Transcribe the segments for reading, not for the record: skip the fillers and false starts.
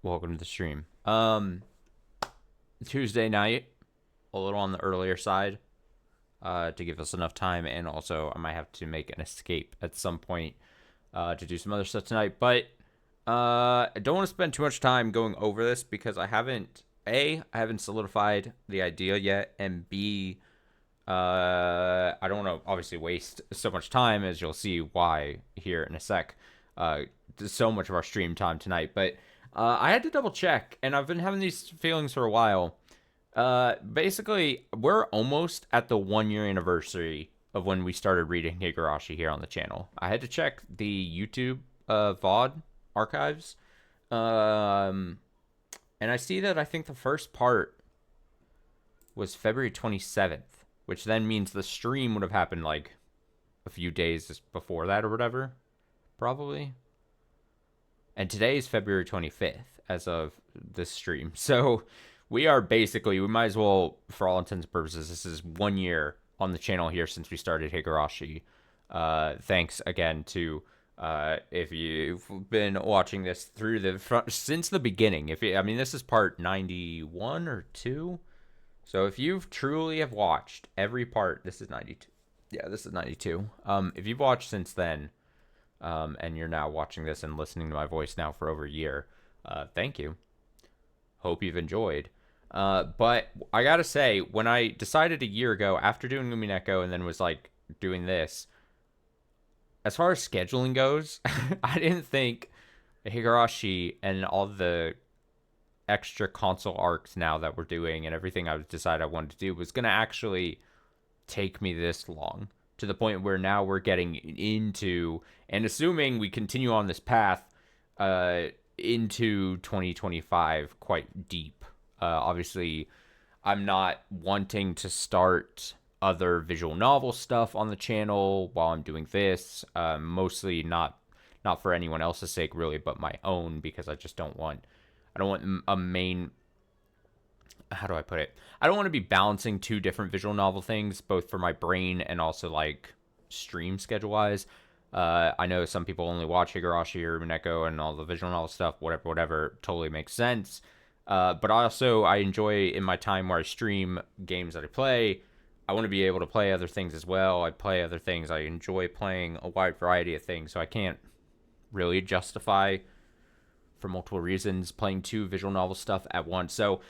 Welcome to the stream. Tuesday night, a little on the earlier side, to give us enough time, and also I might have to make an escape at some point, to do some other stuff tonight. But I don't want to spend too much time going over this because I haven't solidified the idea yet, and B, I don't want to obviously waste so much time, as you'll see why here in a sec. So much of our stream time tonight, but I had to double check, and I've been having these feelings for a while. Basically, we're almost at the 1 year anniversary of when we started reading Higurashi here on the channel. I had to check the YouTube VOD archives, um, and I see that I think the first part was February 27th, which then means the stream would have happened like a few days before that or whatever, probably. And today is February 25th as of this stream. So we might as well, for all intents and purposes, this is 1 year on the channel here since we started Higurashi. Thanks again to, if you've been watching this through the front, since the beginning. This is part 91 or 2. So if you've truly have watched every part, this is 92. Yeah, this is 92. If you've watched since then, and you're now watching this and listening to my voice now for over a year, thank you. Hope you've enjoyed. But I gotta say, when I decided a year ago, after doing Umineko and then was like doing this, as far as scheduling goes, I didn't think Higurashi and all the extra console arcs now that we're doing and everything I decided I wanted to do was gonna actually take me this long, to the point where now we're getting into, and assuming we continue on this path, into 2025 quite deep. Obviously, I'm not wanting to start other visual novel stuff on the channel while I'm doing this. Mostly not for anyone else's sake, really, but my own, because I don't want a main, how do I put it? I don't want to be balancing two different visual novel things, both for my brain and also like stream schedule wise. I know some people only watch Higurashi or Umineko and all the visual novel stuff, whatever, totally makes sense. But I enjoy, in my time where I stream games that I play, I want to be able to play other things as well. I play other things. I enjoy playing a wide variety of things, so I can't really justify, for multiple reasons, playing two visual novel stuff at once. So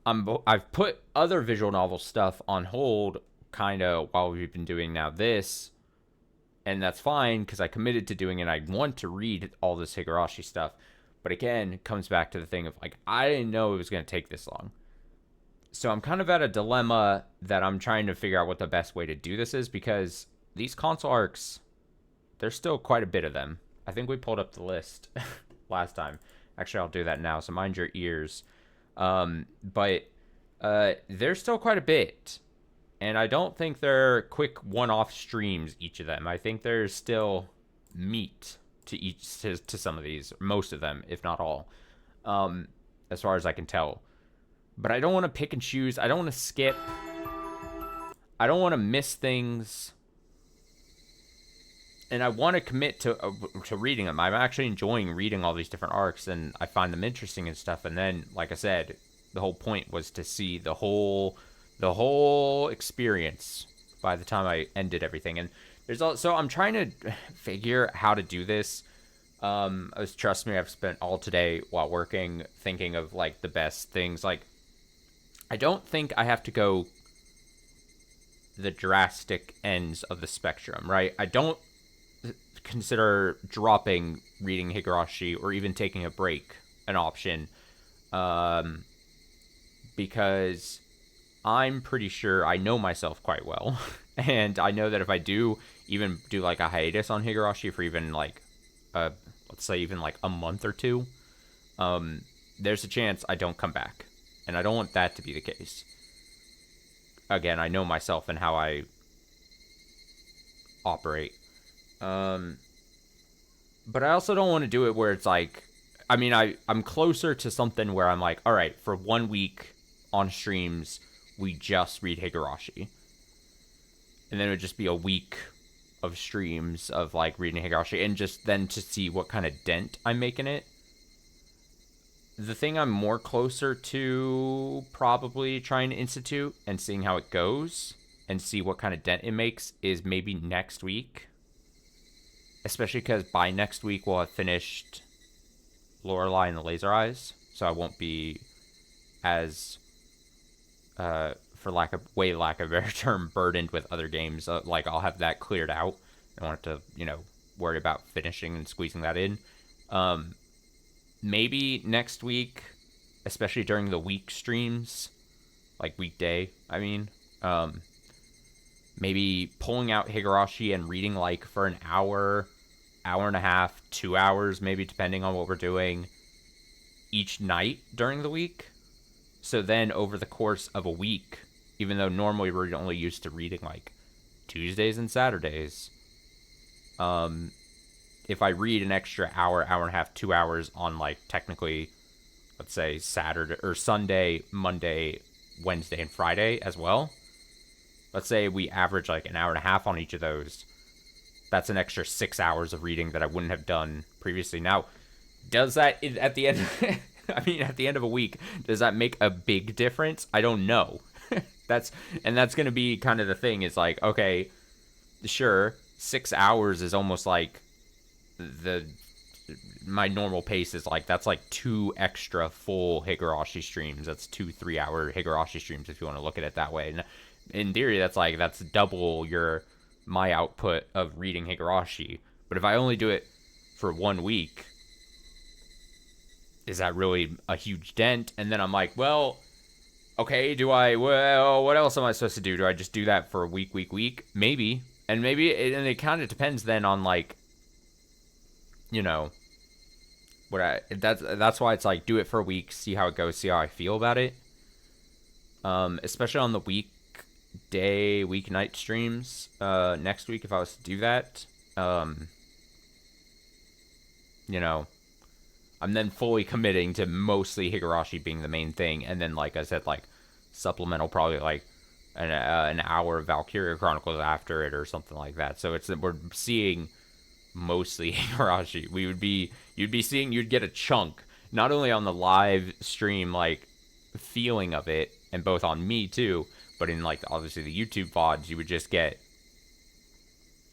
I've put other visual novel stuff on hold, kind of, while we've been doing now this, and that's fine because I committed to doing it. I want to read all this Higurashi stuff, but again, it comes back to the thing of like, I didn't know it was going to take this long. So I'm kind of at a dilemma that I'm trying to figure out what the best way to do this is, because these console arcs, there's still quite a bit of them. I think we pulled up the list last time. Actually, I'll do that now, so mind your ears. But there's still quite a bit, and I don't think they're quick one-off streams, each of them. I think there's still meat to some of these, most of them, if not all, as far as I can tell. But I don't want to pick and choose. I don't want to skip. I don't want to miss things. And I want to commit to reading them. I'm actually enjoying reading all these different arcs, and I find them interesting and stuff. And then, like I said, the whole point was to see the whole experience by the time I ended everything. And so I'm trying to figure how to do this. Trust me, I've spent all today while working thinking of like the best things. Like, I don't think I have to go the drastic ends of the spectrum, right? I don't consider dropping reading Higurashi or even taking a break an option, because I'm pretty sure I know myself quite well, and I know that if I do even do like a hiatus on Higurashi for even like let's say even like a month or two, there's a chance I don't come back, and I don't want that to be the case. Again, I know myself and how I operate. But I also don't want to do it where it's like, I'm closer to something where I'm like, all right, for 1 week on streams, we just read Higurashi. And then it would just be a week of streams of like reading Higurashi, and just then to see what kind of dent I'm making it. the thing I'm more closer to probably trying to institute and seeing how it goes and see what kind of dent it makes is maybe next week. Especially because by next week we'll have finished Lorelei and the Laser Eyes, so I won't be as, for lack of a better term, burdened with other games. Like I'll have that cleared out. I don't have to, worry about finishing and squeezing that in. Maybe next week, especially during the week streams, like weekday, I mean, maybe pulling out Higurashi and reading like for an hour, hour and a half, 2 hours, maybe depending on what we're doing each night during the week. So then over the course of a week, even though normally we're only used to reading like Tuesdays and Saturdays, if I read an extra hour, hour and a half, 2 hours on like technically, let's say Saturday or Sunday, Monday, Wednesday, and Friday as well. Let's say we average like an hour and a half on each of those. That's an extra 6 hours of reading that I wouldn't have done previously. Now, does that at the end? At the end of a week, does that make a big difference? I don't know. that's going to be kind of the thing. Is like, okay, sure, 6 hours is almost like my normal pace is like, that's like 2 extra full Higurashi streams. That's 2 3-hour Higurashi streams if you want to look at it that way. And in theory, that's double my output of reading Higurashi. But if I only do it for 1 week, is that really a huge dent? And then I'm like, well, okay, what else am I supposed to do? Do I just do that for a week? Maybe. And it kind of depends then on like, that's why it's like, do it for a week, see how it goes, see how I feel about it. Especially on the weeknight streams, next week, if I was to do that, I'm then fully committing to mostly Higurashi being the main thing, and then, like I said, like, supplemental probably, like, an hour of Valkyria Chronicles after it or something like that. So we're seeing mostly Higurashi. You'd get a chunk, not only on the live stream, like, feeling of it, and both on me, too, but in, like, obviously the YouTube VODs,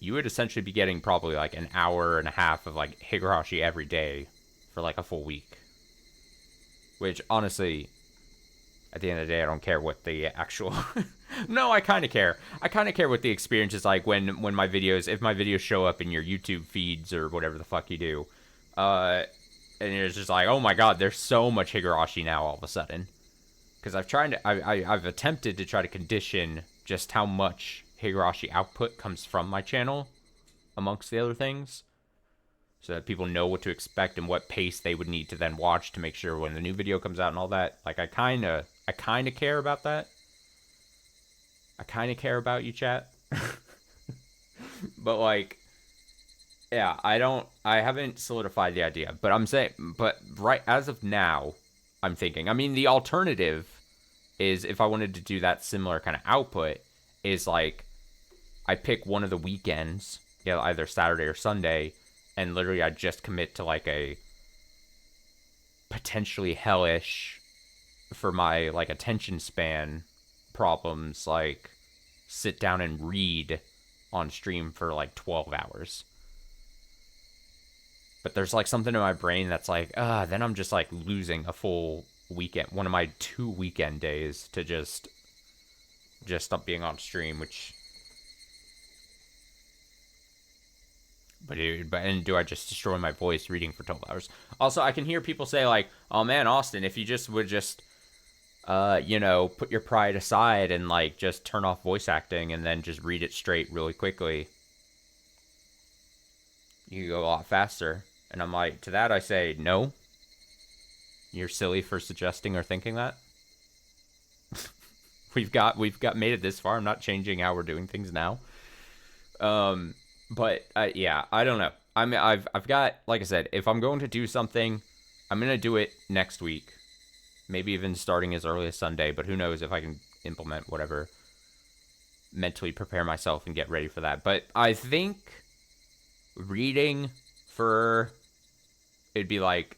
you would essentially be getting probably, like, an hour and a half of, like, Higurashi every day for, like, a full week. Which, honestly, at the end of the day, I don't care what the actual... No, I kind of care. I kind of care what the experience is like when if my videos show up in your YouTube feeds or whatever the fuck you do. And it's just like, oh my god, there's so much Higurashi now all of a sudden. Because I've attempted to try to condition just how much Higurashi output comes from my channel, amongst the other things, so that people know what to expect and what pace they would need to then watch to make sure when the new video comes out and all that. Like, I kind of care about that. I kind of care about you, chat. But, like, yeah, I haven't solidified the idea, but right as of now, I'm thinking, the alternative is, if I wanted to do that similar kind of output, is like, I pick one of the weekends, either Saturday or Sunday, and literally I just commit to like a potentially hellish, for my like attention span problems, like sit down and read on stream for like 12 hours. But there's like something in my brain that's like, then I'm just like losing a full weekend, one of my 2 weekend days, to just stop being on stream, which... But do I just destroy my voice reading for 12 hours? Also, I can hear people say like, oh man, Austin, if you would put your pride aside and like just turn off voice acting and then just read it straight really quickly, you could go a lot faster. And I'm like, to that I say, no. You're silly for suggesting or thinking that. we've got made it this far. I'm not changing how we're doing things now. But yeah, I don't know. I've got, like I said, if I'm going to do something, I'm gonna do it next week. Maybe even starting as early as Sunday, but who knows if I can implement whatever, mentally prepare myself and get ready for that. But I think reading for, it'd be like,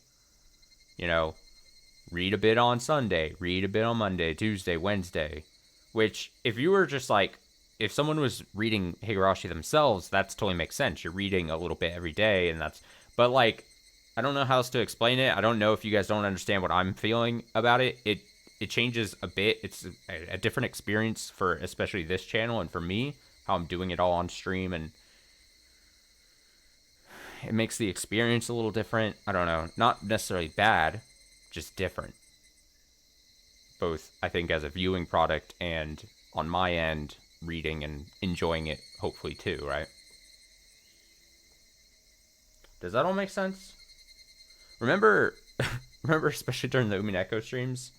read a bit on Sunday, read a bit on Monday, Tuesday, Wednesday. Which, if you were just like, if someone was reading Higurashi themselves, that totally makes sense. You're reading a little bit every day, and that's. But like, I don't know how else to explain it. I don't know if you guys don't understand what I'm feeling about it. It changes a bit. It's a different experience for especially this channel and for me, how I'm doing it all on stream, and it makes the experience a little different. I don't know. Not necessarily bad, just different. Both, I think, as a viewing product and on my end, reading and enjoying it, hopefully, too, right? Does that all make sense? Remember, especially during the Umineko streams,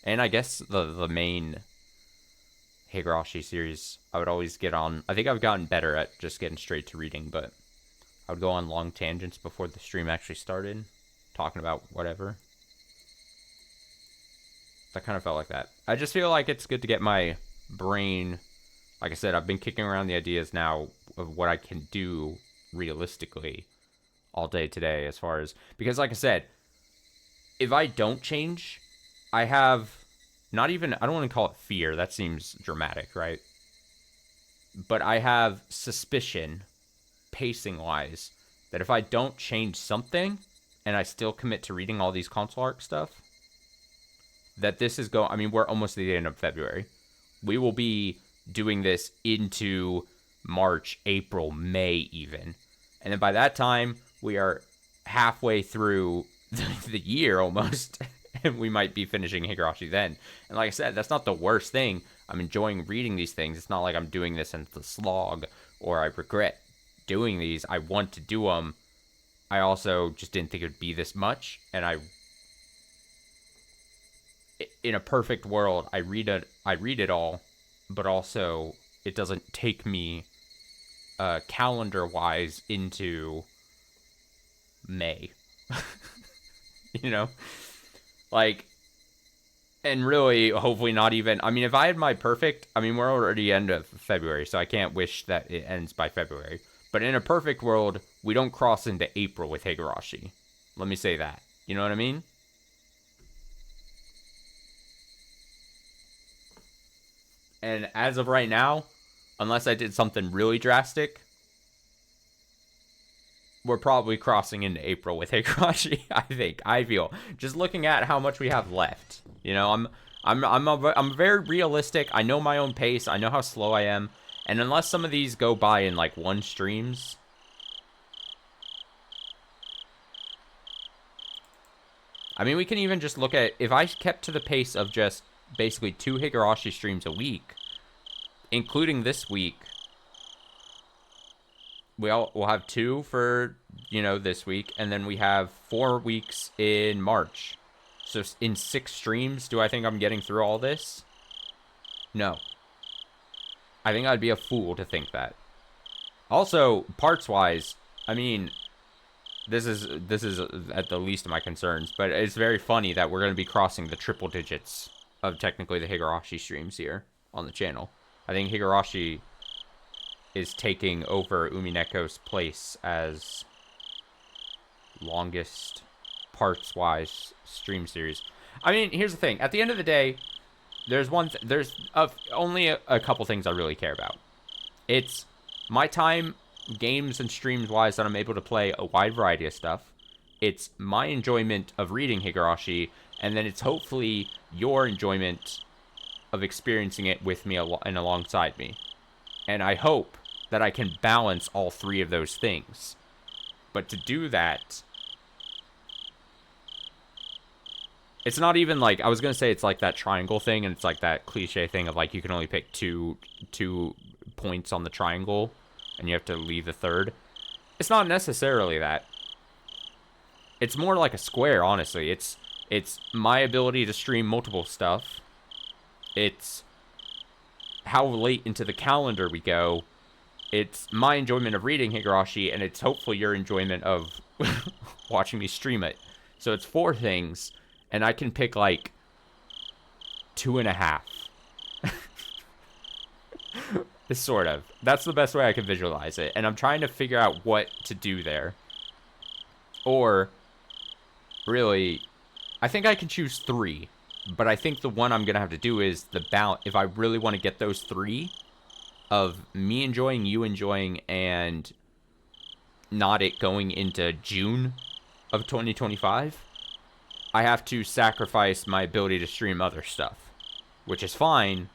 and I guess the main Higurashi series, I would always get on. I think I've gotten better at just getting straight to reading, but I would go on long tangents before the stream actually started, talking about whatever. I kind of felt like that. I just feel like it's good to get my brain, like I said, I've been kicking around the ideas now of what I can do realistically all day today, as far as, because like I said, if I don't change, I have not even, I don't want to call it fear, that seems dramatic, right? But I have suspicion, pacing wise, that if I don't change something and I still commit to reading all these console arc stuff, that this is going, I mean, we're almost at the end of February. We will be doing this into March, April, May even. And then by that time, we are halfway through the year almost. And we might be finishing Higurashi then. And like I said, that's not the worst thing. I'm enjoying reading these things. It's not like I'm doing this in the slog or I regret doing these. I want to do them. I also just didn't think it would be this much. And in a perfect world, I read it all, but also it doesn't take me calendar-wise into May. You know? Like, and really, hopefully not even, I mean, if I had my perfect, I mean, we're already end of February, so I can't wish that it ends by February. But in a perfect world, we don't cross into April with Higurashi. Let me say that. You know what I mean? And as of right now, unless I did something really drastic, we're probably crossing into April with Higurashi. I feel just looking at how much we have left. You know, I'm very realistic. I know my own pace. I know how slow I am. And unless some of these go by in like one streams, I mean, we can even just look at, if I kept to the pace of just basically 2 Higurashi streams a week, including this week, we'll have 2 for, you know, this week, and then we have 4 weeks in March. So in 6 streams, do I think I'm getting through all this? No. I think I'd be a fool to think that. Also, parts-wise, I mean, this is at the least of my concerns, but it's very funny that we're going to be crossing the triple digits of technically the Higurashi streams here on the channel. I think Higurashi is taking over Umineko's place as longest parts-wise stream series. I mean, here's the thing. At the end of the day, there's only a couple things I really care about. It's my time, games and streams-wise, that I'm able to play a wide variety of stuff. It's my enjoyment of reading Higurashi, and then it's hopefully your enjoyment of experiencing it with me and alongside me. And I hope that I can balance all 3 of those things. But to do that, it's not even like, I was going to say it's like that triangle thing, and it's like that cliche thing of like you can only pick two points on the triangle, and you have to leave the third. It's not necessarily that. It's more like a square, honestly. It's my ability to stream multiple stuff. It's how late into the calendar we go. It's my enjoyment of reading Higurashi, and it's hopefully your enjoyment of watching me stream it. So it's 4 things, and I can pick like 2.5. Sort of. That's the best way I can visualize it, and I'm trying to figure out what to do there. Or, really, I think I can choose 3. But I think the one I'm going to have to do is the balance. If I really want to get those 3 of me enjoying, you enjoying, and not it going into June of 2025, I have to sacrifice my ability to stream other stuff, which is fine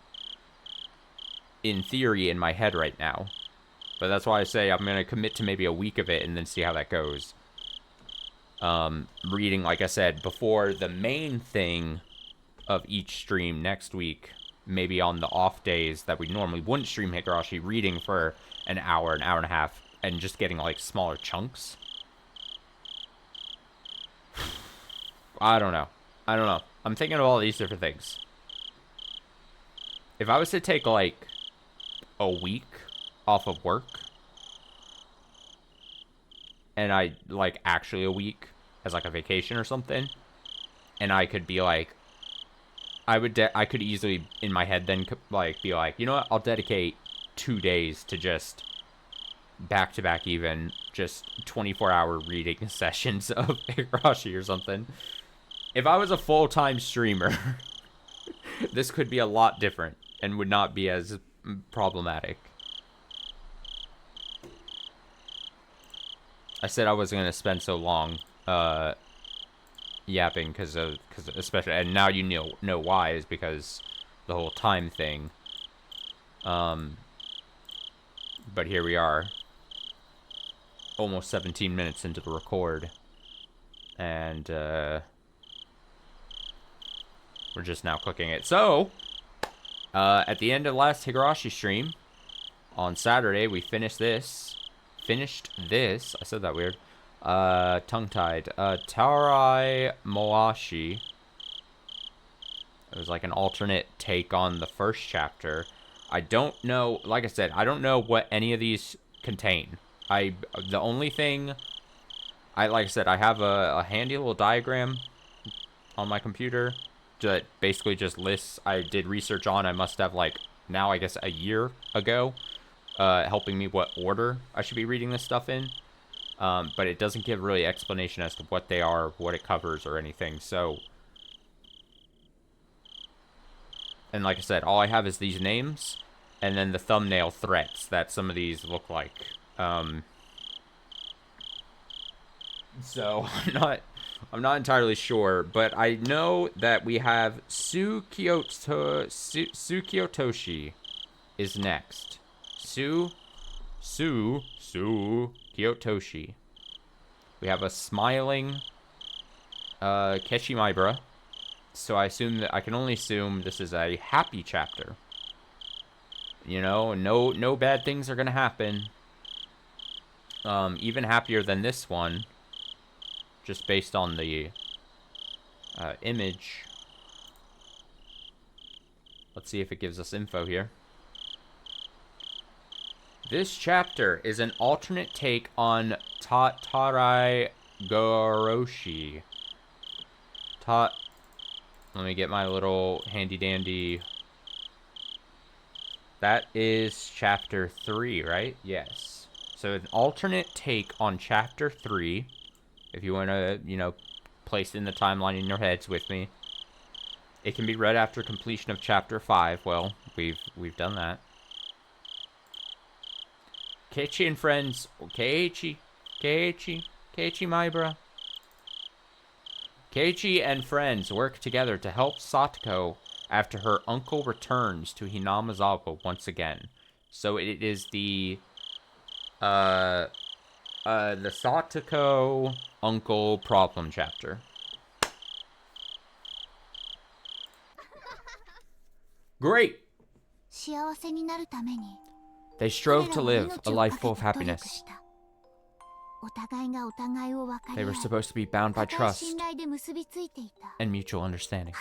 in theory in my head right now. But that's why I say I'm going to commit to maybe a week of it and then see how that goes. Reading, like I said, before the main thing of each stream next week, maybe on the off days that we normally wouldn't stream Higurashi, reading for an hour and a half, and just getting, like, smaller chunks. I don't know. I'm thinking of all these different things. If I was to take, like, a week off of work, and I, like, actually a week as, like, a vacation or something, and I could be, like, I could easily, in my head, then, like, be like, you know what, I'll dedicate 2 days to just back-to-back even, just 24-hour reading sessions of Higurashi or something. If I was a full-time streamer, this could be a lot different and would not be as problematic. I said I wasn't going to spend so long yapping because especially, and now you know why, is because the whole time thing. But here we are, almost 17 minutes into the record, and we're just now clicking it. So at the end of last Higurashi stream on Saturday, we finished this. I said that weird. Tongue-tied. Tarai Moashi. It was like an alternate take on the first chapter. I don't know, like I said, I don't know what any of these contain. The only thing, like I said, I have a handy little diagram on my computer that basically just lists, I did research on, I must have, like, now I guess a year ago, helping me what order I should be reading this stuff in. But it doesn't give really explanation as to what they are, what it covers, or anything, so. And like I said, all I have is these names, and then the thumbnail threats that some of these look like. So, I'm not entirely sure, but I know that we have Tsukiotoshi is next. Tsukiotoshi. We have a smiling Keshimaibara. So I can only assume this is a happy chapter. You know, no bad things are gonna happen. Even happier than this one, just based on the image. Let's see if it gives us info here. This chapter is an alternate take on Tarai Goroshi. Let me get my little handy-dandy. That is chapter 3, right? Yes. So an alternate take on chapter 3. If you want to, you know, place in the timeline in your heads with me. It can be read after completion of chapter 5. Well, we've done that. Keiichi and friends. Keiichi Maibara. Keiichi and friends work together to help Satoko after her uncle returns to Hinamizawa once again. So it is the Satoko uncle problem chapter. Great! They strove to live a life full of happiness. They were supposed to be bound by trust and mutual understanding.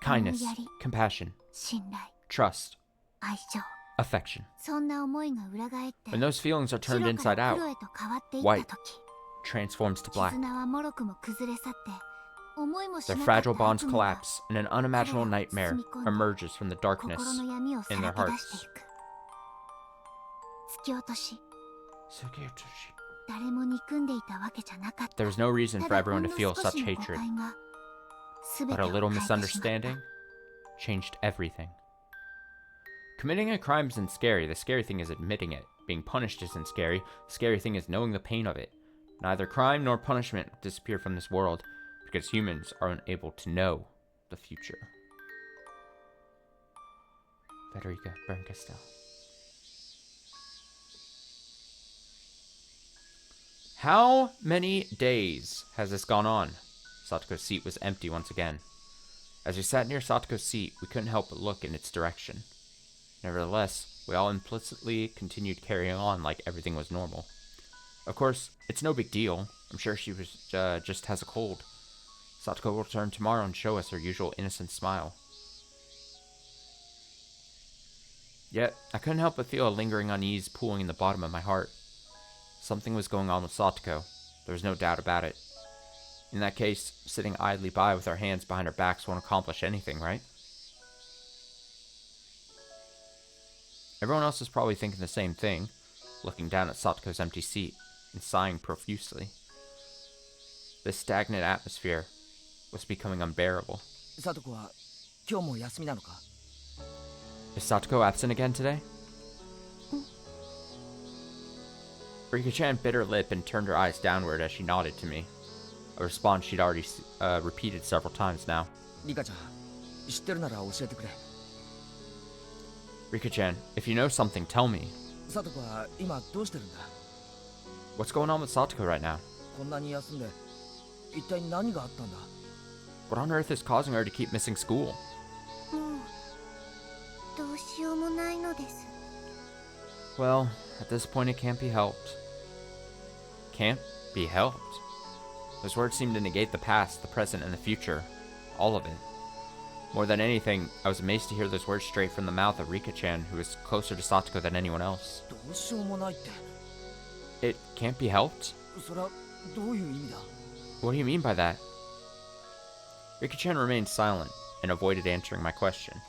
Kindness, compassion, trust, affection. When those feelings are turned inside out, white transforms to black. Their fragile bonds collapse, and an unimaginable nightmare emerges from the darkness in their hearts. Tsukiotoshi. There was no reason for everyone to feel such hatred, but a little misunderstanding changed everything. Committing a crime isn't scary. The scary thing is admitting it. Being punished isn't scary. The scary thing is knowing the pain of it. Neither crime nor punishment disappear from this world because humans are unable to know the future. Federica Berncastel. How many days has this gone on? Satoko's seat was empty once again. As we sat near Satoko's seat, we couldn't help but look in its direction. Nevertheless, we all implicitly continued carrying on like everything was normal. Of course, it's no big deal. I'm sure she was just has a cold. Satoko will return tomorrow and show us her usual innocent smile. Yet, I couldn't help but feel a lingering unease pooling in the bottom of my heart. Something was going on with Satoko. There was no doubt about it. In that case, sitting idly by with our hands behind our backs won't accomplish anything, right? Everyone else is probably thinking the same thing, looking down at Satoko's empty seat and sighing profusely. This stagnant atmosphere was becoming unbearable. Is Satoko absent again today? Rika-chan bit her lip and turned her eyes downward as she nodded to me, a response she'd already repeated several times now. Rika-chan, if you know something, tell me. What's going on with Satoko right now? What on earth is causing her to keep missing school? Well, at this point it can't be helped. Can't be helped? Those words seem to negate the past, the present, and the future. All of it. More than anything, I was amazed to hear those words straight from the mouth of Rika-chan, who is closer to Satoko than anyone else. It can't be helped? What do you mean by that? Rika-chan remained silent and avoided answering my question.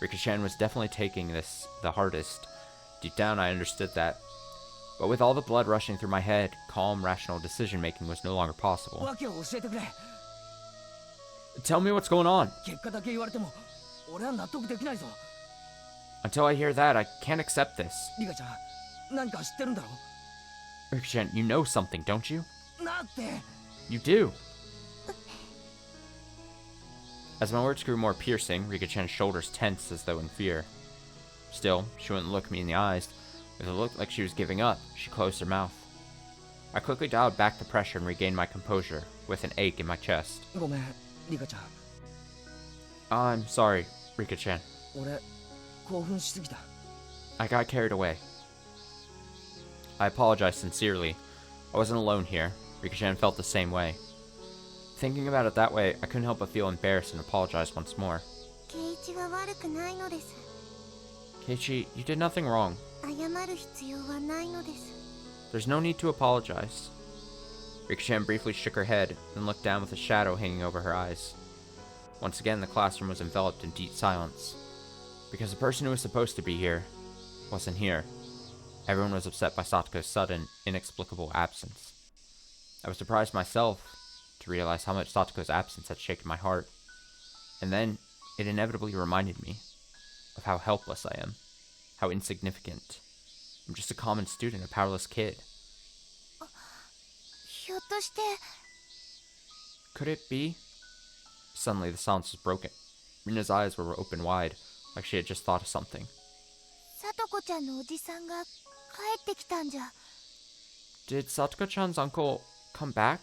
Rika-chan was definitely taking this the hardest. Deep down, I understood that. But with all the blood rushing through my head, calm, rational decision-making was no longer possible. Tell me what's going on. Until I hear that, I can't accept this. Rika-chan, you know something, don't you? You do. As my words grew more piercing, Rika-chan's shoulders tensed as though in fear. Still, she wouldn't look me in the eyes. With a look like she was giving up, she closed her mouth. I quickly dialed back the pressure and regained my composure, with an ache in my chest. I'm sorry, Rika-chan. I got carried away. I apologize sincerely. I wasn't alone here. Rika-chan felt the same way. Thinking about it that way, I couldn't help but feel embarrassed and apologize once more. Keiichi, you did nothing wrong. There's no need to apologize. Rika-chan briefly shook her head, then looked down with a shadow hanging over her eyes. Once again, the classroom was enveloped in deep silence. Because the person who was supposed to be here wasn't here. Everyone was upset by Satoko's sudden, inexplicable absence. I was surprised myself to realize how much Satoko's absence had shaken my heart. And then, it inevitably reminded me of how helpless I am. How insignificant. I'm just a common student, a powerless kid. Could it be? Suddenly, the silence was broken. Rina's eyes were open wide, like she had just thought of something. Did Satoko-chan's uncle come back?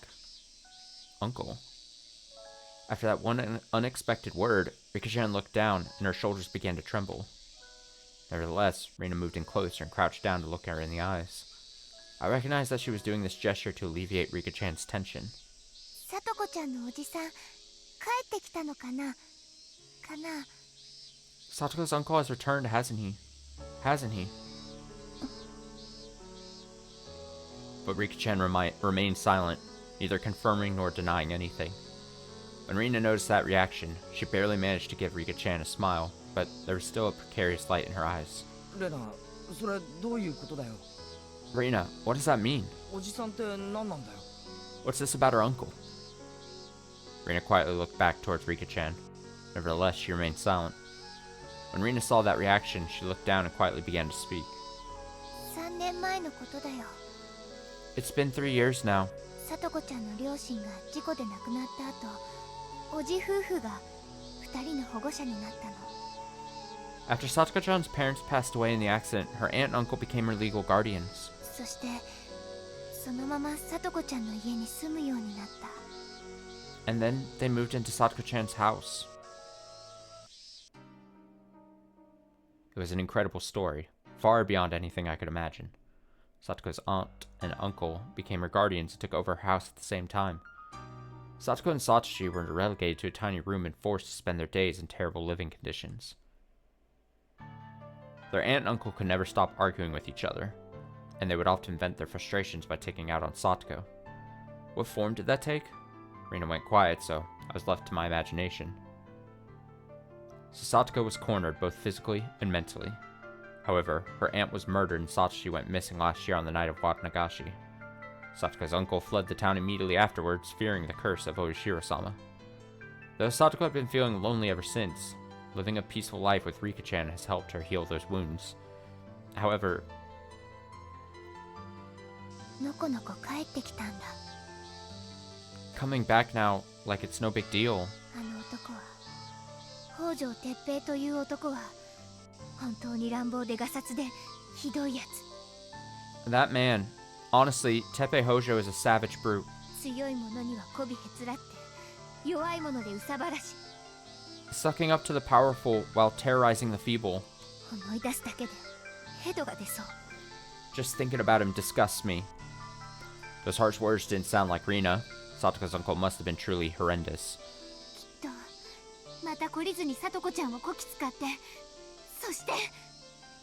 Uncle? After that one unexpected word, Rika-chan looked down, and her shoulders began to tremble. Nevertheless, Rina moved in closer and crouched down to look her in the eyes. I recognized that she was doing this gesture to alleviate Rika-chan's tension. Satoko's uncle has returned, hasn't he? Hasn't he? But Rika-chan remained silent, neither confirming nor denying anything. When Rina noticed that reaction, she barely managed to give Rika-chan a smile, but there was still a precarious light in her eyes. Rina, what does that mean? おじさんって何なんだよ。 What's this about her uncle? Rina quietly looked back towards Rika-chan. Nevertheless, she remained silent. When Rina saw that reaction, she looked down and quietly began to speak. 3年前のことだよ。 It's been 3 years now. さとこちゃんの両親が事故で亡くなった後、おじ夫婦が2人の保護者になったの。 After Satoko-chan's parents passed away in the accident, her aunt and uncle became her legal guardians. そしてそのままさとこちゃんの家に住むようになった。 And then they moved into Satoko-chan's house. It was an incredible story, far beyond anything I could imagine. Satoko's aunt and uncle became her guardians and took over her house at the same time. Satoko and Satoshi were relegated to a tiny room and forced to spend their days in terrible living conditions. Their aunt and uncle could never stop arguing with each other, and they would often vent their frustrations by taking out on Satoko. What form did that take? Rina went quiet, so I was left to my imagination. So Satoko was cornered both physically and mentally. However, her aunt was murdered and Satoshi went missing last year on the night of Watanagashi. Satoko's uncle fled the town immediately afterwards, fearing the curse of Oishiro-sama. Though Satoko had been feeling lonely ever since, living a peaceful life with Rika-chan has helped her heal those wounds. However... のこのこ帰ってきたんだ。 coming back now, like it's no big deal. あの男は北条哲平という男は本当に乱暴でガサツでひどいやつ。 That man, honestly, Teppei Hojo is a savage brute. 強い者には媚びへつらって弱い者で憂さ晴らし。 Sucking up to the powerful while terrorizing the feeble. 思い出すだけでヘドが出そう。 Just thinking about him disgusts me. Those harsh words didn't sound like Rina. Satoko's uncle must have been truly horrendous. きっとまた懲りずにさとこちゃんをこき使って、そして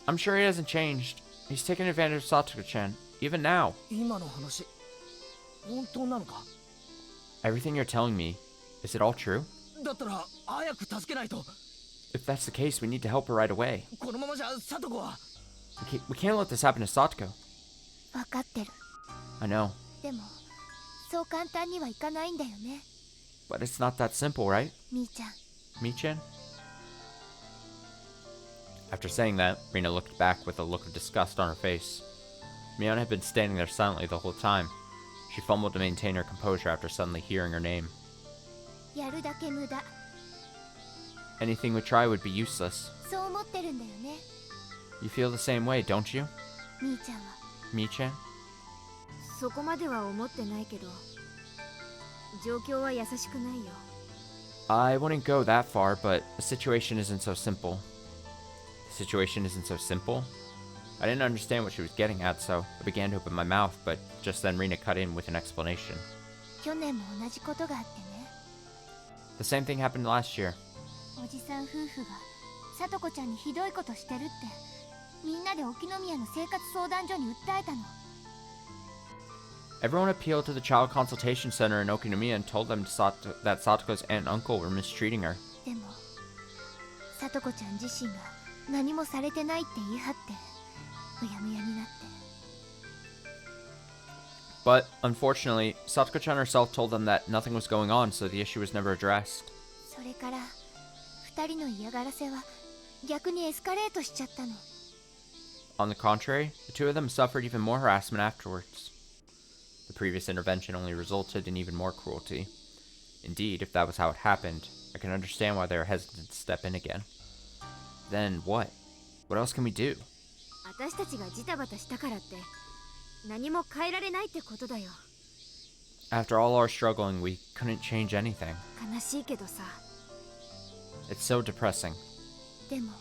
I'm sure he hasn't changed. He's taking advantage of Satoko-chan, even now. 今の話本当なのか。 Everything you're telling me, is it all true? だったら早く助けないと。 If that's the case, we need to help her right away. このままじゃサトコは。 We can't let this happen to Satoko. 分かってる。 I know, でもそう簡単にはいかないんだよね。 but it's not that simple, right? みーちゃん。 Mi-chan? After saying that, Rina looked back with a look of disgust on her face. Miona had been standing there silently the whole time. She fumbled to maintain her composure after suddenly hearing her name. やるだけ無駄。 Anything we try would be useless. そう思ってるんだよね。 You feel the same way, don't you? みーちゃんは。 Mi-chan? そこまでは思ってないけど、状況は優しくないよ。 I wouldn't go that far, but the situation isn't so simple. The situation isn't so simple? I didn't understand what she was getting at, so I began to open my mouth, but just then Rina cut in with an explanation. 去年も同じことがあってね。 The same thing happened last year. おじさん夫婦がさとこちゃんにひどいことしてるってみんなで沖宮の生活相談所に訴えたの。 Everyone appealed to the Child Consultation Center in Okinomiya and told them that Satoko's aunt and uncle were mistreating her. でもさとこちゃん自身が何もされてないって言い張ってうやむやになって。 But, unfortunately, Satoko-chan herself told them that nothing was going on, so the issue was never addressed. それから二人の嫌がらせは逆にエスカレートしちゃったの。 On the contrary, the two of them suffered even more harassment afterwards. The previous intervention only resulted in even more cruelty. Indeed, if that was how it happened, I can understand why they were hesitant to step in again. Then what? What else can we do? 私たちがジタバタしたからって何も変えられないってことだよ。 After all our struggling, we couldn't change anything. 悲しいけどさ。 It's so depressing. でも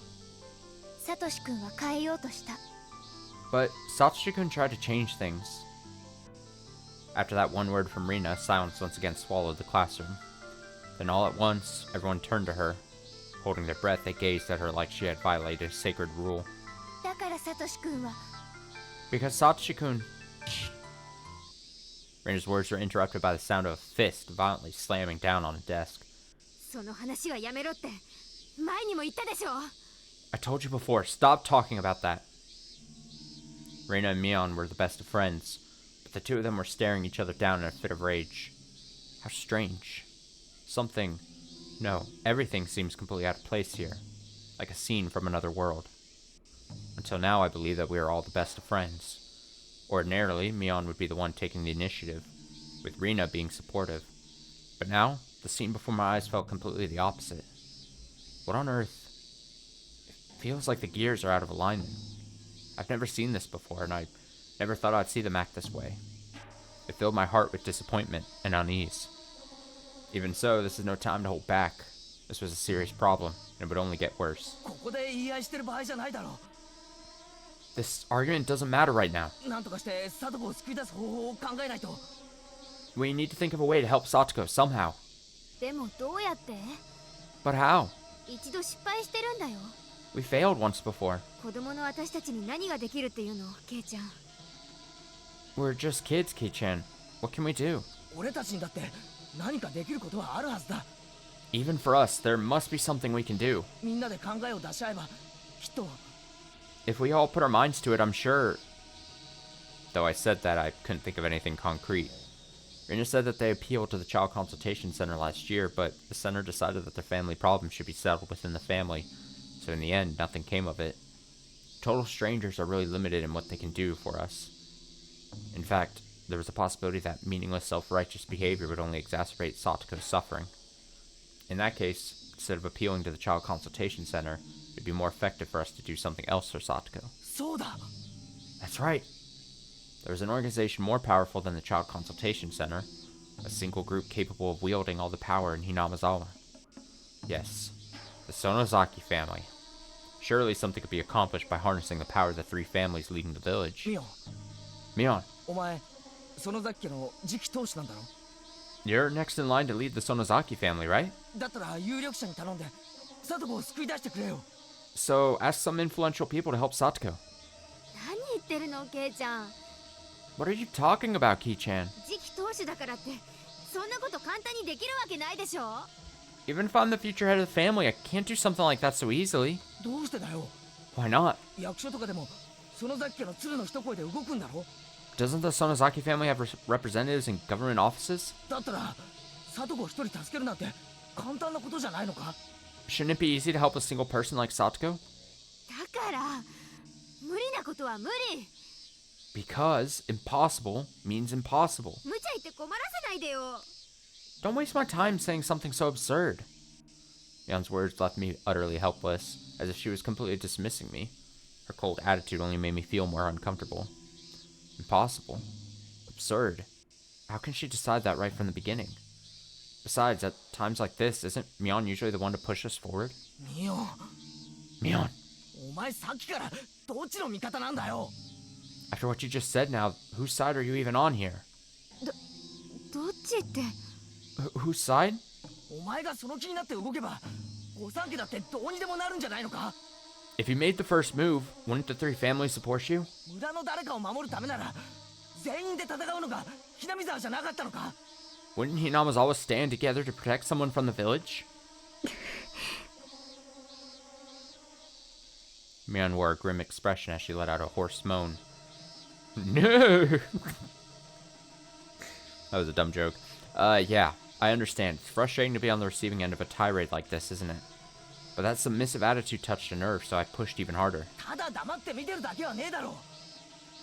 サトシ君は変えようとした。 But Satoshi-kun tried to change things. After that one word from Rina, silence once again swallowed the classroom. Then all at once, everyone turned to her. Holding their breath, they gazed at her like she had violated a sacred rule. だからサトシ君は。 Because Satoshi-kun... Rina's words were interrupted by the sound of a fist violently slamming down on a desk. その話はやめろって前にも言ったでしょ。 I told you before, stop talking about that. Reina and Mion were the best of friends, but the two of them were staring each other down in a fit of rage. How strange. Everything seems completely out of place here, like a scene from another world. Until now, I believe that we are all the best of friends. Ordinarily, Mion would be the one taking the initiative, with Rina being supportive. But now, the scene before my eyes felt completely the opposite. What on earth? It feels like the gears are out of alignment. I've never seen this before, and I never thought I'd see them act this way. It filled my heart with disappointment and unease. Even so, this is no time to hold back. This was a serious problem, and it would only get worse. ここで言い合いしてる場合じゃないだろ This argument doesn't matter right now. なんとかして貞子を救い出す方法を考えないと We need to think of a way to help Satoko somehow. でもどうやって？ But how? 一度失敗してるんだよ。 We failed once before. 子供の私たちに何ができるっていうの、ケイちゃん。 We're just kids, Kei-chan. What can we do? 俺たちにだって何かできることはあるはずだ Even for us, there must be something we can do. みんなで考えを出し合えばきっと If we all put our minds to it, I'm sure... Though I said that, I couldn't think of anything concrete. Rina said that they appealed to the Child Consultation Center last year, but the center decided that their family problems should be settled within the family. So in the end, nothing came of it. Total strangers are really limited in what they can do for us. In fact, there was a possibility that meaningless self-righteous behavior would only exacerbate Satoko's suffering. In that case, instead of appealing to the Child Consultation Center, it'd be more effective for us to do something else for Satoko. そうだ That's right. There was an organization more powerful than the Child Consultation Center, a single group capable of wielding all the power in Hinamizawa. Yes, the Sonozaki family. Surely something could be accomplished by harnessing the power of the three families leading the village. ミオン Mion, お前そのザッキの次期当主なんだろ you're next in line to lead the Sonozaki family, right? だったら有力者に頼んで貞子を救い出してくれよ So ask some influential people to help Satoko. 何言ってるの、ケイちゃん。 What are you talking about, Ki-chan? 次期当主だからってそんなこと簡単にできるわけないでしょ。 Even if I'm the future head of the family, I can't do something like that so easily. どうしてだよ Why not? 役所とかでもそのザッキの鶴の一声で動くんだろ Doesn't the Sonozaki family have representatives in government offices? だったら貞子を一人助けるなんて簡単なことじゃないのか Shouldn't it be easy to help a single person like Satoko? だから無理なことは無理。 Because impossible means impossible. 無茶言って困らせないでよ。 Don't waste my time saying something so absurd. Mion's words left me utterly helpless, as if she was completely dismissing me. Her cold attitude only made me feel more uncomfortable. Impossible. Absurd. How can she decide that right from the beginning? Besides, at times like this, isn't Mion usually the one to push us forward? ミオン Mion, お前さっきからどっちの味方なんだよ after what you just said now, whose side are you even on here? どっちって。 Whose side? お前がその気になって動けば御三家だってどうにでもなるんじゃないのか If you made the first move, wouldn't the three families support you? 村の誰かを守るためなら全員で戦うのがひなみ沢じゃなかったのか Wouldn't Hinamizawa stand together to protect someone from the village? Mion wore a grim expression as she let out a hoarse moan. No! That was a dumb joke. Yeah, I understand. It's frustrating to be on the receiving end of a tirade like this, isn't it? But that submissive attitude touched a nerve, so I pushed even harder. ただ黙って見てるだけはねえだろ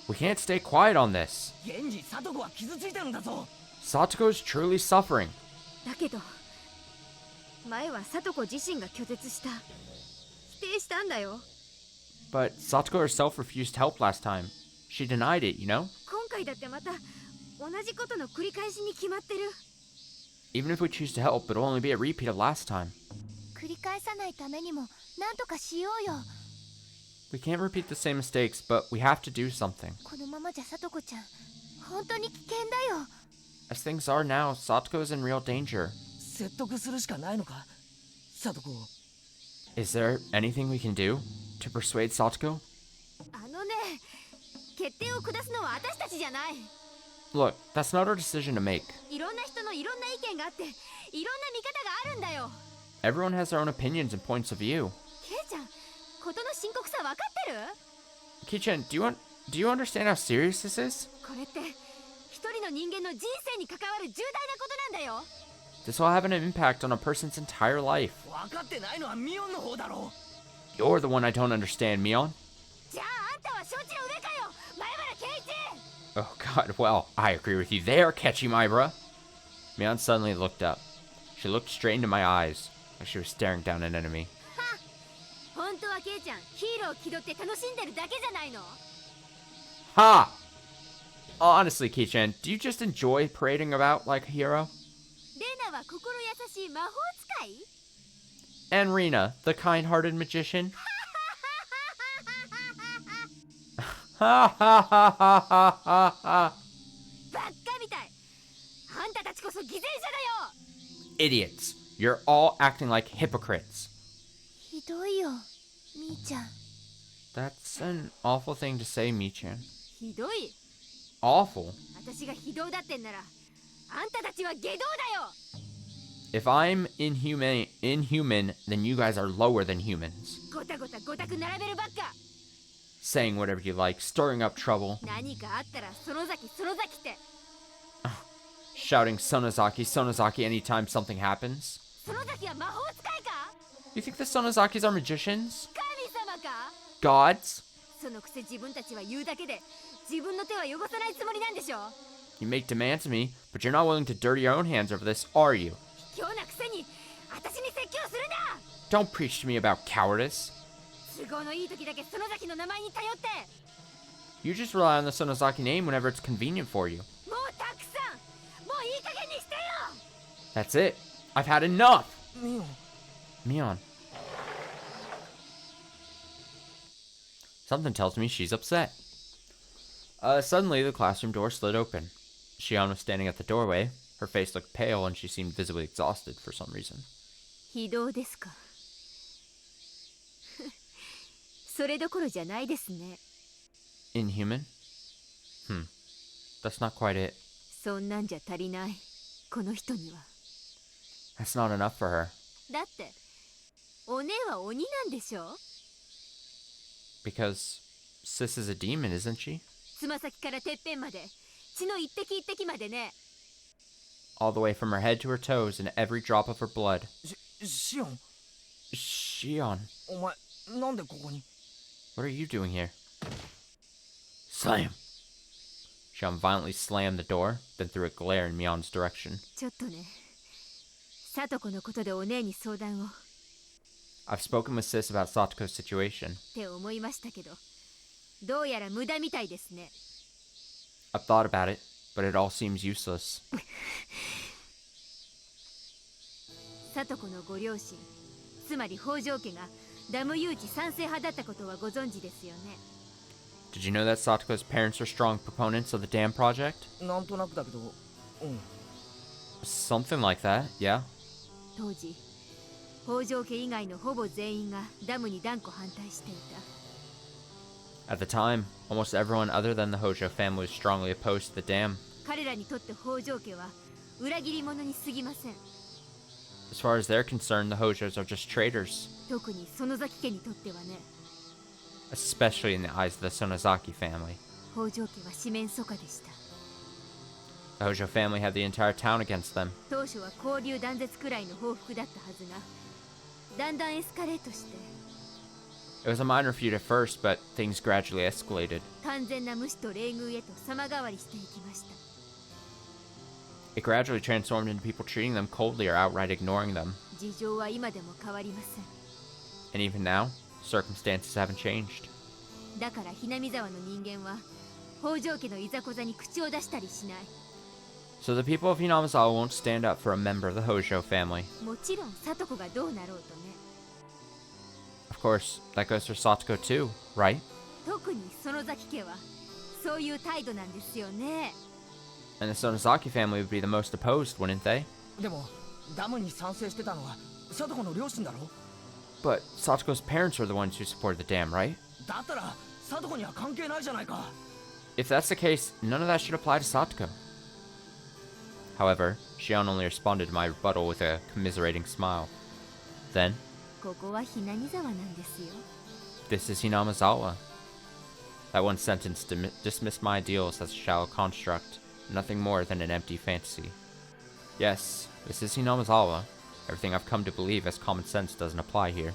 We can't stay quiet on this. 現に貞子は傷ついてるんだぞ Satoko is truly suffering. だけど前は聡子自身が拒絶した。否定したんだよ。 But Satoko herself refused help last time. She denied it, you know? 今回だってまた同じことの繰り返しに決まってる。 Even if we choose to help, it'll only be a repeat of last time. 繰り返さないためにも何とかしようよ。 We can't repeat the same mistakes, but we have to do something. このままじゃ聡子ちゃん本当に危険だよ。 As things are now, Satoko is in real danger. 説得するしかないのか貞子を Is there anything we can do to persuade Satoko? あのね、決定を下すのは私たちじゃない。 Look, that's not our decision to make. いろんな人のいろんな意見があっていろんな見方があるんだよ。 Everyone has their own opinions and points of view. ケイちゃん、ことの深刻さ分かってる？ Ki-chan, do you Do you understand how serious this is? これって一人の人間の人生に関わる重大なことなんだよ。 This will have an impact on a person's entire life. 分かってないのはミオンの方だろ。 You're the one I don't understand, Mion. じゃああんたは承知の上かよ、前原圭一。 Oh god, well, I agree with you there, Catchy Mybra. Mion suddenly looked up. She looked straight into my eyes, like she was staring down an enemy. は本当はケイちゃんヒーローを気取って楽しんでるだけじゃないの。 Ha! Honestly, Kei-chan, do you just enjoy parading about like a hero? レナは心優しい魔法使い。 And Rena, the kind-hearted magician? Ha ha ha ha ha ha ha! バッカみたい。あんたたちこそ偽善者だよ。 Idiots! You're all acting like hypocrites. ひどいよ、みーちゃん。 That's an awful thing to say, Mi-chan. ひどい。 Awful? 私が非道だってんなら、あんたたちは下道だよ。 If I'm inhuman, then you guys are lower than humans. ごたごたごたく並べるばっか。 Saying whatever you like, stirring up trouble, 何かあったら園崎園崎って。 shouting Sonozaki, Sonozaki anytime something happens. 園崎は魔法使いか？ You think the Sonozakis are magicians? 神様か？ Gods? そのくせ自分たちは言うだけで自分の手は汚さないつもりなんでしょ。 You make demands of me, but you're not willing to dirty your own hands over this, are you? 卑怯なくせに私に説教するな。 Don't preach to me about cowardice. 都合のいい時だけ園崎の名前に頼って。 You just rely on the Sonozaki name whenever it's convenient for you. もうたくさん。もういい加減にしてよ。 That's it. I've had enough. ミオン。 Mion. Something tells me she's upset. Suddenly, the classroom door slid open. Shion was standing at the doorway. Her face looked pale and she seemed visibly exhausted for some reason. 非道ですか。それどころじゃないですね。 Inhuman? That's not quite it. そんなんじゃ足りない。この人には。 That's not enough for her. だってお姉は鬼なんでしょ。 Because Sis is a demon, isn't she? つま先からてっぺんまで血の一滴一滴までね。 All the way from her head to her toes and every drop of her blood. シオン、 Shion, お前なんでここに？ what are you doing here? Slam! Shion violently slammed the door, then threw a glare in Mion's direction. ちょっとね、聡子のことでお姉に相談を I've spoken with Sis about Satoko's situation. って思いましたけど、どうやら無駄みたいですね。 I've thought about it, but it all seems useless. 聡子のご両親、つまり北条家がダム誘致賛成派だったことはご存知ですよね。 Did you know that Satoko's parents are strong proponents of the dam project? なんとなくだけど、うん。 Something like that, yeah. 当時、北条家以外のほぼ全員がダムに断固反対していた。 At the time, almost everyone other than the Hojo family was strongly opposed to the dam. 彼らにとって北条家は裏切り者に過ぎません。 As far as they're concerned, the Hojos are just traitors, 特に園崎家にとってはね。 especially in the eyes of the Sonozaki family. 北条家は四面楚歌でした。 The Hojo family had the entire town against them. 当初は交流断絶くらいの報復だったはずが、だんだんエスカレートして It was a minor feud at first, but things gradually escalated. 完全な無視と冷遇へと様変わりしていきました。 It gradually transformed into people treating them coldly or outright ignoring them. 事情は今でも変わりません。 And even now, circumstances haven't changed. だからひなみ沢の人間は北条家のいざこざに口を出したりしない。 So the people of Hinamizawa won't stand up for a member of the Hojo family. もちろん聡子がどうなろうとね。 Of course, that goes for Satoko too, right? 特に園崎家はそういう態度なんですよね。 And the Sonozaki family would be the most opposed, wouldn't they? でもダムに賛成してたのは貞子の両親だろ。 But Satoko's parents are the ones who supported the dam, right? だったら貞子には関係ないじゃないか。 If that's the case, none of that should apply to Satoko. However, Shion only responded to my rebuttal with a commiserating smile. Then, ここはひなみ沢なんですよ。 this is Hinamizawa. That one sentence dismissed my ideals as a shallow construct, nothing more than an empty fantasy. Yes, this is Hinamizawa. Everything I've come to believe as common sense doesn't apply here.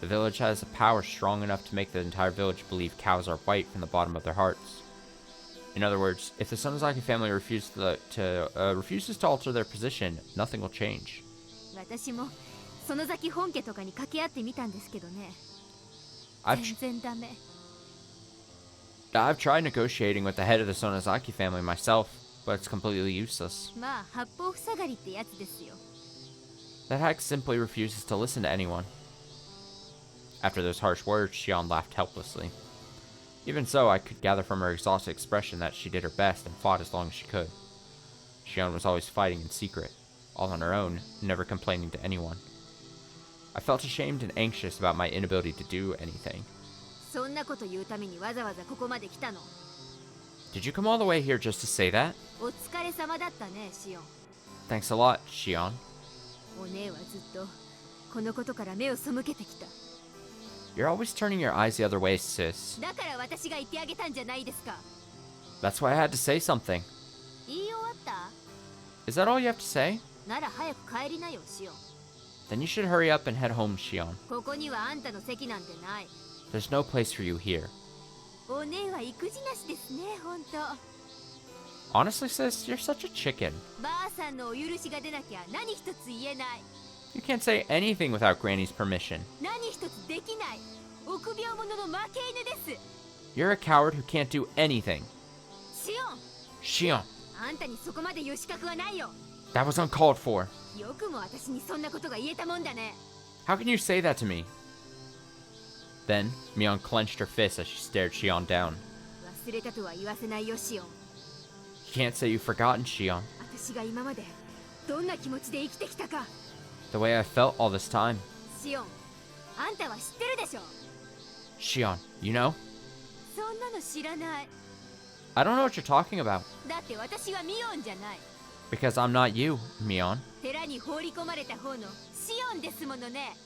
The village has a power strong enough to make the entire village believe cows are white from the bottom of their hearts. In other words, if the Sonozaki family refuses to alter their position, nothing will change. 私も園崎本家とかに掛け合ってみたんですけどね。 I've 全然ダメ。 tried negotiating with the head of the Sonozaki family myself, but it's completely useless. まあ八方塞がりってやつですよ。 That hack simply refuses to listen to anyone. After those harsh words, Shion laughed helplessly. Even so, I could gather from her exhausted expression that she did her best and fought as long as she could. Shion was always fighting in secret, all on her own, never complaining to anyone. I felt ashamed and anxious about my inability to do anything. そんなこと言うためにわざわざここまで来たの。 Did you come all the way here just to say that? お疲れ様だったね、シオン。 Thanks a lot, Shion. お姉はずっとこのことから目を背けてきた。 You're always turning your eyes the other way, sis. だから私が言ってあげたんじゃないですか。 That's why I had to say something. 言い終わった？ Is that all you have to say? なら早く帰りなよ、シオン。 Then you should hurry up and head home, Shion. ここにはあんたの席なんてない。 There's no place for you here. お姉は育児なしですね、ほんと。 Honestly, sis, you're such a chicken. ばあさんのお許しが出なきゃ何一つ言えない。 You can't say anything without Granny's permission. 何一つできない。臆病者の負け犬です。 You're a coward who can't do anything. シオン、 Shion, あんたにそこまで言う資格はないよ。 that was uncalled for. よくも私にそんなことが言えたもんだね。 How can you say that to me? Then, Mion clenched her fist as she stared Shion down. 忘れたとは言わせないよ、シオン。 You can't say you've forgotten, Shion. 私が今までどんな気持ちで生きてきたか。 The way I felt all this time. シオン、あんたは知ってるでしょ。 Shion, you know? そんなの知らない。 I don't know what you're talking about. だって私はミオンじゃない。 Because I'm not you, Mion. 寺に放り込まれた方のシオンですものね。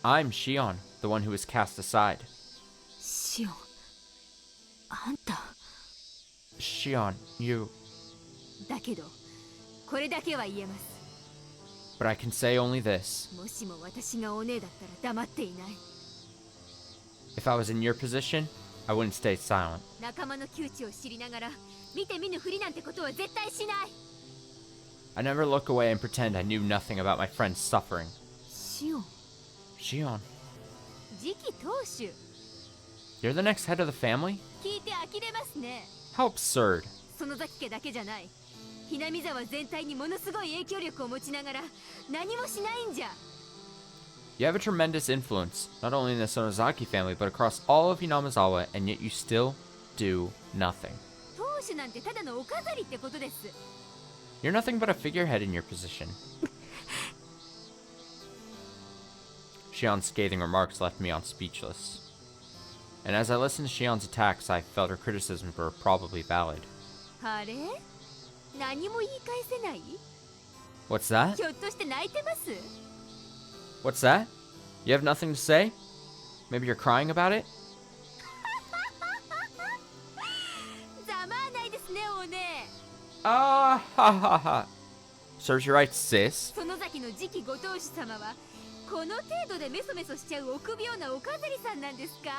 I'm Shion, the one who was cast aside. シオン、あんた。 Shion, you... だけど、これだけは言えます。 But I can say only this. もしも私がお姉だったら黙っていない。 If I was in your position, I wouldn't stay silent. 仲間の窮地を知りながら見て見ぬふりなんてことは絶対しない。 I never look away and pretend I knew nothing about my friend's suffering. シオン、 Shion, 次期当主。 you're the next head of the family? 聞いて呆れますね。 How absurd. 園崎家だけじゃない。ひなみ沢全体にものすごい影響力を持ちながら何もしないんじゃ。 You have a tremendous influence, not only in the Sonozaki family, but across all of Hinamizawa, and yet you still do nothing. 当主なんてただのお飾りってことです。 You're nothing but a figurehead in your position. Shion's scathing remarks left me speechless. And as I listened to Shion's attacks, I felt her criticisms were probably valid. あれ？何も言い返せない？ What's that? ひょっとして泣いてます？ What's that? You have nothing to say? Maybe you're crying about it? ざまあないですね、お姉。 Ah, ha ha ha. Serves you right, sis. 園崎の次期ご当主様はこの程度でメソメソしちゃう臆病なお飾りさんなんですか？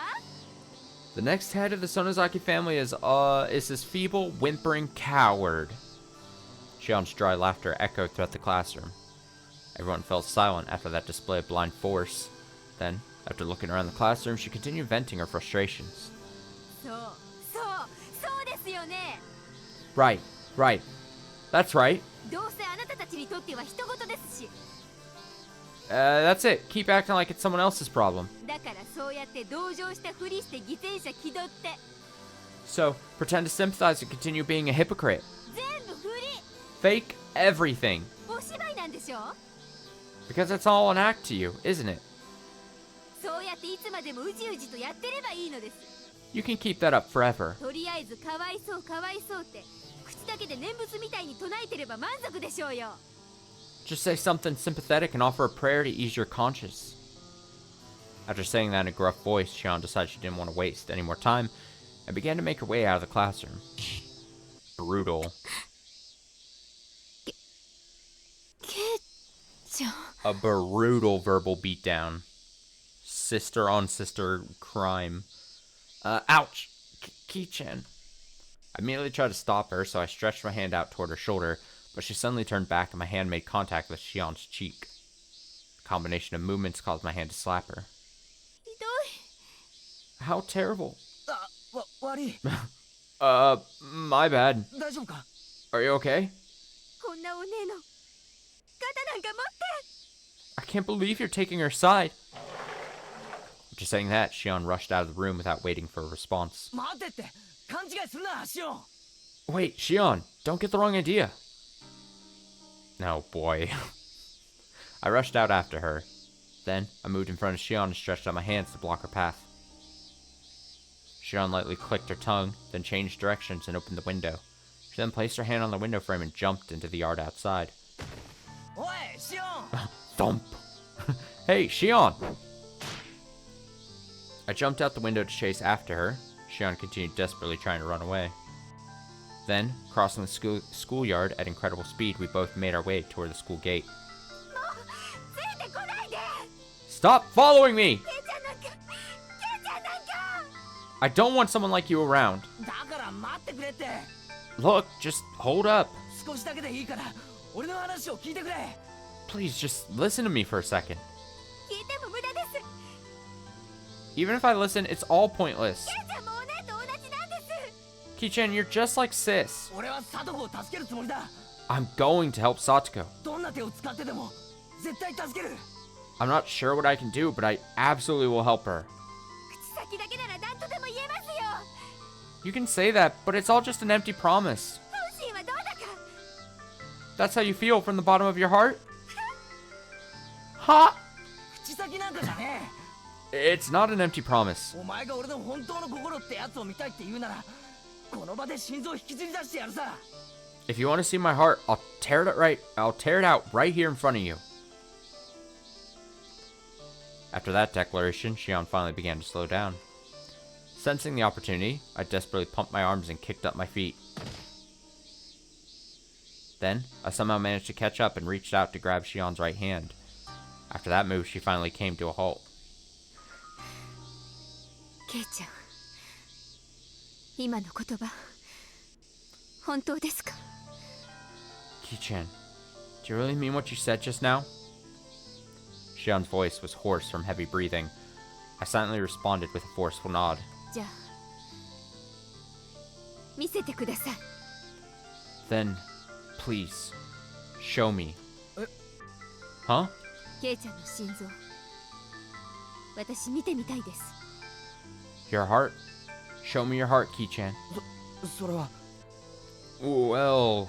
The next head of the Sonozaki family is this feeble, whimpering coward. Shion's dry laughter echoed throughout the classroom. Everyone fell silent after that display of blind force. Then, after looking around the classroom, she continued venting her frustrations. そうですよね。 Right. That's right. どうせあなたたちにとっては人事ですし。 That's it. Keep acting like it's someone else's problem. だからそうやって同情したふりして犠牲者気取って。 So, pretend to sympathize and continue being a hypocrite. 全部ふり。 Fake everything. お芝居なんでしょ？ Because it's all an act to you, isn't it? そうやっていつまでもうじうじとやってればいいのです。 You can keep that up forever. とりあえずかわいそうかわいそうって口だけで念仏みたいに唱えてれば満足でしょうよ。 Just say something sympathetic and offer a prayer to ease your conscience. After saying that in a gruff voice, Shion decided she didn't want to waste any more time and began to make her way out of the classroom. Brutal. ケイちゃん A brutal verbal beatdown. Sister on sister crime. Ouch! Ki-chan. I immediately tried to stop her, so I stretched my hand out toward her shoulder, but she suddenly turned back and my hand made contact with Shion's cheek. A combination of movements caused my hand to slap her. ひどい How terrible. 悪い My bad. 大丈夫か Are you okay? こんなお姉の肩なんか持って I can't believe you're taking her side. After saying that, Shion rushed out of the room without waiting for a response. 待てって勘違いするなシオン Wait, Shion, don't get the wrong idea. Oh boy. I rushed out after her. Then, I moved in front of Shion and stretched out my hands to block her path. Shion lightly clicked her tongue, then changed directions and opened the window. She then placed her hand on the window frame and jumped into the yard outside. おいシオン Thump! Hey, Shion! I jumped out the window to chase after her. Shion continued desperately trying to run away. Then, crossing the schoolyard at incredible speed, we both made our way toward the school gate. ついてこないで Stop following me! ケイちゃんなんかケイちゃんなんか I don't want someone like you around. だから待ってくれって Look, just hold up. 少しだけでいいから俺の話を聞いてくれ Please, just listen to me for a second. 聞いても無駄です Even if I listen, it's all pointless. ケイちゃんもお姉と同じなんです Ki-chan, you're just like sis. 俺はサトコを助けるつもりだ I'm going to help Satsuko. どんな手を使ってでも絶対助ける I'm not sure what I can do, but I absolutely will help her. 口先だけなら何とでも言えますよ You can say that, but it's all just an empty promise. 本心はどうだか That's how you feel from the bottom of your heart? Ha! 口先なんかじゃね It's not an empty promise. えお前が俺の本当の心ってやつを見たいって言うならこの場で心臓を引きずり出してやるさ If you want to see my heart, I'll tear it out right here in front of you. After that declaration, Shion finally began to slow down. Sensing the opportunity, I desperately pumped my arms and kicked up my feet. Then, I somehow managed to catch up and reached out to grab Shion's right hand. After that move, she finally came to a halt. ケイちゃん今の言葉本当ですか Ki-chan, do you really mean what you said just now? Shion's voice was hoarse from heavy breathing. I silently responded with a forceful nod. じゃあ見せてください Then, please, show me. Eh? Huh? ケイちゃんの心臓私見てみたいです Your heart? Show me your heart, Ki-chan. それは Well,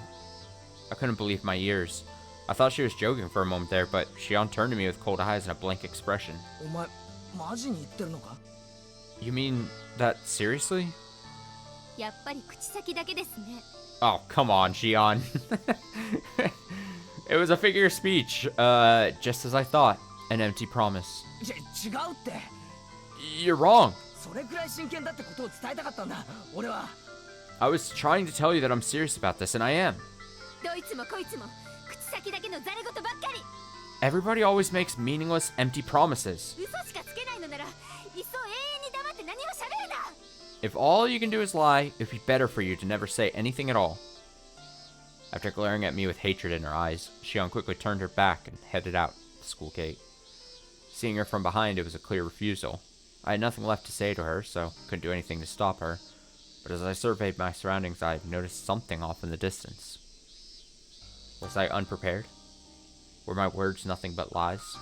I couldn't believe my ears. I thought she was joking for a moment there, but Shion turned to me with cold eyes and a blank expression. お前マジに言ってるのか You mean that seriously? やっぱり口先だけですね Oh, come on, Shion. It was a figure of speech, just as I thought. An empty promise. 違うって You're wrong. それくらい真剣だってことを伝えたかったんだ俺は I was trying to tell you that I'm serious about this, and I am. どいつもこいつも口先だけのザレ言ばっかり Everybody always makes meaningless, empty promises. 嘘しかつけないのならいっそ永遠に黙って何も喋るな If all you can do is lie, it'd be better for you to never say anything at all. After glaring at me with hatred in her eyes, Shion quickly turned her back and headed out the school gate. Seeing her from behind, it was a clear refusal. I had nothing left to say to her, so couldn't do anything to stop her. But as I surveyed my surroundings, I noticed something off in the distance. Was I unprepared? Were my words nothing but lies?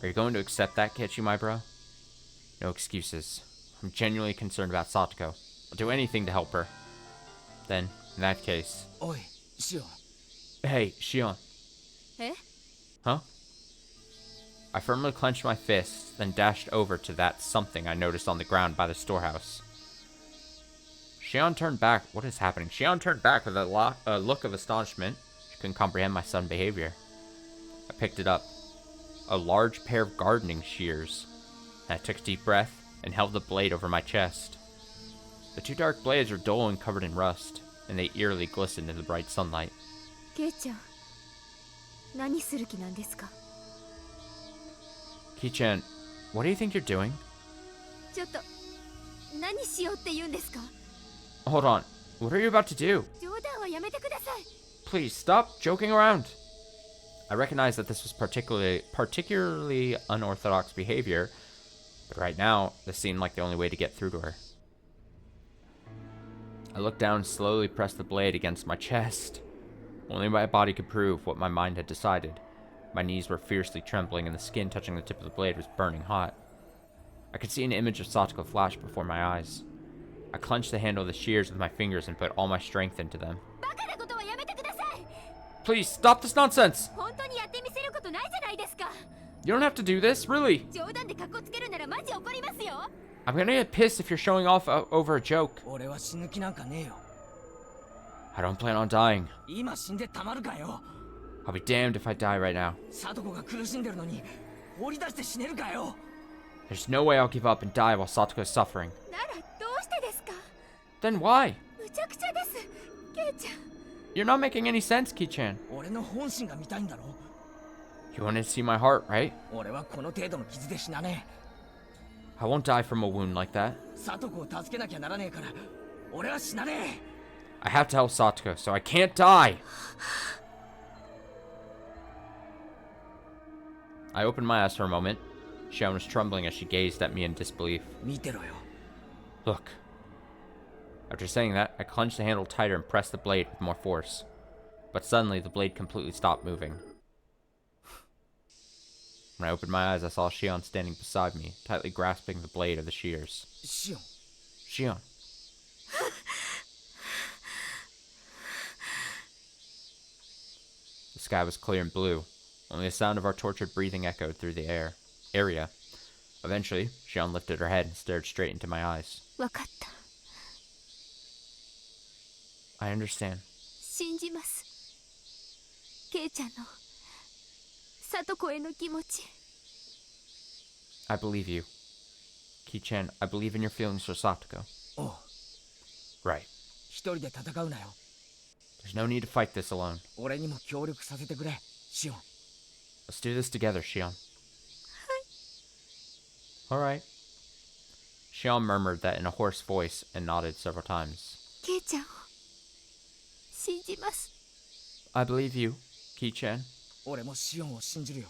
Are you going to accept that, Ketchy, my bro? No excuses. I'm genuinely concerned about Satoko. I'll do anything to help her. Then, in that case... おいシオン Hey, Shion. え Huh? I firmly clenched my fists, then dashed over to that something I noticed on the ground by the storehouse. Shion turned back. What is happening? Shion turned back with a look of astonishment. She couldn't comprehend my sudden behavior. I picked it up. A large pair of gardening shears. I took a deep breath and held the blade over my chest. The two dark blades were dull and covered in rust, and they eerily glistened in the bright sunlight. ケイちゃん、何する気なんですか？ Ki-chan, what do you think you're doing? ちょっと、何しようって言うんですか？ Hold on, what are you about to do? 冗談はやめてください。 Please stop joking around. I recognize that this was particularly unorthodox behavior, but right now, this seemed like the only way to get through to her. I looked down and slowly pressed the blade against my chest. Only my body could prove what my mind had decided. My knees were fiercely trembling, and the skin touching the tip of the blade was burning hot. I could see an image of Satoko flash before my eyes. I clenched the handle of the shears with my fingers and put all my strength into them. バカなことはやめてください。 Please, stop this nonsense! 本当にやってみせることないじゃないですか。 You don't have to do this, really. 冗談でカッコつけるならマジ怒りますよ。 I'm gonna get pissed if you're showing off over a joke. 俺は死ぬ気なんかねえよ。 I don't plan on dying. 今死んでたまるかよ。 I'll be damned if I die right now. サトコが苦しんでるのに放り出して死ねるかよ。 There's no way I'll give up and die while Satoko is suffering. ならどうしてですか？ Then why? むちゃくちゃです。ケイちゃん。 You're not making any sense, Ki-chan. 俺の本心が見たいんだろ。 You wanted to see my heart, right? 俺はこの程度の傷で死なね I won't die from a wound like that. え。サトコを助けなきゃならねえから俺は死なね I have to help Satoko, so I can't die. I opened my eyes for a moment. Shion was trembling as she gazed at me in disbelief. え。見てろよ。 Look. After saying that, I clenched the handle tighter and pressed the blade with more force. But suddenly, the blade completely stopped moving. When I opened my eyes, I saw Shion standing beside me, tightly grasping the blade of the shears. シオン。 Shion. The sky was clear and blue. Only the sound of our tortured breathing echoed through the area. Eventually, Shion lifted her head and stared straight into my eyes. わかった。 I understand. 信じます。ケイちゃんのサトコへの気持ち。 I believe you. Ki-chan, I believe in your feelings for Satoko. おう。 Right. 一人で戦うなよ。 There's no need to fight this alone. 俺にも協力させてくれ。シオン。 Let's do this together, Shion. Alright. Shion murmured that in a hoarse voice and nodded several times. ケイちゃんを信じます。 I believe you, Ki-chan. 俺もシオンを信じるよ。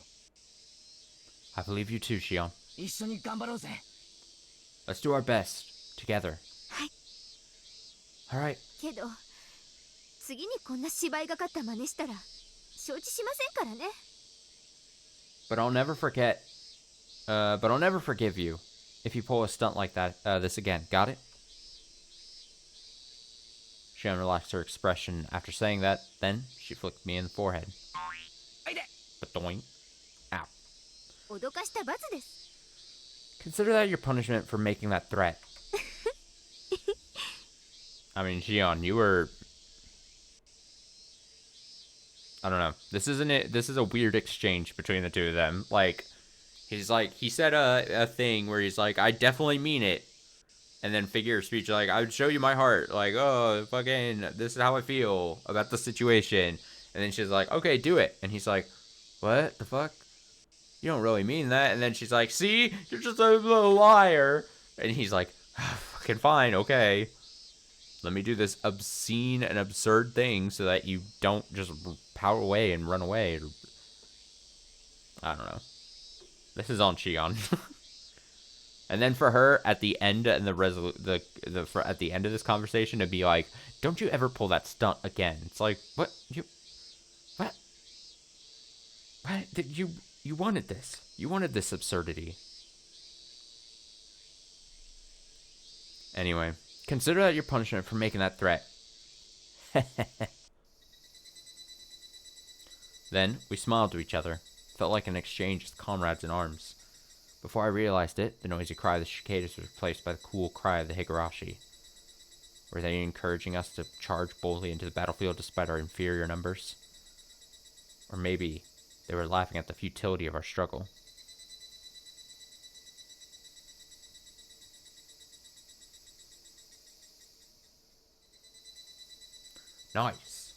I believe you too, Shion. 一緒に頑張ろうぜ。 Let's do our best, together. はい。 Alright. けど次にこんな芝居がかった真似したら承知しませんからね。 But I'll never forget. But I'll never forgive you if you pull a stunt like that, this again. Got it? Shion relaxed her expression after saying that. Then she flicked me in the forehead. あいで。 Ba-doink. Ow. 脅かした罰です。 Consider that your punishment for making that threat. I mean, Shion, you were... I don't know. This isn't it. This is a weird exchange between the two of them. Like, he said a thing where he's like, I definitely mean it. And then figure of speech, like, I would show you my heart. Like, oh, fucking, this is how I feel about the situation. And then she's like, okay, do it. And he's like, what the fuck? You don't really mean that. And then she's like, see, you're just a little liar. And he's like, fucking fine, okay. Let me do this obscene and absurd thing so that you don't just power away and run away. I don't know. This is on Shion. And then for her at the end and at the end of this conversation to be like, "Don't you ever pull that stunt again?" It's like, what did you wanted this? You wanted this absurdity. Anyway, consider that your punishment for making that threat. Then we smiled to each other. Felt like an exchange as comrades in arms. Before I realized it, the noisy cry of the cicadas was replaced by the cool cry of the Higurashi. Were they encouraging us to charge boldly into the battlefield despite our inferior numbers? Or maybe they were laughing at the futility of our struggle. Nice.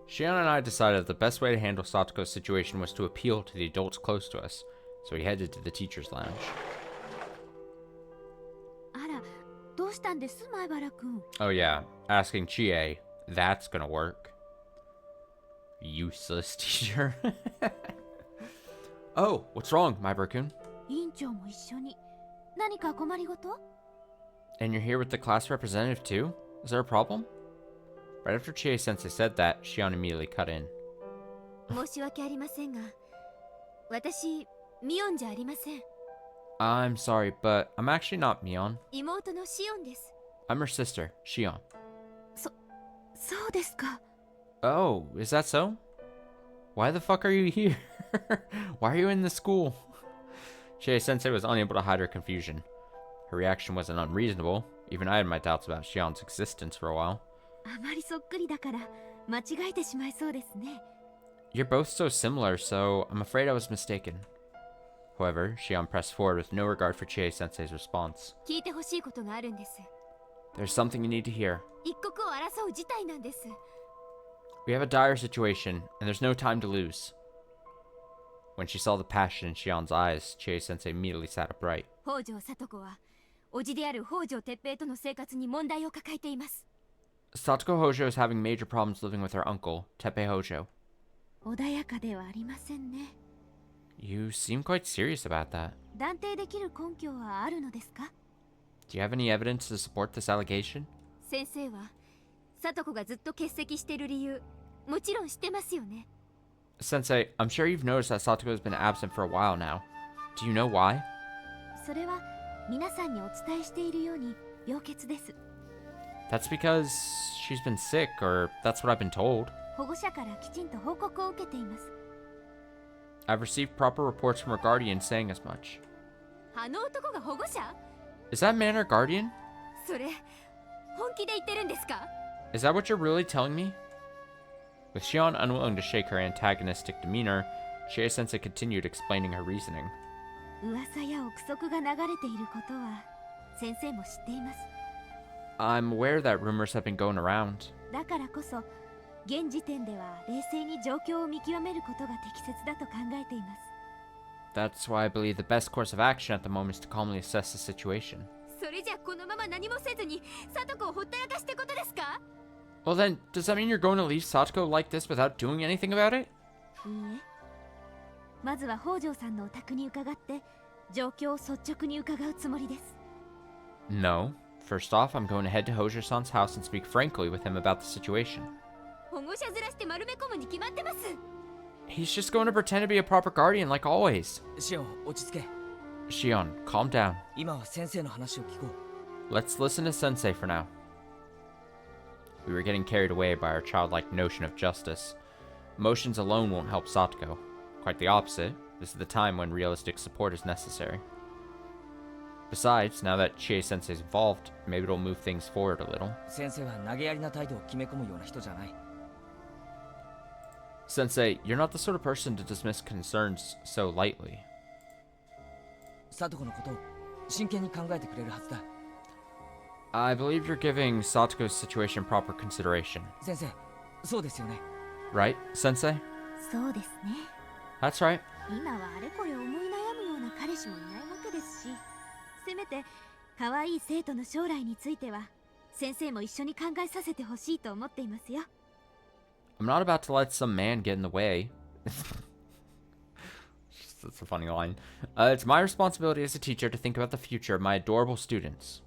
Shion and I decided that the best way to handle Satoko's situation was to appeal to the adults close to us, so we headed to the teacher's lounge. あら、どうしたんです、前原くん。 Oh yeah, asking Chie, that's gonna work. Useless teacher. Oh, what's wrong, Maibara-kun? 委員長も一緒に。何か困りごと？ And you're here with the class representative too? Is there a problem? Right after Chie-sensei said that, Shion immediately cut in. 申し訳ありませんが、私、ミオンじゃありません。 I'm sorry, but I'm actually not Mion. 妹のシオンです。 I'm her sister, Shion. そうですか。 Oh, is that so? Why the fuck are you here? Why are you in the school? Chie-sensei was unable to hide her confusion. Her reaction wasn't unreasonable. Even I had my doubts about Shion's existence for a while. あまりそっくりだから間違えてしまいそうですね。 You're both so similar, so I'm afraid I was mistaken. However, Shion pressed forward with no regard for Chie-sensei's response. 聞いてほしいことがあるんです。 There's something you need to hear. 一刻を争う事態なんです。 We have a dire situation, and there's no time to lose. When she saw the passion in Shion's eyes, Chie-sensei immediately sat upright. 北条聡子は、叔父である北条哲平との生活に問題を抱えています。 Satoko Hojo is having major problems living with her uncle, Teppei Hojo. 穏やかではありませんね。 You seem quite serious about that. 断定できる根拠はあるのですか？ Do you have any evidence to support this allegation? 先生は、聡子がずっと欠席している理由、もちろん知ってますよね。 Sensei, I'm sure you've noticed that Satoko has been absent for a while now. Do you know why? それは皆さんにお伝えしているように病欠です。 That's because she's been sick, or that's what I've been told. 保護者からきちんと報告を受けています。 I've received proper reports from her guardian saying as much. あの男が保護者？ Is that man her guardian? それ、本気で言ってるんですか？ Is that what you're really telling me? With Shion unwilling to shake her antagonistic demeanor, Chie-sensei continued explaining her reasoning. 噂や憶測が流れていることは先生も知っています。 I'm aware that rumors have been going around. だからこそ現時点では冷静に状況を見極めることが適切だと考えています。 That's why I believe the best course of action at the moment is to calmly assess the situation. それじゃこのまま何もせずに聡子をほったらかしってことですか？ Well then, does that mean you're going to leave Satoko like this without doing anything about it? いいえ。まずは北条さんのお宅に伺って状況を率直に伺うつもりです。 No. First off, I'm going to head to Hojo-san's house and speak frankly with him about the situation. 保護者ずらして丸め込むに決まってます。 He's just going to pretend to be a proper guardian like always. シオン、落ち着け。 Shion, calm down. 今は先生の話を聞こう。 Let's listen to Sensei for now. We were getting carried away by our childlike notion of justice. Emotions alone won't help Satoko. Quite the opposite. This is the time when realistic support is necessary. Besides, now that Chie-sensei's involved, maybe it'll move things forward a little. 先生は投げやりな態度を決め込むような人じゃない。 Sensei, you're not the sort of person to dismiss concerns so lightly. 聡子のことを真剣に考えてくれるはずだ。 I believe you're giving Satoko's situation proper consideration. 先生、そうですよね。 Right, Sensei? そうですね。 That's right. 今はあれこれ思い悩むような彼氏もいないわけですし、せめて可愛い生徒の将来については先生も一緒に考えさせてほしいと思っていますよ。 I'm not about to let some man get in the way. That's a funny line. It's my responsibility as a teacher to think about the future of my adorable students.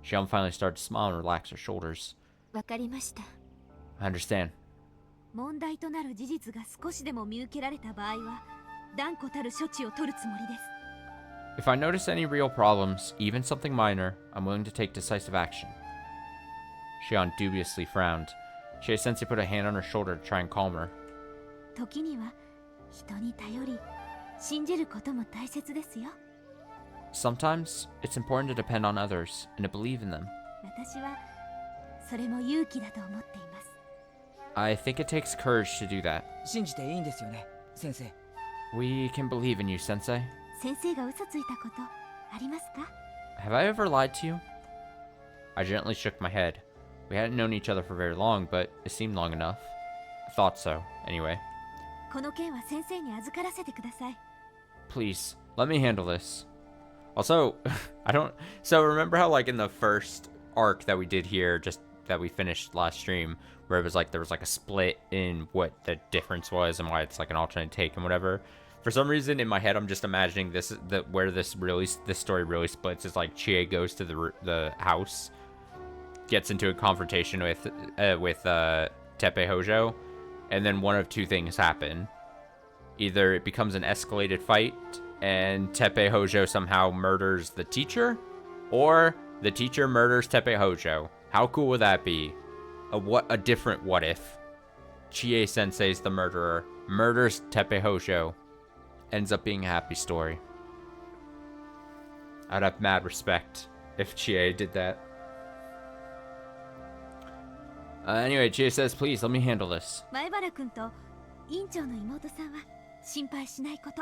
Shion finally started to smile and relax her shoulders. わかりました。 I understand. 問題となる事実が少しでも見受けられた場合は断固たる処置を取るつもりです。 If I notice any real problems, even something minor, I'm willing to take decisive action. Shion dubiously frowned. Chie-sensei put a hand on her shoulder to try and calm her. 時には人に頼り信じることも大切ですよ。 Sometimes, it's important to depend on others and to believe in them. 私はそれも勇気だと思っています。I think it takes courage to do that. 信じていいんですよね、先生。 We can believe in you, Sensei. 先生が嘘ついたことありますか？ Have I ever lied to you? I gently shook my head. We hadn't known each other for very long, but it seemed long enough. I thought so, anyway. この件は先生に預からせてください。 Please, let me handle this. Also, so remember how like in the first arc that we did here, just that we finished last stream, where it was like there was like a split in what the difference was and why it's like an alternate take and whatever. For some reason in my head, I'm just imagining where this story really splits is like Chie goes to the house, gets into a confrontation with Tepe Hojo, and then one of two things happen. Either it becomes an escalated fight and Tepe Hojo somehow murders the teacher, or the teacher murders Tepe Hojo. How cool would that be? A different what if. Chie Sensei's the murderer, murders Tepe Hojo, ends up being a happy story. I'd have mad respect if Chie did that. Anyway, Chie says, please, let me handle this. 前原君と院長の妹さんは心配しないこと。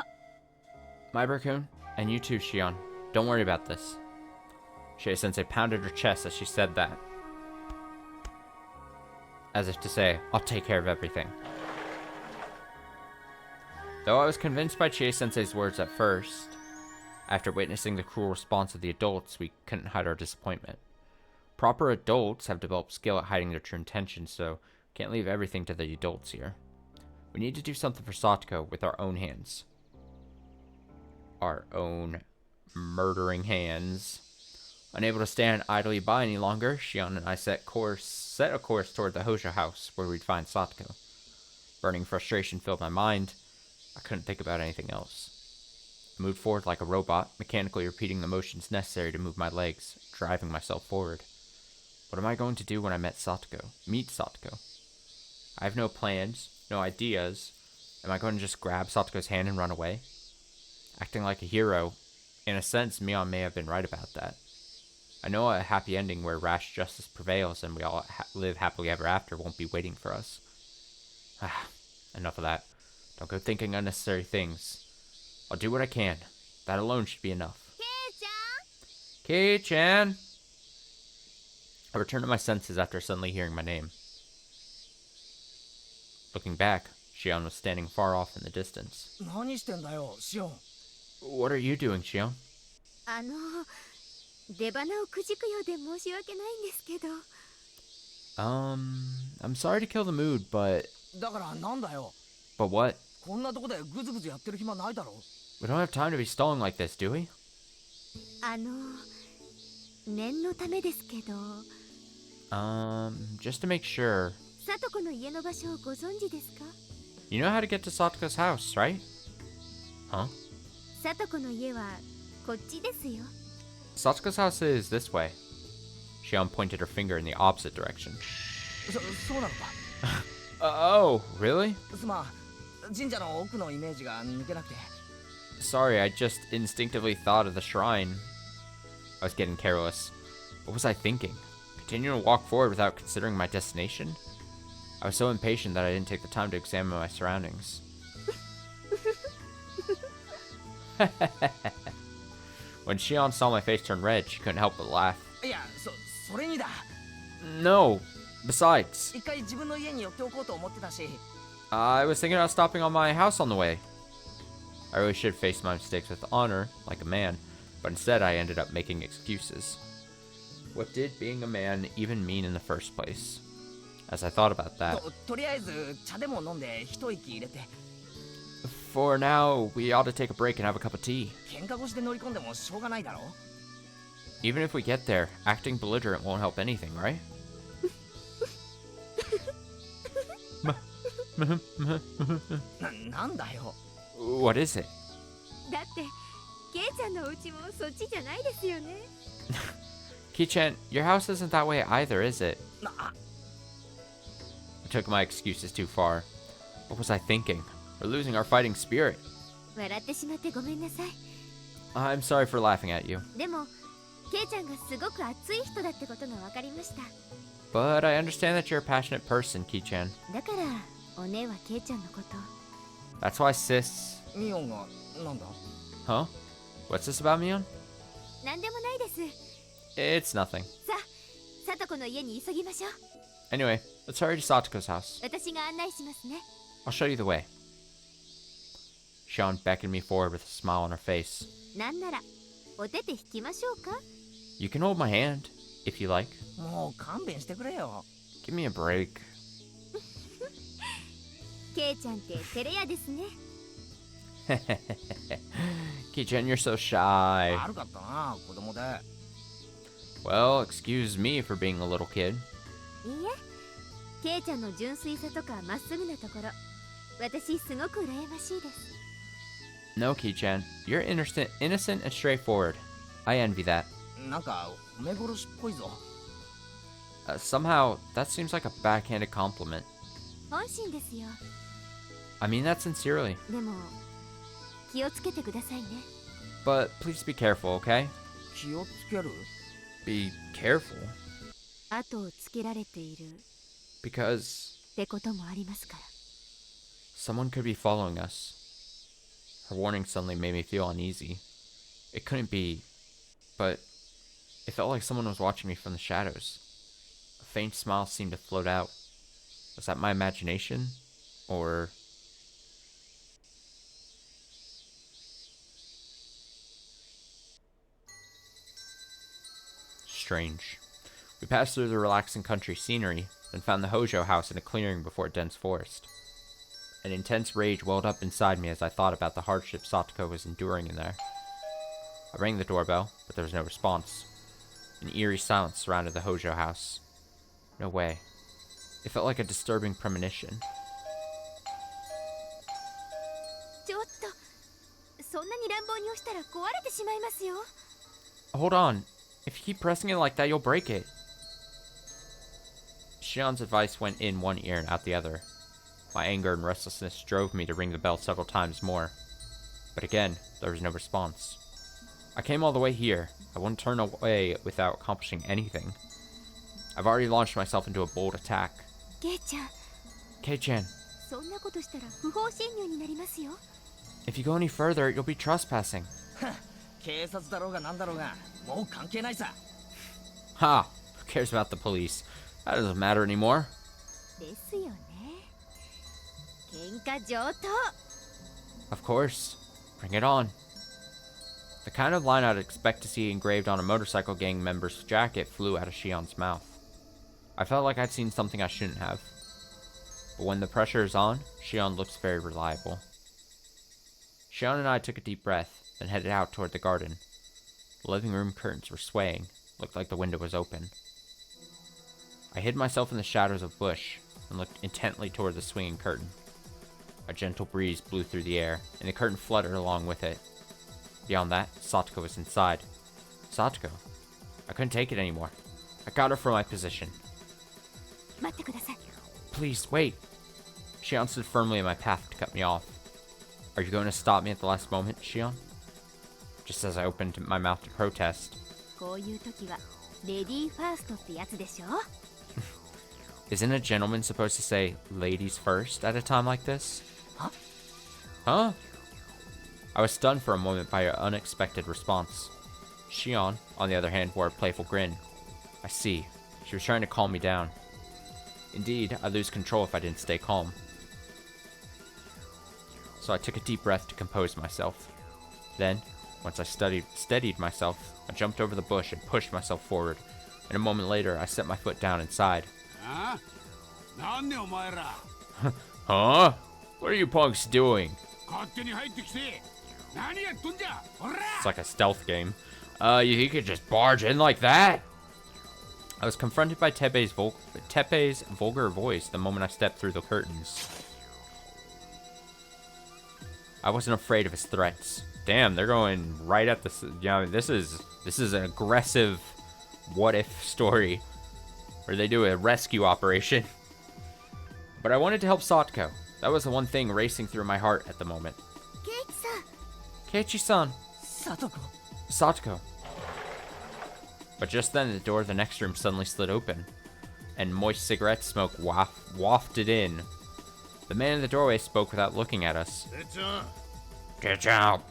Maibara-kun, and you too, Shion. Don't worry about this. Chie-sensei pounded her chest as she said that. As if to say, I'll take care of everything. Though I was convinced by Chie-sensei's words at first, after witnessing the cruel response of the adults, we couldn't hide our disappointment. Proper adults have developed skill at hiding their true intentions, so can't leave everything to the adults here. We need to do something for Satoko with our own hands. Our own murdering hands. Unable to stand idly by any longer, Shion and I set a course toward the Hojo house, where we'd find Satoko. Burning frustration filled my mind. I couldn't think about anything else. I moved forward like a robot, mechanically repeating the motions necessary to move my legs, driving myself forward. What am I going to do when I meet Satoko? I have no plans, no ideas. Am I going to just grab Satoko's hand and run away? Acting like a hero, in a sense, Mion may have been right about that. I know a happy ending where rash justice prevails and we all live happily ever after won't be waiting for us. Enough of that. Don't go thinking unnecessary things. I'll do what I can. That alone should be enough. Kei-chan! I returned to my senses after suddenly hearing my name. Looking back, Shion was standing far off in the distance. 何してんだよ、シオン。 What are you doing, Shion? 出花をくじくようで申し訳ないんですけど。I'm sorry to kill the mood, but... だからなんだよ。 But what? こんなとこでグズグズやってる暇ないだろ。 We don't have time to be stalling like this, do we? 念のためですけど。Just to make sure. さとこの家の場所をご存知ですか？ You know how to get to Satoko's house, right? Huh? さとこの家はこっちですよ。 Satoko's house is this way. Shion pointed her finger in the opposite direction. そうなのか。Oh, really? すまん、神社の奥のイメージが抜けなくて。 Sorry, I just instinctively thought of the shrine. I was getting careless. What was I thinking? Continuing to walk forward without considering my destination? I was so impatient that I didn't take the time to examine my surroundings. When Shion saw my face turn red, she couldn't help but laugh. いや、それにだ。 No, besides, 一回自分の家に寄っておこうと思ってたし。 I was thinking about stopping on my house on the way. I really should face my mistakes with honor, like a man, but instead I ended up making excuses. What did being a man even mean in the first place? As I thought about that, とりあえず茶でも飲んで一息入れて。 for now, we ought to take a break and have a cup of tea. 喧嘩腰で乗り込んでもしょうがないだろ。 Even if we get there, acting belligerent won't help anything, right? なんだよ。 What is it? だってケイちゃんのお家もそっちじゃないですよね。 Ki-chan, your house isn't that way either, is it? な、 I took my excuses too far. What was I thinking? We're losing our fighting spirit. 笑ってしまってごめんなさい。 I'm sorry for laughing at you. でもケイちゃんがすごく熱い人だってことが分かりました。But I understand that you're a passionate person, Ki-chan. だからお姉はケイちゃんのこと That's why, sis. ミオンがなんだ Huh? What's this about, Mion? なんでもないです It's nothing. さあ、さとこの家に急ぎましょう Anyway, let's hurry to Satoko's house. 私が案内しますね I'll show you the way. Sean beckoned me forward with a smile on her face. なんならお手手引きましょうか You can hold my hand, if you like. もう勘弁してくれよ Give me a break. ケイちゃんって照れ屋ですね Ki-chan, you're so shy. 悪かったな子供で Well, excuse me for being a little kid. いいえケイちゃんの純粋さとかまっすぐなところ私すごく羨ましいです No, Ki-chan, you're innocent and straightforward. I envy that. なんか褒め殺しっぽいぞ Somehow, that seems like a backhanded compliment. 本心ですよ I mean that sincerely. でも気をつけてくださいね But please be careful, okay? 気をつける Be careful. 後をつけられている Because ってこともありますから someone could be following us. Her warning suddenly made me feel uneasy. It couldn't be, but it felt like someone was watching me from the shadows. A faint smile seemed to float out. Was that my imagination? Or... Strange. We passed through the relaxing country scenery, then found the Hojo house in a clearing before a dense forest. An intense rage welled up inside me as I thought about the hardship Satoko was enduring in there. I rang the doorbell, but there was no response. An eerie silence surrounded the Hojo house. No way. It felt like a disturbing premonition. ちょっとそんなに乱暴に押したら壊れてしまいますよ Hold on. If you keep pressing it like that, you'll break it. Shion's advice went in one ear and out the other. My anger and restlessness drove me to ring the bell several times more. But again, there was no response. I came all the way here. I wouldn't turn away without accomplishing anything. I've already launched myself into a bold attack. ケイちゃん Kei-chan, そんなことしたら不法侵入になりますよ if you go any further, you'll be trespassing. 警察だろうがなんだろうがもう関係ないさ Ha! Who cares about the police? That doesn't matter anymore. ですよね喧嘩上等 Of course. Bring it on. The kind of line I'd expect to see engraved on a motorcycle gang member's jacket flew out of Shion's mouth. I felt like I'd seen something I shouldn't have. But when the pressure is on, Shion looks very reliable. Shion and I took a deep breath, then headed out toward the garden. The living room curtains were swaying. Looked like the window was open. I hid myself in the shadows of a bush and looked intently toward the swinging curtain. A gentle breeze blew through the air, and the curtain fluttered along with it. Beyond that, Satoko was inside. Satoko? I couldn't take it anymore. I got her from my position. 待ってください Please, wait. Shion stood firmly in my path to cut me off. Are you going to stop me at the last moment, Shion? Just as I opened my mouth to protest. こういう時はレディーファーストってやつでしょ Isn't a gentleman supposed to say ladies first at a time like this? Huh? Huh? I was stunned for a moment by her unexpected response. Shion, on the other hand, wore a playful grin. I see. She was trying to calm me down. Indeed, I'd lose control if I didn't stay calm. So I took a deep breath to compose myself. Then, once I steadied myself, I jumped over the bush and pushed myself forward. And a moment later, I set my foot down inside. Huh? Huh? What are you punks doing? It's like a stealth game. You think you could just barge in like that? I was confronted by Teppei's vulgar voice the moment I stepped through the curtains. I wasn't afraid of his threats. Damn, they're going right at the... Yeah, this is an aggressive what-if story. Where they do a rescue operation. But I wanted to help Satoko. That was the one thing racing through my heart at the moment. ケイチさん Keiichi-san. サトコ Satoko. But just then, the door of the next room suddenly slid open. and moist cigarette smoke wafted in. The man in the doorway spoke without looking at us. Get out!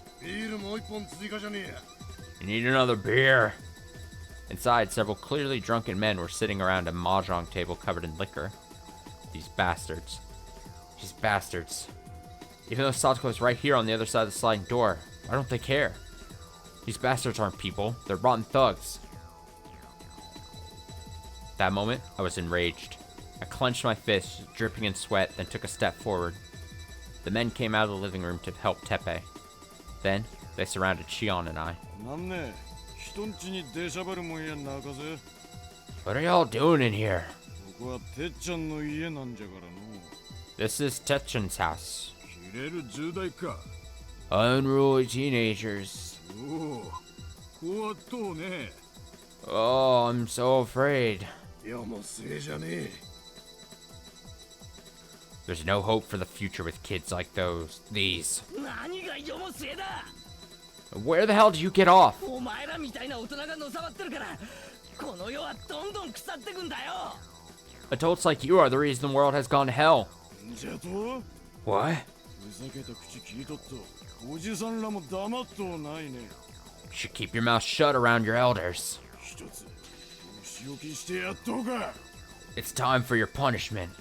You need another beer. Inside, several clearly drunken men were sitting around a mahjong table covered in liquor. These bastards. These bastards. Even though Satoko is right here on the other side of the sliding door, why don't they care? These bastards aren't people. They're rotten thugs. That moment, I was enraged. I clenched my fist, dripping in sweat, then took a step forward. The men came out of the living room to help Teppei. Then, they surrounded Shion and I. What are y'all doing in here? This is Tetchen's house. Unruly teenagers. Oh, I'm so afraid. There's no hope for the future with kids like these. Where the hell did you get off? Adults like you are the reason the world has gone to hell. What? You should keep your mouth shut around your elders. It's time for your punishment.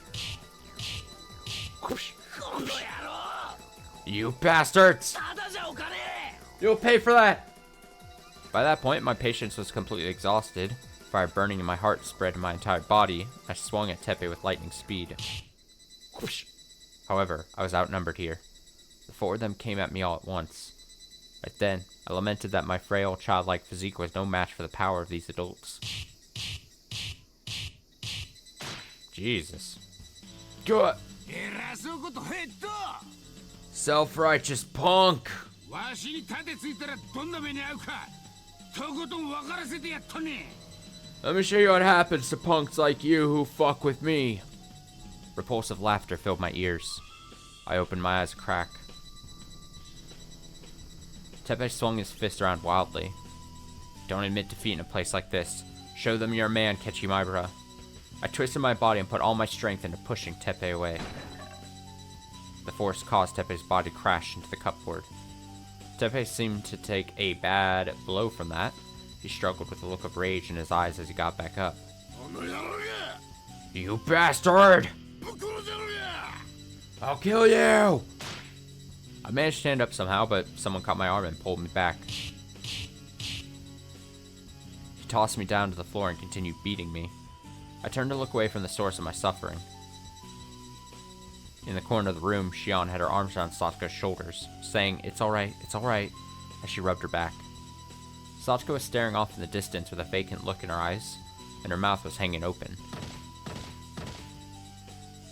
You bastards! You'll pay for that! By that point, my patience was completely exhausted. Fire burning in my heart spread to my entire body. I swung at Teppei with lightning speed. However, I was outnumbered here. The four of them came at me all at once. Right then, I lamented that my frail, childlike physique was no match for the power of these adults. Jesus. Good. Self-righteous punk. Let me show you what happens to punks like you who fuck with me. Repulsive laughter filled my ears. I opened my eyes a crack. Teppei swung his fist around wildly. Don't admit defeat in a place like this. Show them you're a man, Kechimabura. I twisted my body and put all my strength into pushing Teppei away. The force caused Teppei's body to crash into the cupboard. Teppei seemed to take a bad blow from that. He struggled with a look of rage in his eyes as he got back up. You bastard! I'll kill you! I managed to stand up somehow, but someone caught my arm and pulled me back. He tossed me down to the floor and continued beating me. I turned to look away from the source of my suffering. In the corner of the room, Shion had her arms around Satoka's shoulders, saying, it's alright, as she rubbed her back. Satoko was staring off in the distance with a vacant look in her eyes, and her mouth was hanging open.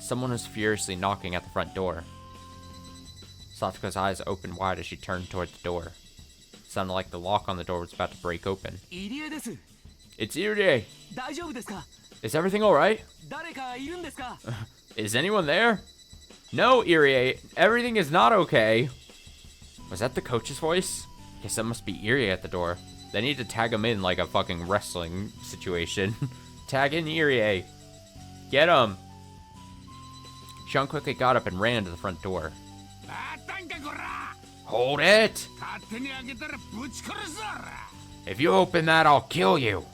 Someone was furiously knocking at the front door. Satoko's eyes opened wide as she turned toward the door. It sounded like the lock on the door was about to break open. It's Irie! Is everything alright? Is anyone there? No, Irie, everything is not okay. Was that the coach's voice? Guess that must be Irie at the door. They need to tag him in like a fucking wrestling situation. Tag in Irie. Get him. Shion quickly got up and ran to the front door. Hold it! If you open that, I'll kill you.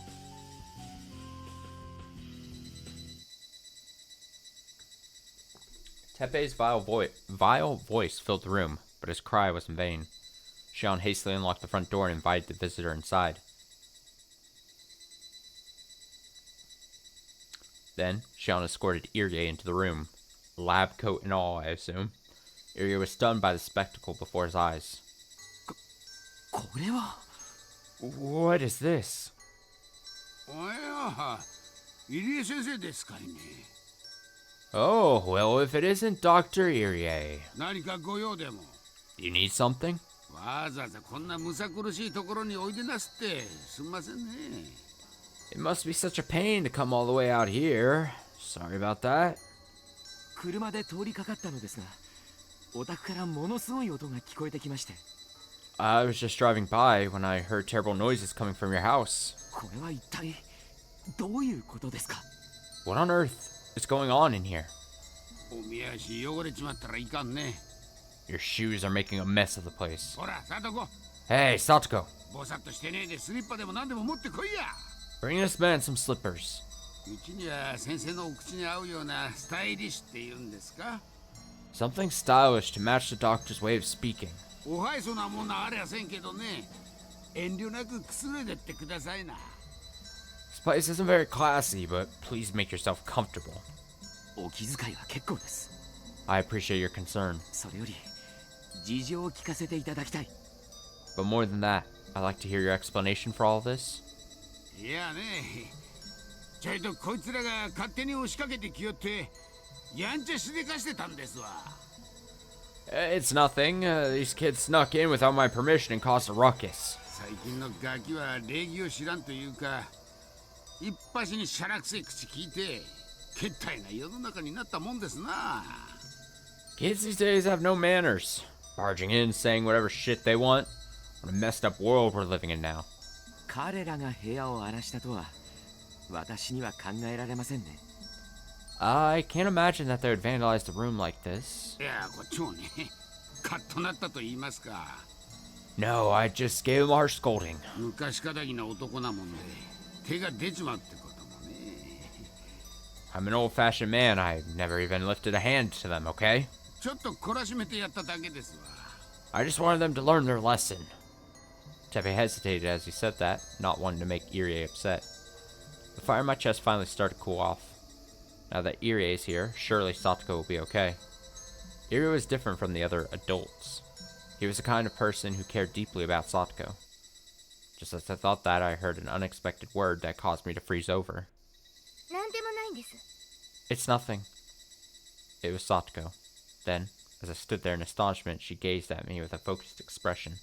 Teppei's vile voice filled the room, but his cry was in vain. Shion hastily unlocked the front door and invited the visitor inside. Then, Shion escorted Irie into the room. Lab coat and all, I assume. Irie was stunned by the spectacle before his eyes. What is this? Oh, well, if it isn't Dr. Irie. You need something? It must be such a pain to come all the way out here. Sorry about that. I was just driving by when I heard terrible noises coming from your house. What on earth is going on in here? おみ足汚れちまったらいかんね。 Your shoes are making a mess of the place. ほら、さとこ、 Hey, Satoko, ぼさっとしてねえでスリッパでも何でも持ってこいや。 bring this man some slippers. うちには先生のお口に合うようなスタイリッシュって言うんですか？ Something stylish to match the doctor's way of speaking. おはいそなものありゃせんけどね。遠慮なくくつろいでってくださいな。 This place isn't very classy, but please make yourself comfortable. お気遣いは結構です。 I appreciate your concern, それより事情を聞かせていただきたい。 but more than that, I'd like to hear your explanation for all of this. いやね、ちょいとこいつらが勝手に押しかけてきよってやんちゃしでかしてたんですわ。 It's nothing. These kids snuck in without my permission and caused a ruckus. 最近のガキは礼儀を知らんというか、一発にしゃらくせえ口聞いてけったいな世の中になったもんですな。 Kids these days have no manners. Barging in, saying whatever shit they want. What a messed up world we're living in now. 彼らが部屋を荒らしたとは私には考えられませんね。 I can't imagine that they would vandalize the room like this. いや、こっちもね、カッとなったと言いますか。 No, I just gave them a harsh scolding. 昔かだぎな男なもんで手が出ちまうってこともね。 I'm an old-fashioned man. I never even lifted a hand to them, okay? ちょっと懲らしめてやっただけですわ。 I just wanted them to learn their lesson. Tepe hesitated as he said that, not wanting to make Irie upset. The fire in my chest finally started to cool off. Now that Irie is here, surely Satoko will be okay. Irie was different from the other adults. He was the kind of person who cared deeply about Satoko. Just as I thought that, I heard an unexpected word that caused me to freeze over. なんでもないんです。 It's nothing. It was Satoko. Then, as I stood there in astonishment, she gazed at me with a focused expression,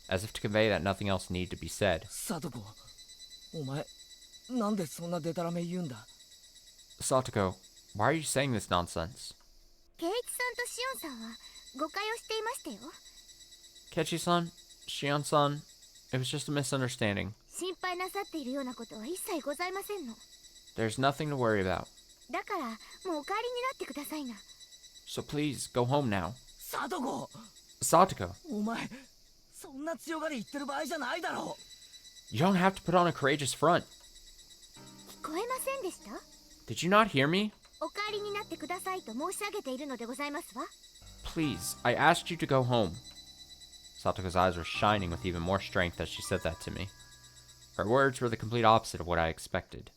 as if to convey that nothing else needed to be said. サトコ、お前なんでそんなデタラメ言うんだ。 Satoko, why are you saying this nonsense? ケイチさんとシオンさんは誤解をしていましたよ。 Kechi-san, Shion-san, it was just a misunderstanding. 心配なさっているようなことは一切ございませんの。 There's nothing to worry about. だからもうお帰りになってくださいな。 So please, go home now. サトコ、 Satoko, お前そんな強がり言ってる場合じゃないだろう。 you don't have to put on a courageous front. 聞こえませんでした？ Did you not hear me? お帰りになってくださいと申し上げているのでございますわ。 Please, I asked you to go home. Satoko's eyes were shining with even more strength as she said that to me. Her words were the complete opposite of what I expected.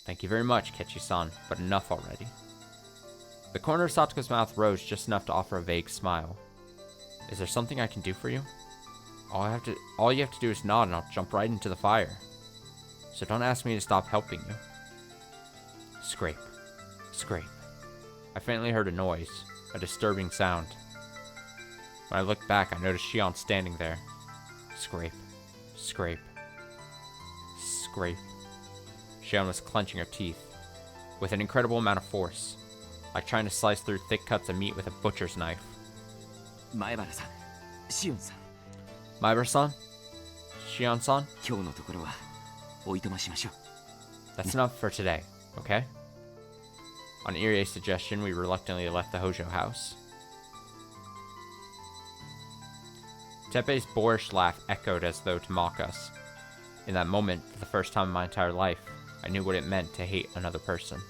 Thank you very much, Kechi-san, but enough already. The corner of Satoko's mouth rose just enough to offer a vague smile. Is there something I can do for you? All you have to do is nod and I'll jump right into the fire. So don't ask me to stop helping you. Scrape. Scrape. I faintly heard a noise, a disturbing sound. When I looked back, I noticed Shion standing there. Scrape. Scrape. Scrape. Shion was clenching her teeth, with an incredible amount of force, like trying to slice through thick cuts of meat with a butcher's knife. 前原さん、シオンさん、 Maibara-san? Shion-san? 今日のところはおいとましましょう。 That's enough for today, okay? On Irie's suggestion, we reluctantly left the Hojo house. Tepe's boorish laugh echoed as though to mock us. In that moment, for the first time in my entire life, I knew what it meant to hate another person.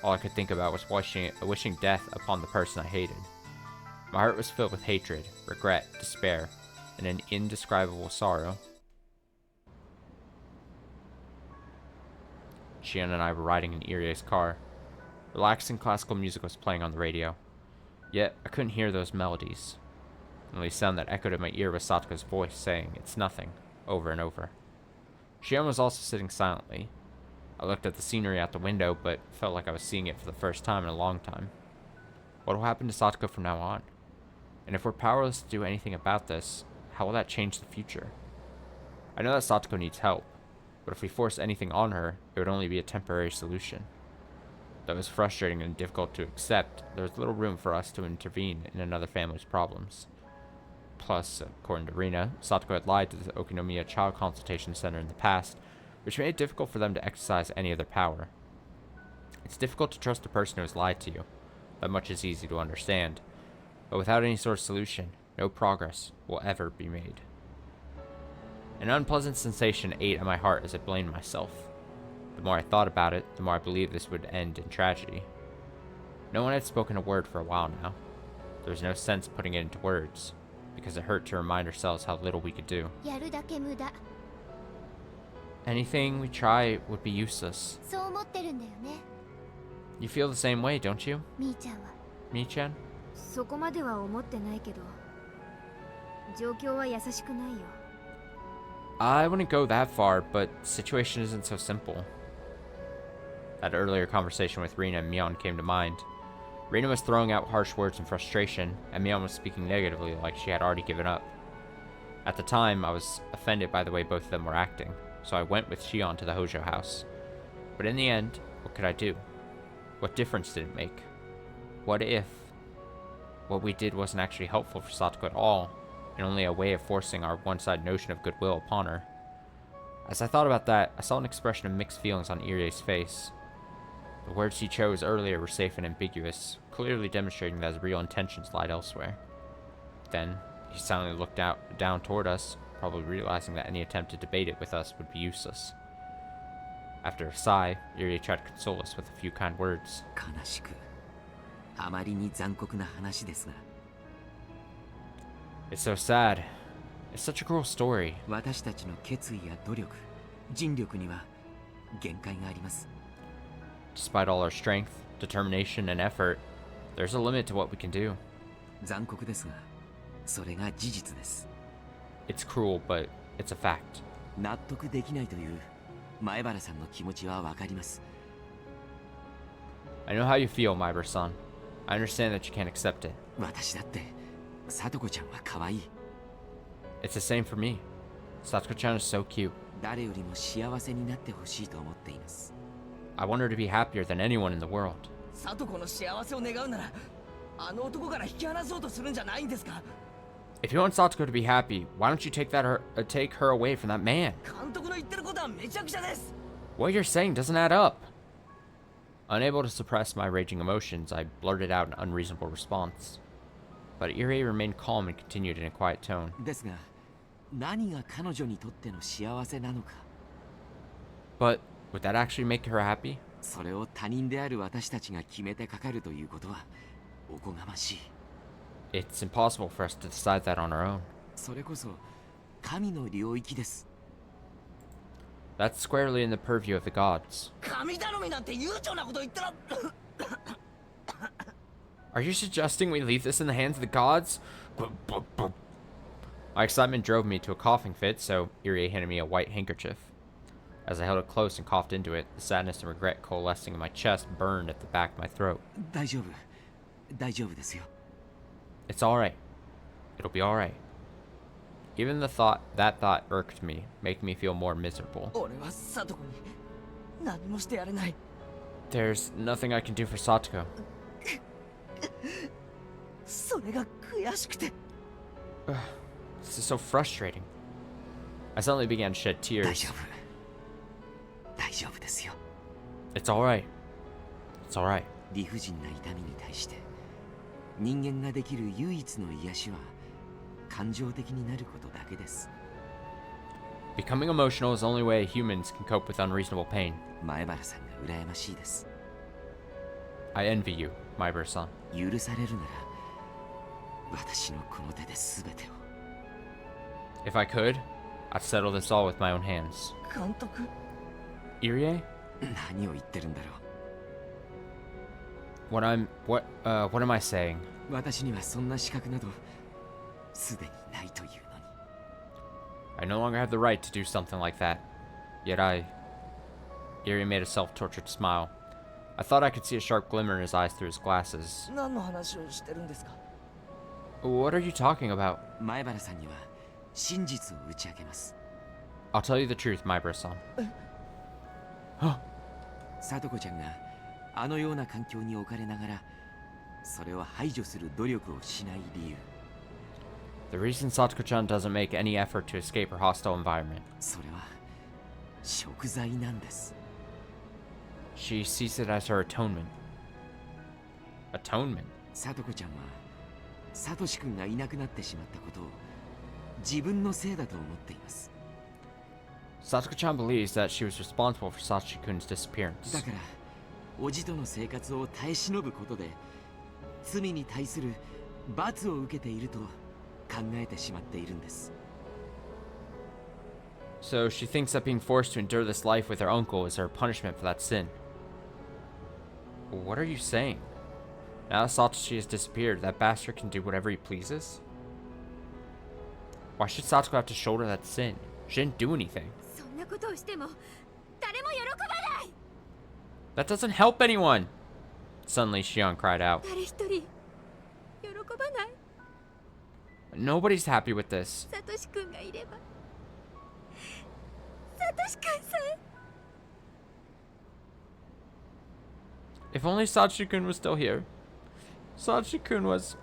All I could think about was wishing death upon the person I hated. My heart was filled with hatred, regret, despair, and an indescribable sorrow. Shion and I were riding in Irie's car. Relaxing classical music was playing on the radio. Yet, I couldn't hear those melodies. The only sound that echoed in my ear was Satoko's voice saying, "It's nothing," over and over. Shion was also sitting silently. I looked at the scenery out the window, but felt like I was seeing it for the first time in a long time. What will happen to Satoko from now on? And if we're powerless to do anything about this, how will that change the future? I know that Satoko needs help, but if we force anything on her, it would only be a temporary solution. Though it was frustrating and difficult to accept, there was little room for us to intervene in another family's problems. Plus, according to Rina, Satoko had lied to the Okinomiya Child Consultation Center in the past, which made it difficult for them to exercise any of their power. It's difficult to trust a person who has lied to you. That much is easy to understand. But without any sort of solution, no progress will ever be made. An unpleasant sensation ate at my heart as I blamed myself. The more I thought about it, the more I believed this would end in tragedy. No one had spoken a word for a while now. There was no sense putting it into words, because it hurt to remind ourselves how little we could do. やるだけ無駄。 Anything we try would be useless. そう思ってるんだよね、 You feel the same way, don't you, みーちゃんは。 Mi-chan? そこまでは思ってないけど、状況は優しくないよ。 I wouldn't go that far, but the situation isn't so simple. That earlier conversation with Rina and Mion came to mind. Rina was throwing out harsh words in frustration, and Mion was speaking negatively like she had already given up. At the time, I was offended by the way both of them were acting, so I went with Shion to the Hojo house. But in the end, what could I do? What difference did it make? What if what we did wasn't actually helpful for Satoko at all, and only a way of forcing our one-sided notion of goodwill upon her? As I thought about that, I saw an expression of mixed feelings on Irie's face. The words he chose earlier were safe and ambiguous, clearly demonstrating that his real intentions lied elsewhere. Then, he silently looked down toward us, probably realizing that any attempt to debate it with us would be useless. After a sigh, Irie tried to console us with a few kind words. 悲しく、あまりに残酷な話ですが、 It's so sad. It's such a cruel story. 私たちの決意や努力、尽力には限界があります。 Despite all our strength, determination, and effort, there's a limit to what we can do. 残酷ですが、それが事実です。 It's cruel, but it's a fact. 納得できないという前原さんの気持ちはわかります。 I know how you feel, Mibra-san. I understand that you can't accept it. 私だって聡子ちゃんは可愛い。 It's the same for me. Satsuko-chan is so cute. 誰よりも幸せになってほしいと思っています。 I want her to be happier than anyone in the world. 聡子の幸せを願うなら、あの男から引き離そうとするんじゃないんですか。 If you want Satsuko to be happy, why don't you take her away from that man? 監督の言ってることはめちゃくちゃです。 What you're saying doesn't add up. Unable to suppress my raging emotions, I blurted out an unreasonable response. But Irie remained calm and continued in a quiet tone. ですが、何が彼女にとっての幸せなのか。 But would that actually make her happy? それを他人である私たちが決めてかかるということはおこがましい。 It's impossible for us to decide that on our own. それこそ神の領域です。 That's squarely in the purview of the gods. 神頼みなんて悠長なこと言ったら。 Are you suggesting we leave this in the hands of the gods? My excitement drove me to a coughing fit, so Irie handed me a white handkerchief. As I held it close and coughed into it, the sadness and regret coalescing in my chest burned at the back of my throat. 大丈夫、大丈夫ですよ。 It's alright. It'll be alright. Even that thought irked me, making me feel more miserable. 俺は聡子に何もしてやれない。 There's nothing I can do for Satoko. それが悔しくて。 This is so frustrating. I suddenly began to shed 大 tears. 丈夫、大丈夫ですよ。 It's alright. It's alright. 理不尽な痛みに対して人間ができる唯一の癒しは感情的になることだけです。 Becoming emotional is the only way humans can cope with unreasonable pain. 前原さんが羨ましいです。 I envy you, Mibra-san. 許されるなら私のこの手で全てを。 If I could, I'd settle this all with my own hands. 監督、 Irie? 何を言ってるんだろう。 What am I saying? 私にはそんな資格などすでにないというのに。 I no longer have the right to do something like that. Yet Irie made a self-tortured smile. I thought I could see a sharp glimmer in his eyes through his glasses. 何の話をしてるんですか。 What are you talking about? 前原さんには真実を打ち明けます。 I'll tell you the truth, Mibra-san. 聡子ちゃんがあのような環境に置かれながらそれを排除する努力をしない理由。 The reason Satoko-chan doesn't make any effort to escape her hostile environment. それは食材なんです。She sees it as her atonement. Atonement? サトコちゃんはサトシ君がいなくなってしまったことを自分のせいだと思っています。 Satoko-chan believes that she was responsible for Satoshi-kun's disappearance. だからおじとの生活を耐え忍ぶことで罪に対する罰を受けていると考えてしまっているんです。 So she thinks that being forced to endure this life with her uncle is her punishment for that sin. What are you saying? Now that Satoshi has disappeared, that bastard can do whatever he pleases? Why should Satoko have to shoulder that sin? She didn't do anything. そんなことをしても誰も喜ばない。 That doesn't help anyone! Suddenly, Shion cried out. 誰一人喜ばない。 Nobody's happy with this. サトシ君がいれば。サトシ君さえ。 If only Satoshi-kun was still here. Satoshi-kun was...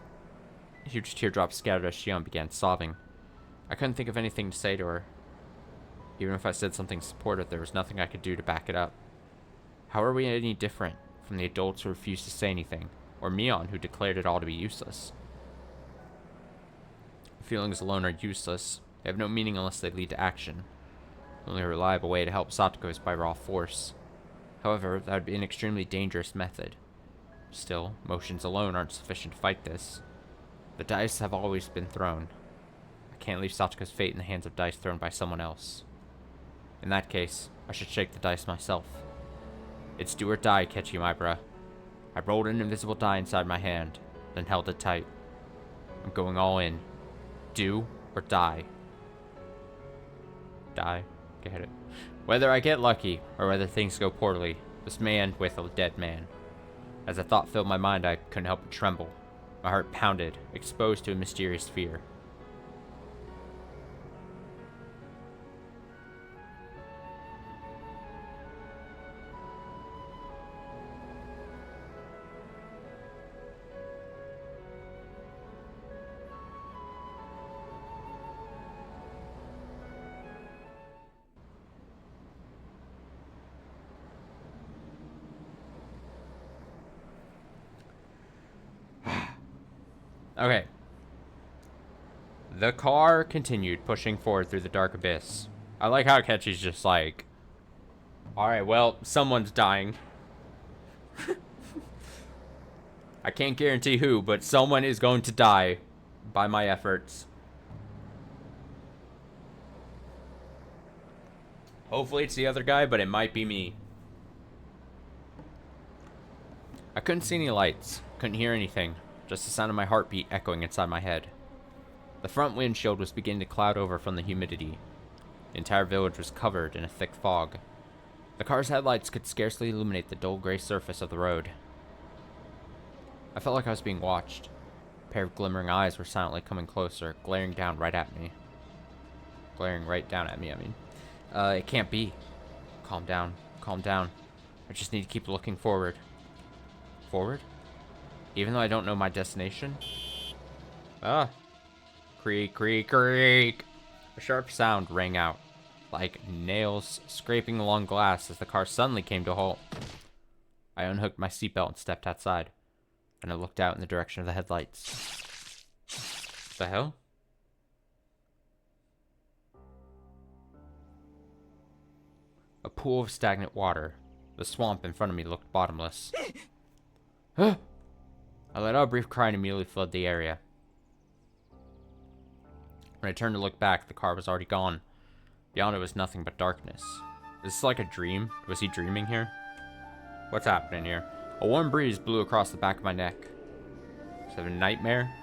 Huge teardrops scattered as Shion began sobbing. I couldn't think of anything to say to her. Even if I said something supportive, there was nothing I could do to back it up. How are we any different from the adults who refused to say anything, or Mion who declared it all to be useless? Feelings alone are useless. They have no meaning unless they lead to action. The only reliable way to help Satoko is by raw force. However, that would be an extremely dangerous method. Still, motions alone aren't sufficient to fight this. The dice have always been thrown. I can't leave Satoko's fate in the hands of dice thrown by someone else. In that case, I should shake the dice myself. It's do or die, Kechi Maibara. I rolled an invisible die inside my hand, then held it tight. I'm going all in. Do or die. Die? Get it. Whether I get lucky, or whether things go poorly, this may end with a dead man. As a thought filled my mind, I couldn't help but tremble. My heart pounded, exposed to a mysterious fear. Okay. The car continued pushing forward through the dark abyss. I like how Kechi's just like, alright, well, someone's dying. I can't guarantee who, but someone is going to die by my efforts. Hopefully it's the other guy, but it might be me. I couldn't see any lights, couldn't hear anything. Just the sound of my heartbeat echoing inside my head. The front windshield was beginning to cloud over from the humidity. The entire village was covered in a thick fog. The car's headlights could scarcely illuminate the dull gray surface of the road. I felt like I was being watched. A pair of glimmering eyes were silently coming closer, glaring right down at me, I mean. It can't be. Calm down, calm down. I just need to keep looking forward. Forward? Even though I don't know my destination? Ah. Creak, creak, creak. A sharp sound rang out, like nails scraping along glass as the car suddenly came to a halt. I unhooked my seatbelt and stepped outside, and I looked out in the direction of the headlights. The hell? A pool of stagnant water. The swamp in front of me looked bottomless. Huh? I let out a brief cry and immediately fled the area. When I turned to look back, the car was already gone. Beyond it was nothing but darkness. Is this like a dream? Was he dreaming here? What's happening here? A warm breeze blew across the back of my neck. Is it a nightmare?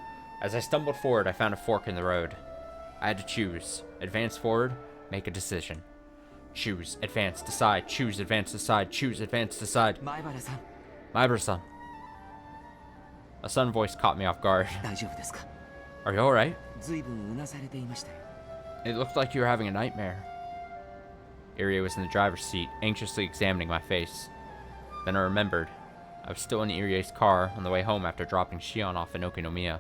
As I stumbled forward, I found a fork in the road. I had to choose. Advance forward, make a decision. Choose, advance, decide, choose, advance, decide, choose, advance, decide. Maibara-san. Maibara-san. A sudden voice caught me off guard. 大丈夫ですか? Are you alright? 随分うなされていましたよ。 It looked like you were having a nightmare. Irie was in the driver's seat, anxiously examining my face. Then I remembered. I was still in Irie's car on the way home after dropping Shion off in Okinomiya.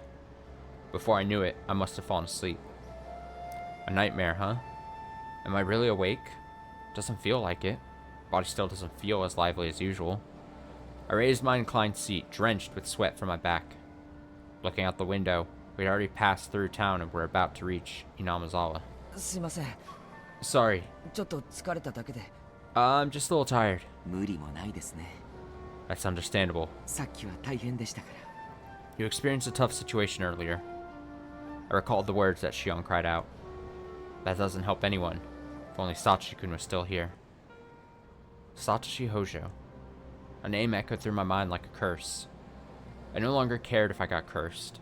Before I knew it, I must have fallen asleep. A nightmare, huh? Am I really awake? Doesn't feel like it. body still doesn't feel as lively as usual. I raised my inclined seat, drenched with sweat from my back. Looking out the window, we'd already passed through town and were about to reach Inamazawa. すいません Sorry, ちょっと疲れただけで I'm just a little tired. 無理もないですね That's understandable. さっきは大変でしたから You experienced a tough situation earlier. I recalled the words that Shion cried out. That doesn't help anyone. If only Satoshi-kun was still here. Satoshi Hojo. A name echoed through my mind like a curse. I no longer cared if I got cursed.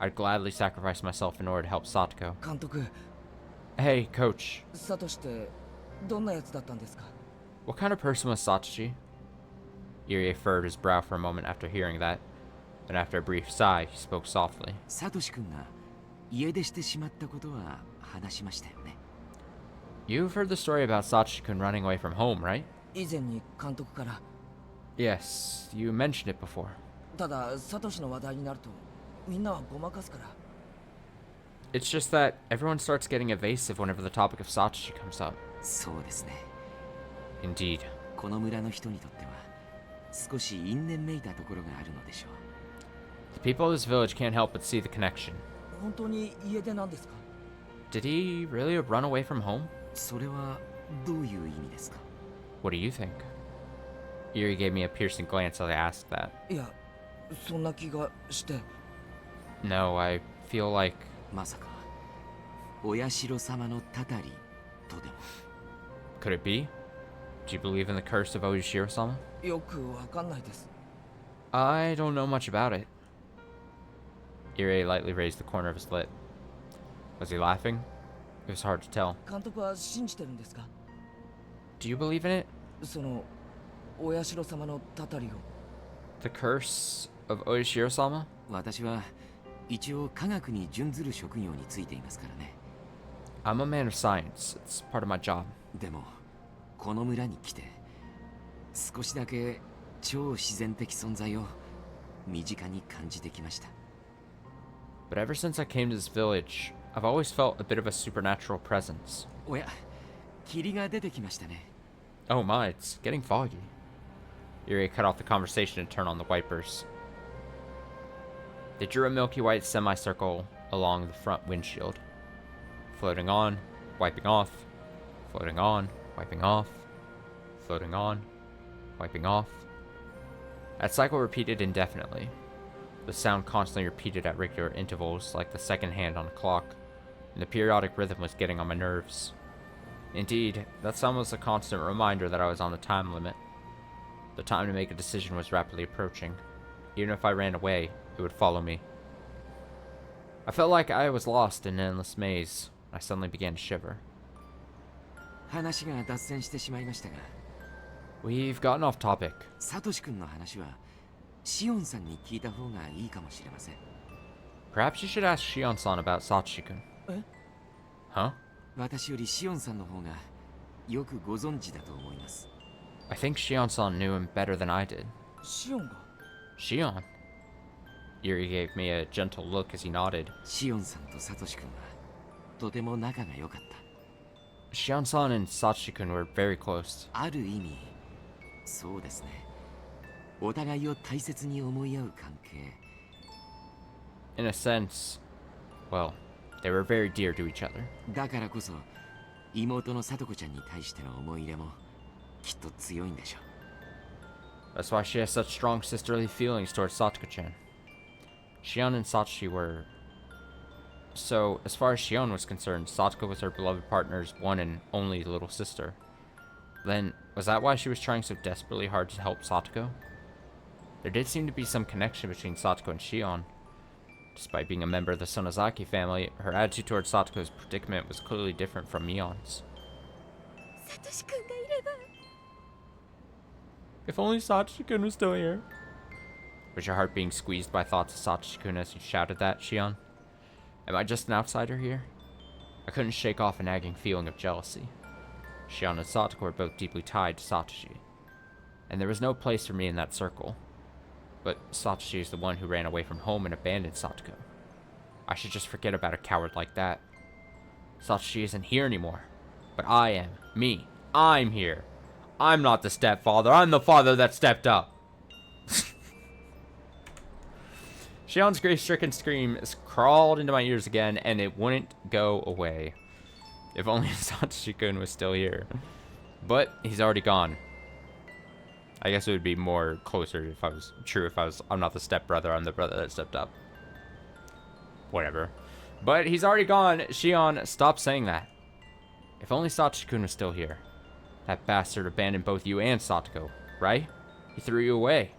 I'd gladly sacrifice myself in order to help Satoko. 監督 Hey, coach. サトシってどんなやつだったんですか What kind of person was Satoshi? Irie furrowed his brow for a moment after hearing that. Then after a brief sigh, he spoke softly. サトシ君が家出してしまったことは話しましたよね You've heard the story about Satoshi-kun running away from home, right? 以前に監督から Yes, you mentioned it before. ただサトシの話題になるとみんなはごまかすから It's just that everyone starts getting evasive whenever the topic of Satoshi comes up. そうですね Indeed. この村の人にとっては少し因縁めいたところがあるのでしょう The people of this village can't help but see the connection. 本当に家出なんですか Did he really run away from home? それはどういう意味ですか What do you think? Irie gave me a piercing glance as I asked that. いやそんな気がして No, I feel like... まさかお社様のたたりとでも Could it be? Do you believe in the curse of Oishiro-sama? よくわかんないです I don't know much about it. Irie lightly raised the corner of his lip. Was he laughing? It was hard to tell. 監督は信じてるんですか Do you believe in it? そのお社様のたたりを The curse of Oishiro-sama? 私は一応科学に準ずる職業についていますからね I'm a man of science. It's part of my job. でもこの村に来て少しだけ超自然的存在を身近に感じてきました But ever since I came to this village, I've always felt a bit of a supernatural presence. おや霧が出てきましたね Oh my, it's getting foggy. Irie cut off the conversation and turned on the wipers. They drew a milky white semicircle along the front windshield. Floating on, wiping off, floating on, wiping off, floating on, wiping off. That cycle repeated indefinitely. The sound constantly repeated at regular intervals, like the second hand on a clock, and the periodic rhythm was getting on my nerves. Indeed, that sound was a constant reminder that I was on the time limit. The time to make a decision was rapidly approaching. Even if I ran away, it would follow me. I felt like I was lost in an endless maze. I suddenly began to shiver. 話が脱線してしまいましたが We've gotten off topic. サトシ君の話はシオンさんに聞いた方がいいかもしれません Perhaps you should ask Shion-san about Satoshi-kun. え Huh? 私よりシオンさんの方がよくご存知だと思います I think Shion-san knew him better than I did. シオンが Shion? Irie gave me a gentle look as he nodded. シオンさんとサトシ君はとても仲が良かった Shion-san and Satoshi-kun were very close. ある意味そうですねお互いを大切に思い合う関係 In a sense, well, they were very dear to each other. だからこそ妹のサトコちゃんに対しての思い入れもきっと強いんでしょう That's why she has such strong sisterly feelings towards Satoko-chan. Shion and Satoshi were... So, as far as Shion was concerned, Satoko was her beloved partner's one and only little sister. Then, was that why she was trying so desperately hard to help Satoko? There did seem to be some connection between Satoko and Shion. Despite being a member of the Sonozaki family, her attitude towards Satoko's predicament was clearly different from Mion's. サトシ君がいれば If only Satoshi-kun was still here. Was your heart being squeezed by thoughts of Satoshi-kun as you shouted that, Shion? Am I just an outsider here? I couldn't shake off a nagging feeling of jealousy. Shion and Satoko were both deeply tied to Satoshi, and there was no place for me in that circle. But Satoshi is the one who ran away from home and abandoned Satoko. I should just forget about a coward like that. Satoshi isn't here anymore, but I am. Me. I'm here. I'm not the stepfather. I'm the father that stepped up. Shion's grief-stricken scream crawled into my ears again, and it wouldn't go away. If only Satoshi-kun was still here. But he's already gone. I guess it would be more closer if I was true. I'm not the stepbrother. I'm the brother that stepped up. Whatever. But he's already gone. Shion, stop saying that. If only Satoshi-kun was still here. That bastard abandoned both you and Satoko, right? He threw you away.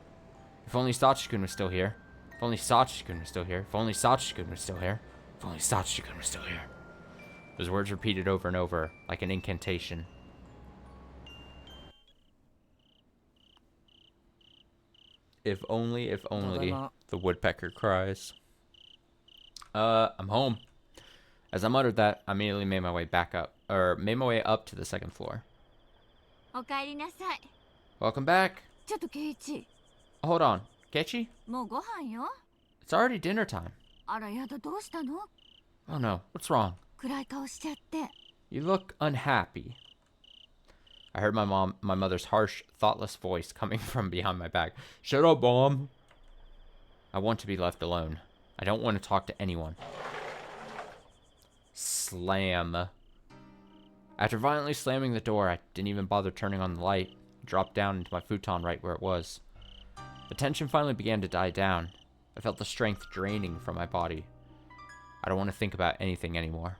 If only Satoshi-kun was still here. If only Satoshi-kun was still here. If only Satoshi-kun was still here. If only Satoshi-kun was still here. Those words repeated over and over, like an incantation. If only, the woodpecker cries. I'm home. As I muttered that, I immediately made my way up to the second floor. おかえりなさい。 Welcome back. ちょっとケイチ、 Hold on. Kechi? もうご飯よ。 It's already dinner time. あらやだ、どうしたの？ Oh no, what's wrong? 暗い顔しちゃって。 You look unhappy. I heard my mother's harsh, thoughtless voice coming from behind my back. Shut up, Mom. I want to be left alone. I don't want to talk to anyone. Slam. After violently slamming the door, I didn't even bother turning on the light. I dropped down into my futon right where it was. The tension finally began to die down. I felt the strength draining from my body. I don't want to think about anything anymore.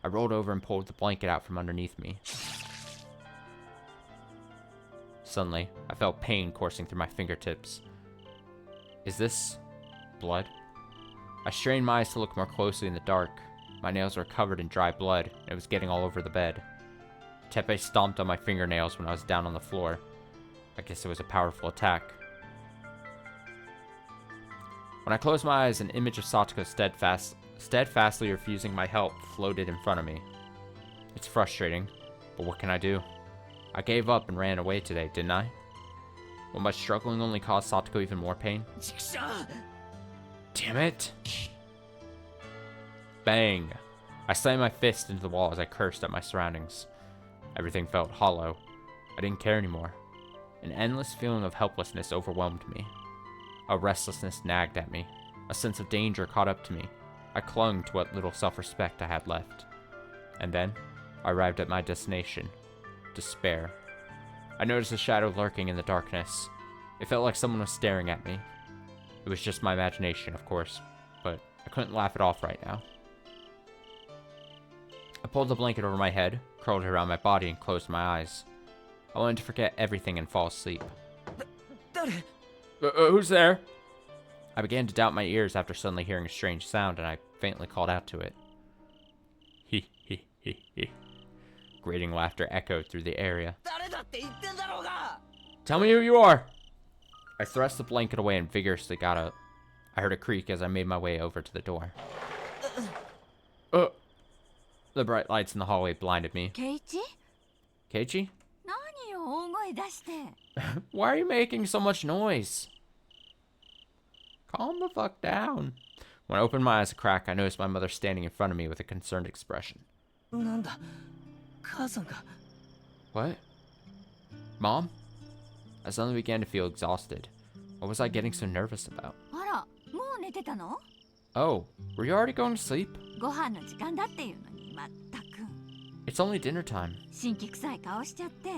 I rolled over and pulled the blanket out from underneath me. Suddenly, I felt pain coursing through my fingertips. Is this blood? I strained my eyes to look more closely in the dark. My nails were covered in dry blood, and it was getting all over the bed. Teppei stomped on my fingernails when I was down on the floor. I guess it was a powerful attack. When I closed my eyes, an image of Satoko steadfastly refusing my help floated in front of me. It's frustrating, but what can I do? I gave up and ran away today, didn't I? Will my struggling only cause Satoko even more pain? Damn it! Bang! I slammed my fist into the wall as I cursed at my surroundings. Everything felt hollow. I didn't care anymore. An endless feeling of helplessness overwhelmed me. A restlessness nagged at me. A sense of danger caught up to me. I clung to what little self-respect I had left. And then, I arrived at my destination. Despair. I noticed a shadow lurking in the darkness. It felt like someone was staring at me. It was just my imagination, of course, but I couldn't laugh it off right now. I pulled the blanket over my head, curled it around my body, and closed my eyes. I wanted to forget everything and fall asleep. Who's there? I began to doubt my ears after suddenly hearing a strange sound, and I faintly called out to it. He. Grating laughter echoed through the area. Tell me who you are! I thrust the blanket away and vigorously got up. I heard a creak as I made my way over to the door. The bright lights in the hallway blinded me. ケイチ？ Keiichi? 何よ、大声出して。 Why are you making so much noise? Calm the fuck down. When I opened my eyes a crack, I noticed my mother standing in front of me with a concerned expression. なんだ、母さんが。 What? Mom? I suddenly began to feel exhausted. What was I getting so nervous about? あら、もう寝てたの？ Oh, were you already going to sleep? ご飯の時間だっていうのに、まったく。 It's only dinner time. 神気臭い顔しちゃって。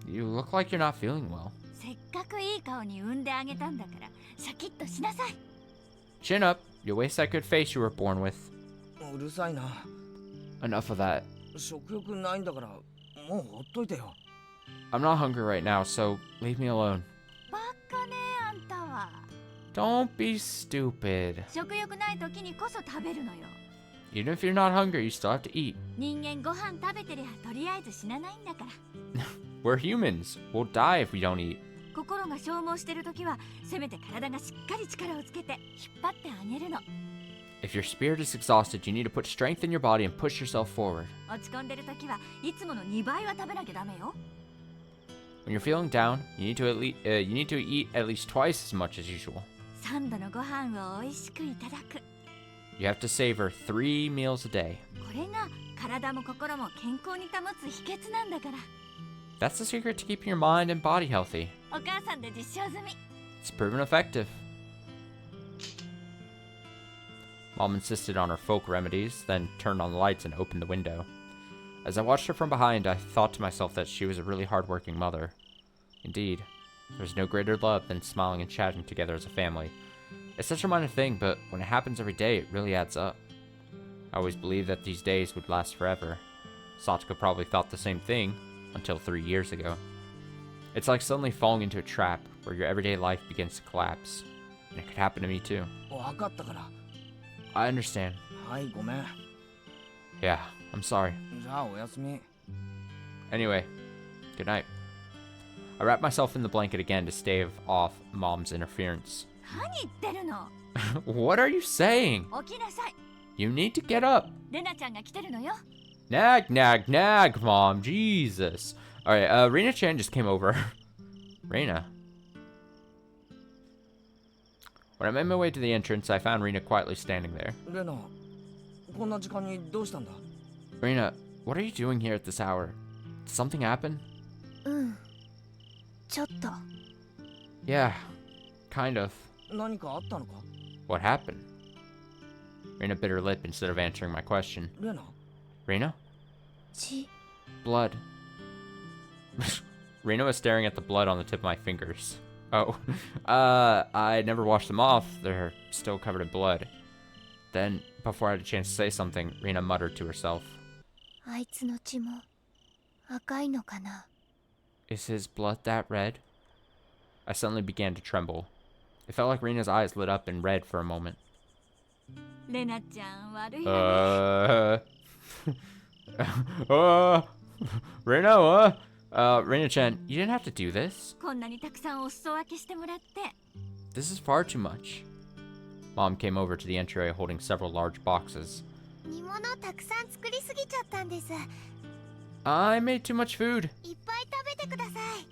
You look like you're not feeling well. せっかくいい顔に産んであげたんだから、シャキッとしなさい。 Chin up. You'll waste that good face you were born with. うるさいな。 Enough of that. 食欲ないんだから、もうほっといてよ。I'm not hungry right now, so leave me alone. バカね、あんたは。 Don't be stupid. 食欲ない時にこそ食べるのよ。 Even if you're not hungry, you still have to eat. 人間ご飯食べてりゃとりあえず死なないんだから。 We're humans. We'll die if we don't eat. 心が消耗してる時はせめて体がしっかり力をつけて引っ張ってあげるの。 If your spirit is exhausted, you need to put strength in your body and push yourself forward. 落ち込んでる時はいつもの2倍は食べなきゃダメよ。 When you're feeling down, you need to eat at least twice as much as usual. 3度のご飯を美味しくいただく。 You have to savor 3 meals a day. これが体も心も健康に保つ秘訣なんだから。That's the secret to keeping your mind and body healthy. お母さんで実証済み。 It's proven effective. Mom insisted on her folk remedies, then turned on the lights and opened the window. As I watched her from behind, I thought to myself that she was a really hard-working mother. Indeed, there's no greater love than smiling and chatting together as a family. It's such a minor thing, but when it happens every day, it really adds up. I always believed that these days would last forever. Satoko probably thought the same thing, until 3 years ago. It's like suddenly falling into a trap, where your everyday life begins to collapse. And it could happen to me too. 分かったから。 I understand. はいごめん。 Yeah, I'm sorry. じゃあおやすみ。 Anyway, good night. I wrapped myself in the blanket again to stave off Mom's interference. 何言ってるの。 What are you saying? 起きなさい。 You need to get up. レナちゃんが来てるのよ。 Nag, nag, nag, Mom. Jesus. Alright, Rena-chan just came over. Rena. When I made my way to the entrance, I found Rena quietly standing there. レナ、こんな時間にどうしたんだ？ Rena, what are you doing here at this hour? Did something happen? ちょっと。 Yeah, kind of. 何かあったのか？ What happened? Rena bit her lip instead of answering my question. レナ、 Rena? 血。 Blood. Rena was staring at the blood on the tip of my fingers. Oh. I never washed them off. They're still covered in blood. Then, before I had a chance to say something, Rena muttered to herself. あいつの血も赤いのかな。 Is his blood that red? I suddenly began to tremble. It felt like Rena's eyes lit up in red for a moment. レナちゃん悪いわね。Rena, what? Rena-chan, you didn't have to do this. こんなにたくさんお裾分けしてもらって。 This is far too much. Mom came over to the entryway holding several large boxes. 煮物たくさん作りすぎちゃったんです。 I made too much food. いっぱい食べてください。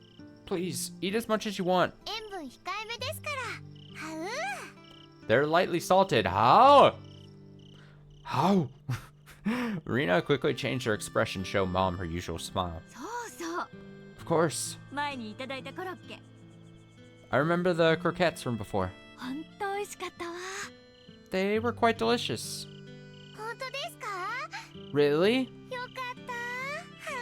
Please, eat as much as you want. 塩分控えめですから。はう。 They're lightly salted. How? How? Rena quickly changed her expression to show Mom her usual smile. そうそう。 Of course. 前にいただいたコロッケ。 I remember the croquettes from before. 本当美味しかったわ。 They were quite delicious. 本当ですか？ Really? よかった。は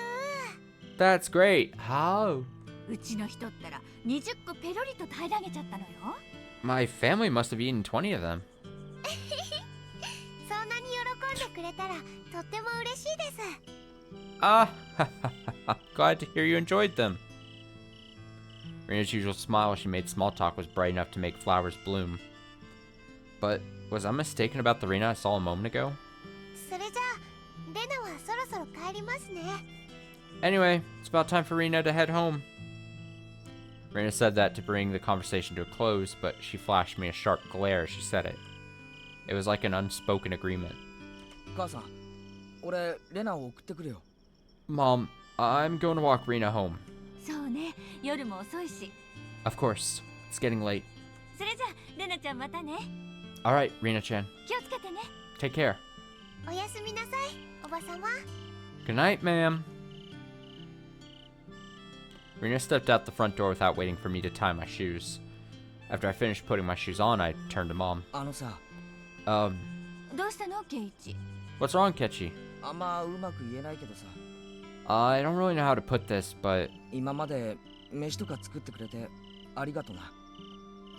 That's great. How? う。うちの人ったら20個ペロリと平らげちゃったのよ。 My family must have eaten 20 of them. そんなに喜んでくれたらとっても嬉しいです。 Ah, glad to hear you enjoyed them. Rena's usual smile as she made small talk was bright enough to make flowers bloom. But was I mistaken about the Rena I saw a moment ago? それじゃあレナはそろそろ帰りますね。 Anyway, it's about time for Rena to head home. Rena said that to bring the conversation to a close, but she flashed me a sharp glare as she said it. It was like an unspoken agreement. 母さん、俺レナを送ってくるよ。 Mom, I'm going to walk Rena home. そうね、夜も遅いし。 Of course, it's getting late. それじゃあレナちゃんまたね。 Alright, Rena-chan. 気をつけてね。 Take care. おやすみなさい、おばさま。 Good night, ma'am. Rena stepped out the front door without waiting for me to tie my shoes. After I finished putting my shoes on, I turned to Mom. あのさ、どうしたのケイチ？ What's wrong, Kechi? あんまうまく言えないけどさ、 I don't really know how to put this, but 今まで飯とか作ってくれてありがとな。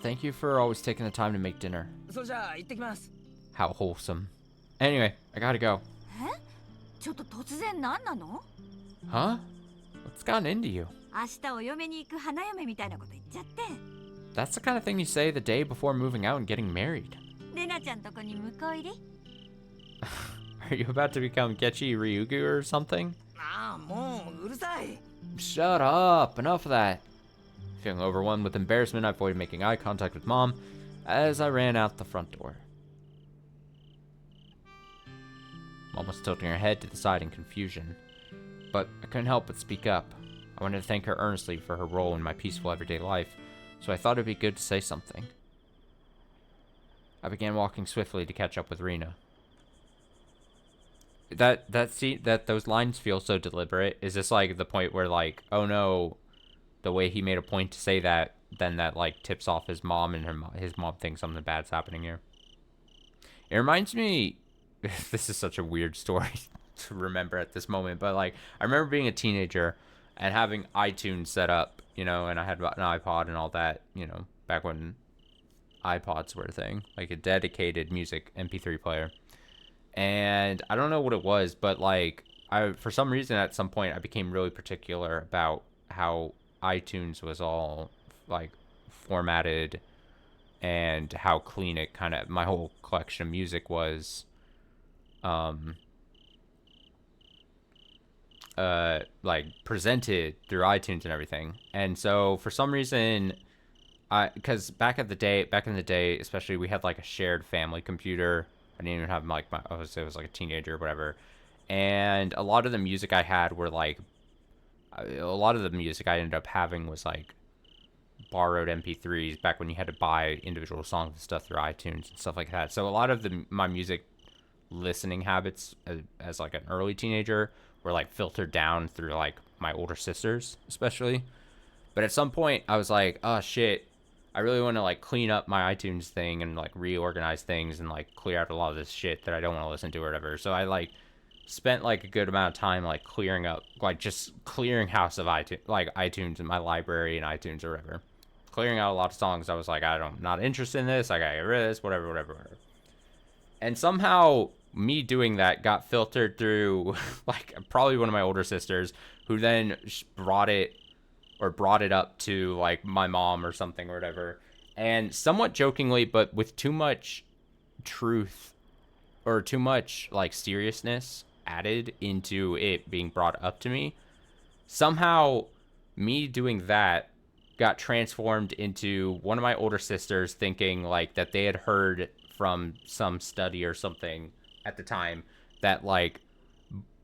thank you for always taking the time to make dinner. それじゃあ行ってきます。 How wholesome. Anyway, I gotta go. ちょっと突然何なの？ Huh? What's gotten into you? 明日お嫁に行く花嫁みたいなこと言っちゃって。 That's the kind of thing you say the day before moving out and getting married. レナちゃんとこに向こう入り？ Are you about to become Kechi Ryugu or something? ああ、もううるさい。 Shut up! Enough of that. Feeling overwhelmed with embarrassment, I avoided making eye contact with Mom as I ran out the front door. Mom was tilting her head to the side in confusion, but I couldn't help but speak up. I wanted to thank her earnestly for her role in my peaceful everyday life, so I thought it'd be good to say something. I began walking swiftly to catch up with Rena. that those lines feel so deliberate. Is this like the point where like, oh no, the way he made a point to say that, then that like tips off his mom, and his mom thinks something bad's happening here. It reminds me, this is such a weird story to remember at this moment, but like I remember being a teenager and having iTunes set up, you know, and I had an iPod and all that, you know, back when iPods were a thing, like a dedicated music MP3 player. And I don't know what it was, but like I, for some reason at some point I became really particular about how iTunes was all like formatted, and how clean it kind of, my whole collection of music was like presented through iTunes and everything. And so for some reason, because back in the day, especially, we had like a shared family computer. I didn't even have like I was like a teenager or whatever, and a lot of the music I had were like, a lot of the music I ended up having was like borrowed MP3s back when you had to buy individual songs and stuff through iTunes and stuff like that. So a lot of my music listening habits as like an early teenager were like filtered down through like my older sisters, especially. But at some point I was like, oh shit, I really want to like clean up my iTunes thing and like reorganize things and like clear out a lot of this shit that I don't want to listen to or whatever. So I like spent like a good amount of time like clearing up, like just clearing house of iTunes in my library and iTunes or whatever. Clearing out a lot of songs. I was like, not interested in this. I gotta get rid of this, whatever. And somehow me doing that got filtered through like probably one of my older sisters, who then brought it up to like my mom or something or whatever. And somewhat jokingly, but with too much truth or too much like seriousness added into it being brought up to me, somehow me doing that got transformed into one of my older sisters thinking like that they had heard from some study or something at the time that like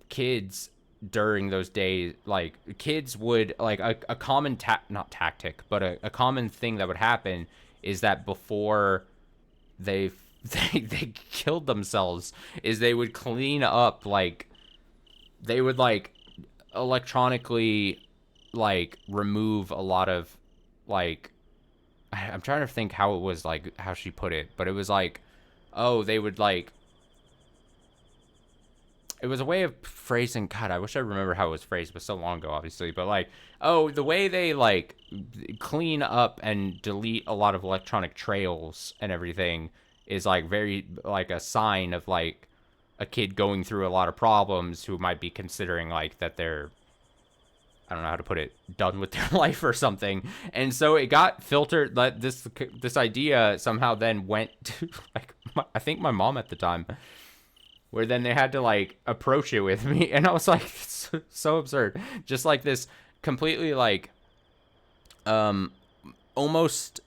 kids during those days, like kids would like a common not tactic, but a common thing that would happen is that before they they killed themselves, is they would clean up, like they would like electronically like remove a lot of like, I'm trying to think how it was, like how she put it, but it was like, oh, they would like, it was a way of phrasing, God, I wish I remember how it was phrased, but so long ago obviously, but like, oh, the way they like clean up and delete a lot of electronic trails and everything is like very like a sign of like a kid going through a lot of problems who might be considering like that they're, I don't know how to put it, done with their life or something. And so it got filtered. That this idea somehow then went to like I think my mom at the time, where then they had to like approach it with me, and I was like, so absurd. Just like this completely like almost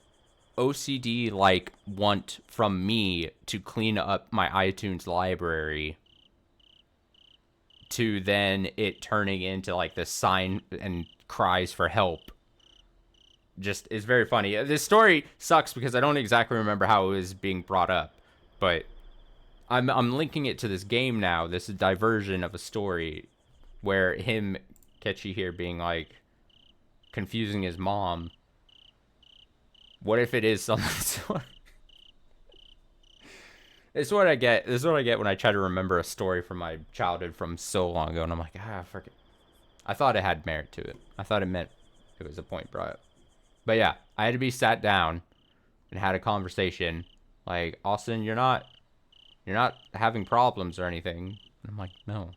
OCD like want from me to clean up my iTunes library, to then it turning into like this sign and cries for help. Just is very funny. This story sucks because I don't exactly remember how it was being brought up, but I'm linking it to this game now, this diversion of a story where him, Ketchy here, being like confusing his mom. What if it is something? This is what I get. This is what I get when I try to remember a story from my childhood from so long ago, and I'm like, forget. I thought it had merit to it. I thought it meant it was a point brought up. But yeah, I had to be sat down and had a conversation. Like, Austin, you're not having problems or anything. And I'm like, no.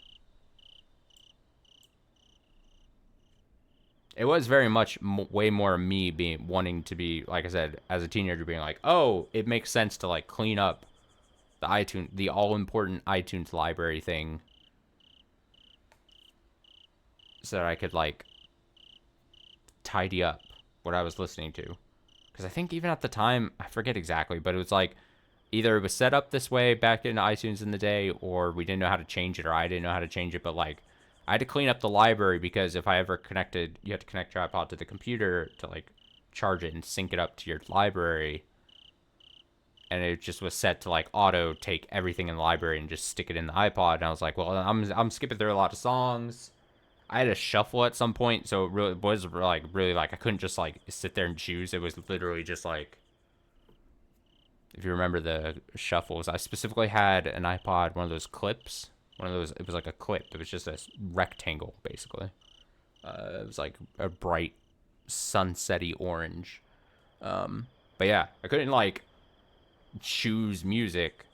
It was very much way more me being wanting to be, like I said, as a teenager, being like, oh, it makes sense to like clean up the all-important iTunes library thing, so that I could like tidy up what I was listening to. Because I think even at the time, I forget exactly, but it was like either it was set up this way back in iTunes in the day, or we didn't know how to change it, or I didn't know how to change it. But like, I had to clean up the library because if I ever connected, you had to connect your iPod to the computer to like charge it and sync it up to your library. and it just was set to like auto take everything in the library and just stick it in the iPod. And I was like, well, I'm skipping through a lot of songs. I had to shuffle at some point, so it really was like really like I couldn't just like sit there and choose. It was literally just like, if you remember the shuffles, I specifically had an iPod, one of those clips, one of those. It was like a clip. It was just a rectangle basically. It was like a bright sunsetty orange. But yeah, I couldn't like choose music.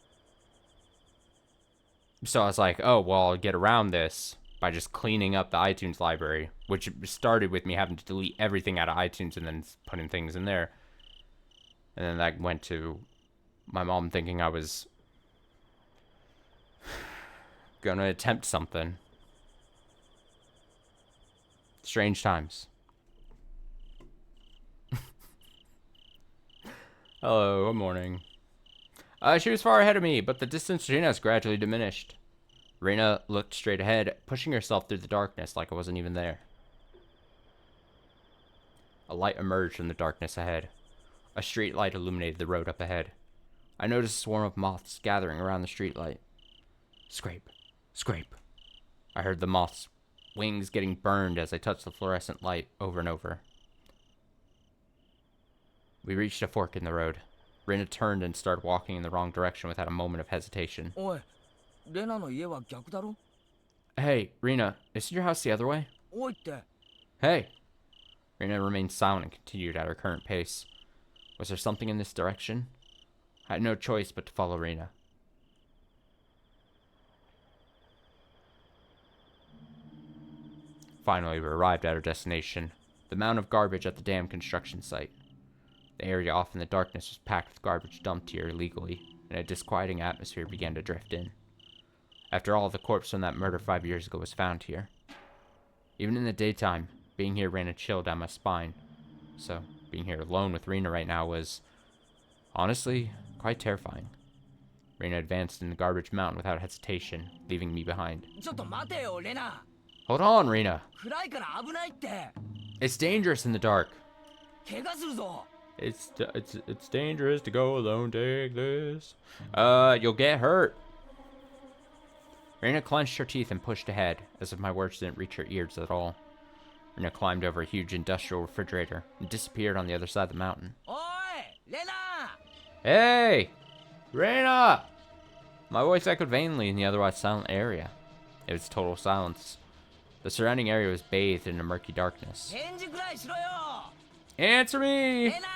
So I was like, oh, well, I'll get around this by just cleaning up the iTunes library, which started with me having to delete everything out of iTunes and then putting things in there. And then that went to my mom thinking I was gonna attempt something. Strange times. Hello, good morning. She was far ahead of me, but the distance between us gradually diminished. Reina looked straight ahead, pushing herself through the darkness like I wasn't even there. A light emerged from the darkness ahead. A street light illuminated the road up ahead. I noticed a swarm of moths gathering around the street light. Scrape, scrape. I heard the moths' wings getting burned as I touched the fluorescent light over and over. We reached a fork in the road. Reina turned and started walking in the wrong direction without a moment of hesitation. Oi, Rena no ie wa gyaku daro? Hey, Reina, isn't your house the other way? Oi tte. Hey! Reina remained silent and continued at her current pace. Was there something in this direction? I had no choice but to follow Reina. Finally, we arrived at our destination, the mound of garbage at the dam construction site. The area off in the darkness was packed with garbage dumped here illegally, and a disquieting atmosphere began to drift in. After all, the corpse from that murder 5 years ago was found here. Even in the daytime, being here ran a chill down my spine. So, being here alone with Reina right now was, honestly, quite terrifying. Reina advanced in the garbage mountain without hesitation, leaving me behind. Chotto mate yo, Rena. Hold on, Reina! Kurai kara abunai tte. It's dangerous in the dark! Kega suru zo. It's dangerous to go alone, take this. You'll get hurt. Reina clenched her teeth and pushed ahead, as if my words didn't reach her ears at all. Reina climbed over a huge industrial refrigerator and disappeared on the other side of the mountain. Oi, Rena. Hey! Reina! My voice echoed vainly in the otherwise silent area. It was total silence. The surrounding area was bathed in a murky darkness. Henji kurai shiro yo. Answer me! Rena.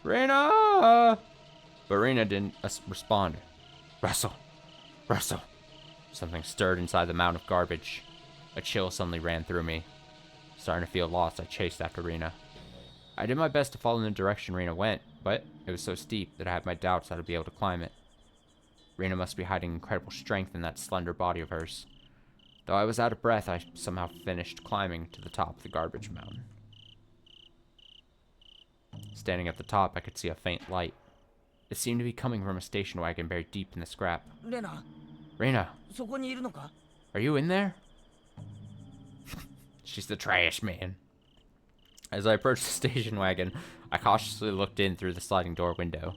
Reina! But Reina didn't respond. Russell! Russell! Something stirred inside the mound of garbage. A chill suddenly ran through me. Starting to feel lost, I chased after Reina. I did my best to follow in the direction Reina went, but it was so steep that I had my doubts that I'd be able to climb it. Reina must be hiding incredible strength in that slender body of hers. Though I was out of breath, I somehow finished climbing to the top of the garbage mountain. Standing at the top, I could see a faint light. It seemed to be coming from a station wagon buried deep in the scrap. Rena. Reina, そこにいるのか? are you in there? She's the trash man. As I approached the station wagon, I cautiously looked in through the sliding door window.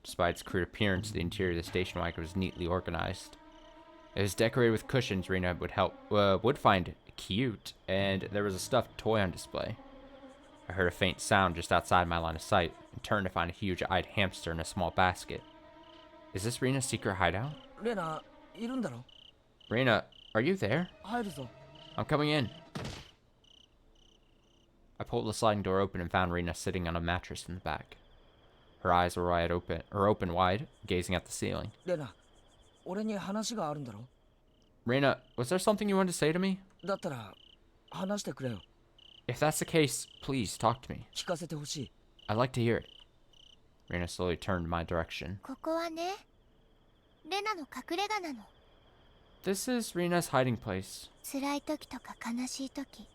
Despite its crude appearance, the interior of the station wagon was neatly organized. It was decorated with cushions Reina would find cute, and there was a stuffed toy on display. I heard a faint sound just outside my line of sight, and turned to find a huge-eyed hamster in a small basket. Is this Reina's secret hideout? レナ、いるんだろ? Reina, are you there? 入るぞ. I'm coming in. I pulled the sliding door open and found Reina sitting on a mattress in the back. Her eyes were open wide, gazing at the ceiling. レナ、俺に話があるんだろ? Reina, was there something you wanted to say to me? だったら話してくれよ. If that's the case, please talk to me. 聞かせてほしい. I'd like to hear it. Reina slowly turned in my direction. ここはね、レナの隠れ家なの。This is Reina's hiding place. 辛い時とか悲しい時、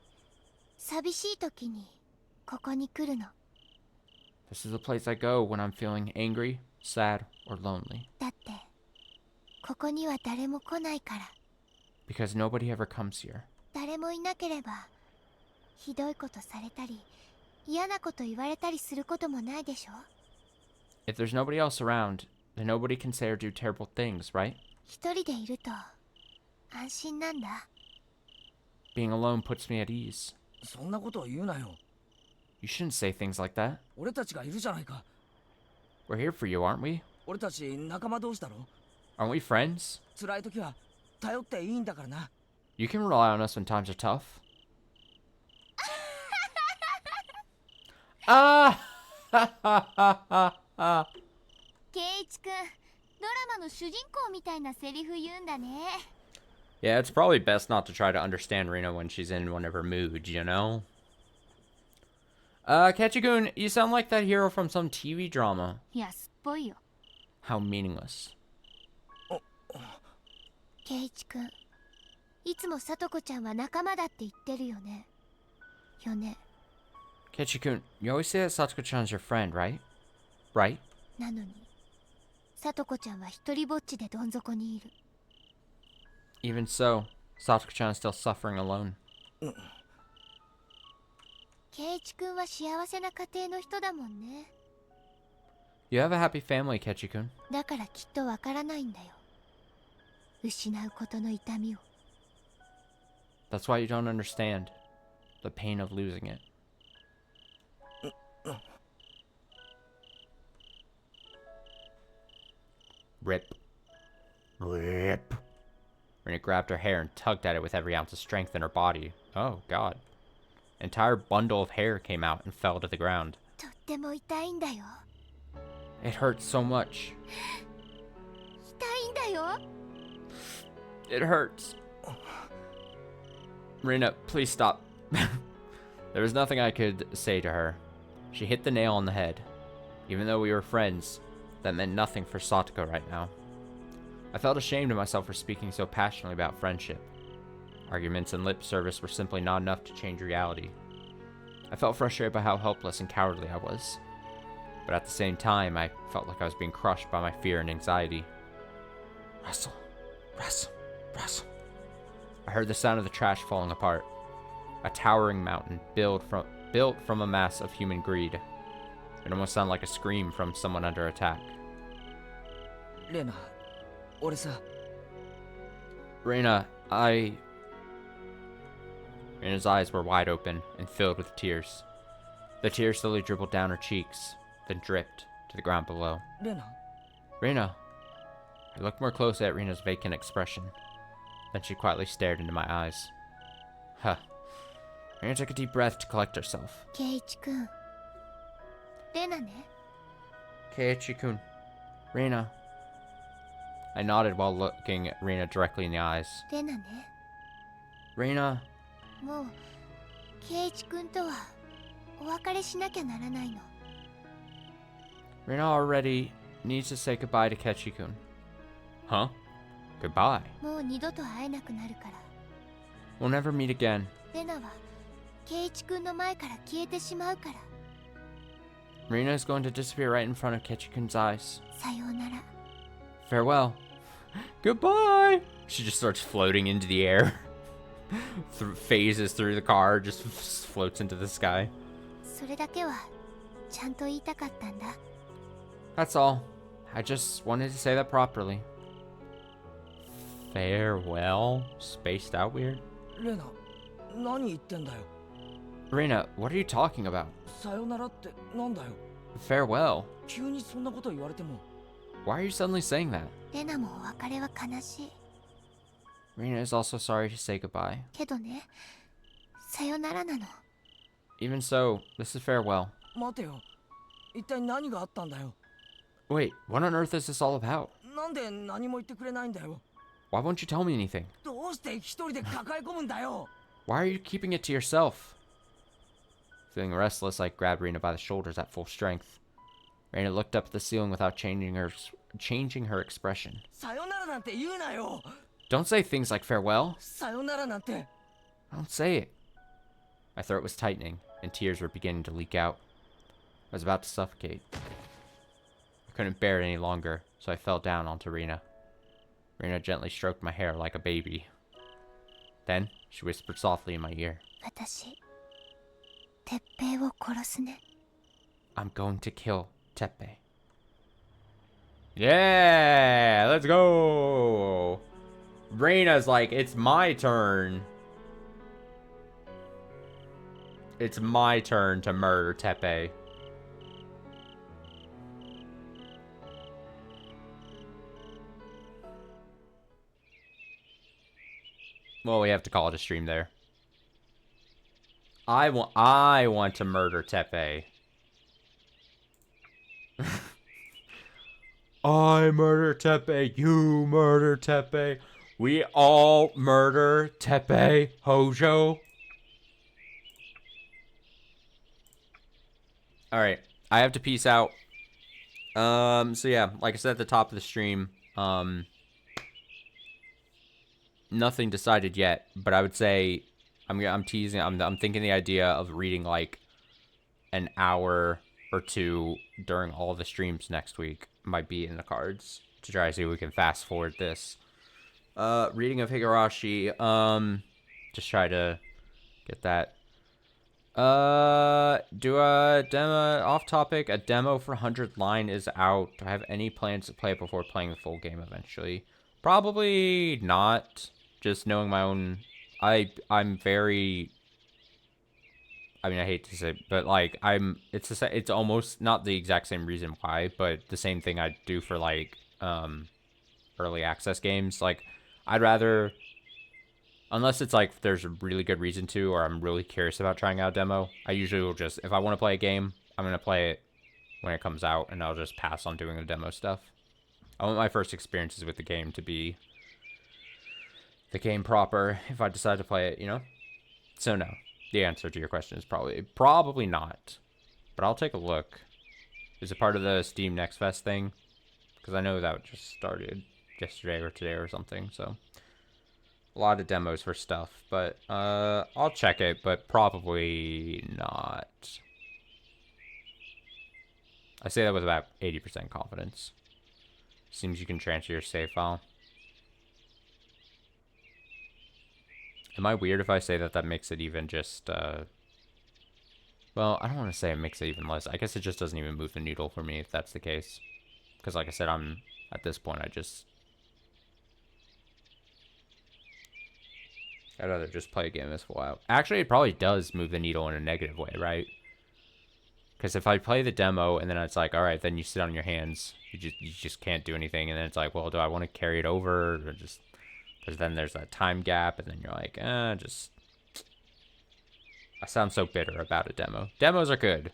寂しい時にここに来るの。This is the place I go when I'm feeling angry, sad, or lonely. だってここには誰も来ないから。Because nobody ever comes here. 誰もいなければひどいことされたり嫌なこと言われたりすることもないでしょ? If there's nobody else around, then nobody can say or do terrible things, right? 一人でいると安心なんだ。 Being alone puts me at ease. そんなことを言うなよ。 You shouldn't say things like that. 俺たちがいるじゃないか。 We're here for you, aren't we? 俺たち仲間同士だろ。 Aren't we friends? 辛い時は頼っていいんだからな。 You can rely on us when times are tough. Ah! 圭一くん、ドラマの主人公みたいなセリフ言うんだね。 Yeah, it's probably best not to try to understand Rina when she's in one of her moods, you know? Ketchikun, you sound like that hero from some TV drama. 安っぽいよ。 How meaningless. 圭一くん、いつもさとこちゃんは仲間だって言ってるよね。よね。 Ketchikun, you always say that Satsuko-chan's your friend, right? Right? なのに、さとこちゃんは一人ぼっちでどん底にいる。 Even so, Satsuko-chan is still suffering alone. 圭一くんは幸せな家庭の人だもんね。 You have a happy family, Ketchikun. だからきっとわからないんだよ。失うことの痛みを。 That's why you don't understand the pain of losing it. Rip. Rip. Rina grabbed her hair and tugged at it with every ounce of strength in her body. Oh, God. An entire bundle of hair came out and fell to the ground. とっても痛いんだよ。 It hurts so much. 痛いんだよ。 It hurts. Rina, please stop. There was nothing I could say to her. She hit the nail on the head. Even though we were friends, that meant nothing for Satoko right now. I felt ashamed of myself for speaking so passionately about friendship. Arguments and lip service were simply not enough to change reality. I felt frustrated by how helpless and cowardly I was. But at the same time, I felt like I was being crushed by my fear and anxiety. Rustle, rustle, rustle. I heard the sound of the trash falling apart. A towering mountain built from a mass of human greed. It almost sounded like a scream from someone under attack. レナ、俺さ。 Reina, Reina's eyes were wide open and filled with tears. The tears slowly dribbled down her cheeks, then dripped to the ground below. レナ、 Reina. I looked more closely at Reina's vacant expression. Then she quietly stared into my eyes. Huh. Reina took a deep breath to collect herself. 圭一くん。レナね。 Keiichi-kun. Reina. I nodded while looking at Reina directly in the eyes. レナね。 Reina. もう、圭一くんとはお別れしなきゃならないの。 Reina already needs to say goodbye to Kechi-kun. Huh? Goodbye? もう二度と会えなくなるから。 We'll never meet again. レナは圭一くんの前から消えてしまうから。 Reina is going to disappear right in front of Kechi-kun's eyes. さようなら。 Farewell. Goodbye! She just starts floating into the air. Phases through the car, just floats into the sky. それだけはちゃんと言いたかったんだ。 That's all. I just wanted to say that properly. Farewell? Spaced out weird? レナ、何言ってんだよ。 Reina, what are you talking about? さよならってなんだよ。 Farewell? 急にそんなこと言われても。 Why are you suddenly saying that? レナもお別れは悲しい。 Reina is also sorry to say goodbye. けどね、さよならなの。 Even so, this is farewell. 待てよ。一体何があったんだよ。 Wait, what on earth is this all about? なんで何も言ってくれないんだよ。 Why won't you tell me anything? どうして一人で抱え込むんだよ。 Why are you keeping it to yourself? Feeling restless, I grabbed Reina by the shoulders at full strength. Reina looked up at the ceiling without changing her expression. さよならなんて言うなよ。 Don't say things like farewell. さよならなんて。 Don't say it. My throat was tightening, and tears were beginning to leak out. I was about to suffocate. I couldn't bear it any longer, so I fell down onto Reina. Reina gently stroked my hair like a baby. Then, she whispered softly in my ear. 私、鉄平を殺すね。 I'm going to kill Teppei. Yeah, let's go. Reina's like, it's my turn. It's my turn to murder Tepe. Well, we have to call it a stream there. I want to murder Tepe. I murder Tepe, you murder Tepe. We all murder Tepe, Hojo. Alright, I have to peace out. So yeah, like I said at the top of the stream, nothing decided yet, but I would say I'm teasing. I'm thinking the idea of reading like an hour or two during all the streams next week might be in the cards to try to see if we can fast forward this. Reading of Higurashi. Just try to get that. Do a demo off topic. A demo for 100 line is out. Do I have any plans to play it before playing the full game eventually? Probably not. Just knowing my own, I'm very. I mean, I hate to say, but like it's almost not the exact same reason why, but the same thing I do for like early access games. Like, I'd rather, unless it's like there's a really good reason to, or I'm really curious about trying out a demo, I usually will just, if I want to play a game, I'm gonna play it when it comes out, and I'll just pass on doing the demo stuff. I want my first experiences with the game to be the game proper if I decide to play it, you know? So no. The answer to your question is probably not. But I'll take a look. Is it part of the Steam Next Fest thing? Because I know that just started yesterday or today or something, so a lot of demos for stuff, but I'll check it, but probably not. I say that with about 80% confidence. Seems you can transfer your save file. Am I weird if I say that that makes it even just, well, I don't want to say it makes it even less. I guess it just doesn't even move the needle for me if that's the case. Because like I said, at this point, I'd rather just play a game this full out. Actually, it probably does move the needle in a negative way, right? Because if I play the demo and then it's like, all right, then you sit on your hands. You just can't do anything. And then it's like, well, do I want to carry it over or just... Because then there's that time gap, and then you're like, just... I sound so bitter about a demo. Demos are good.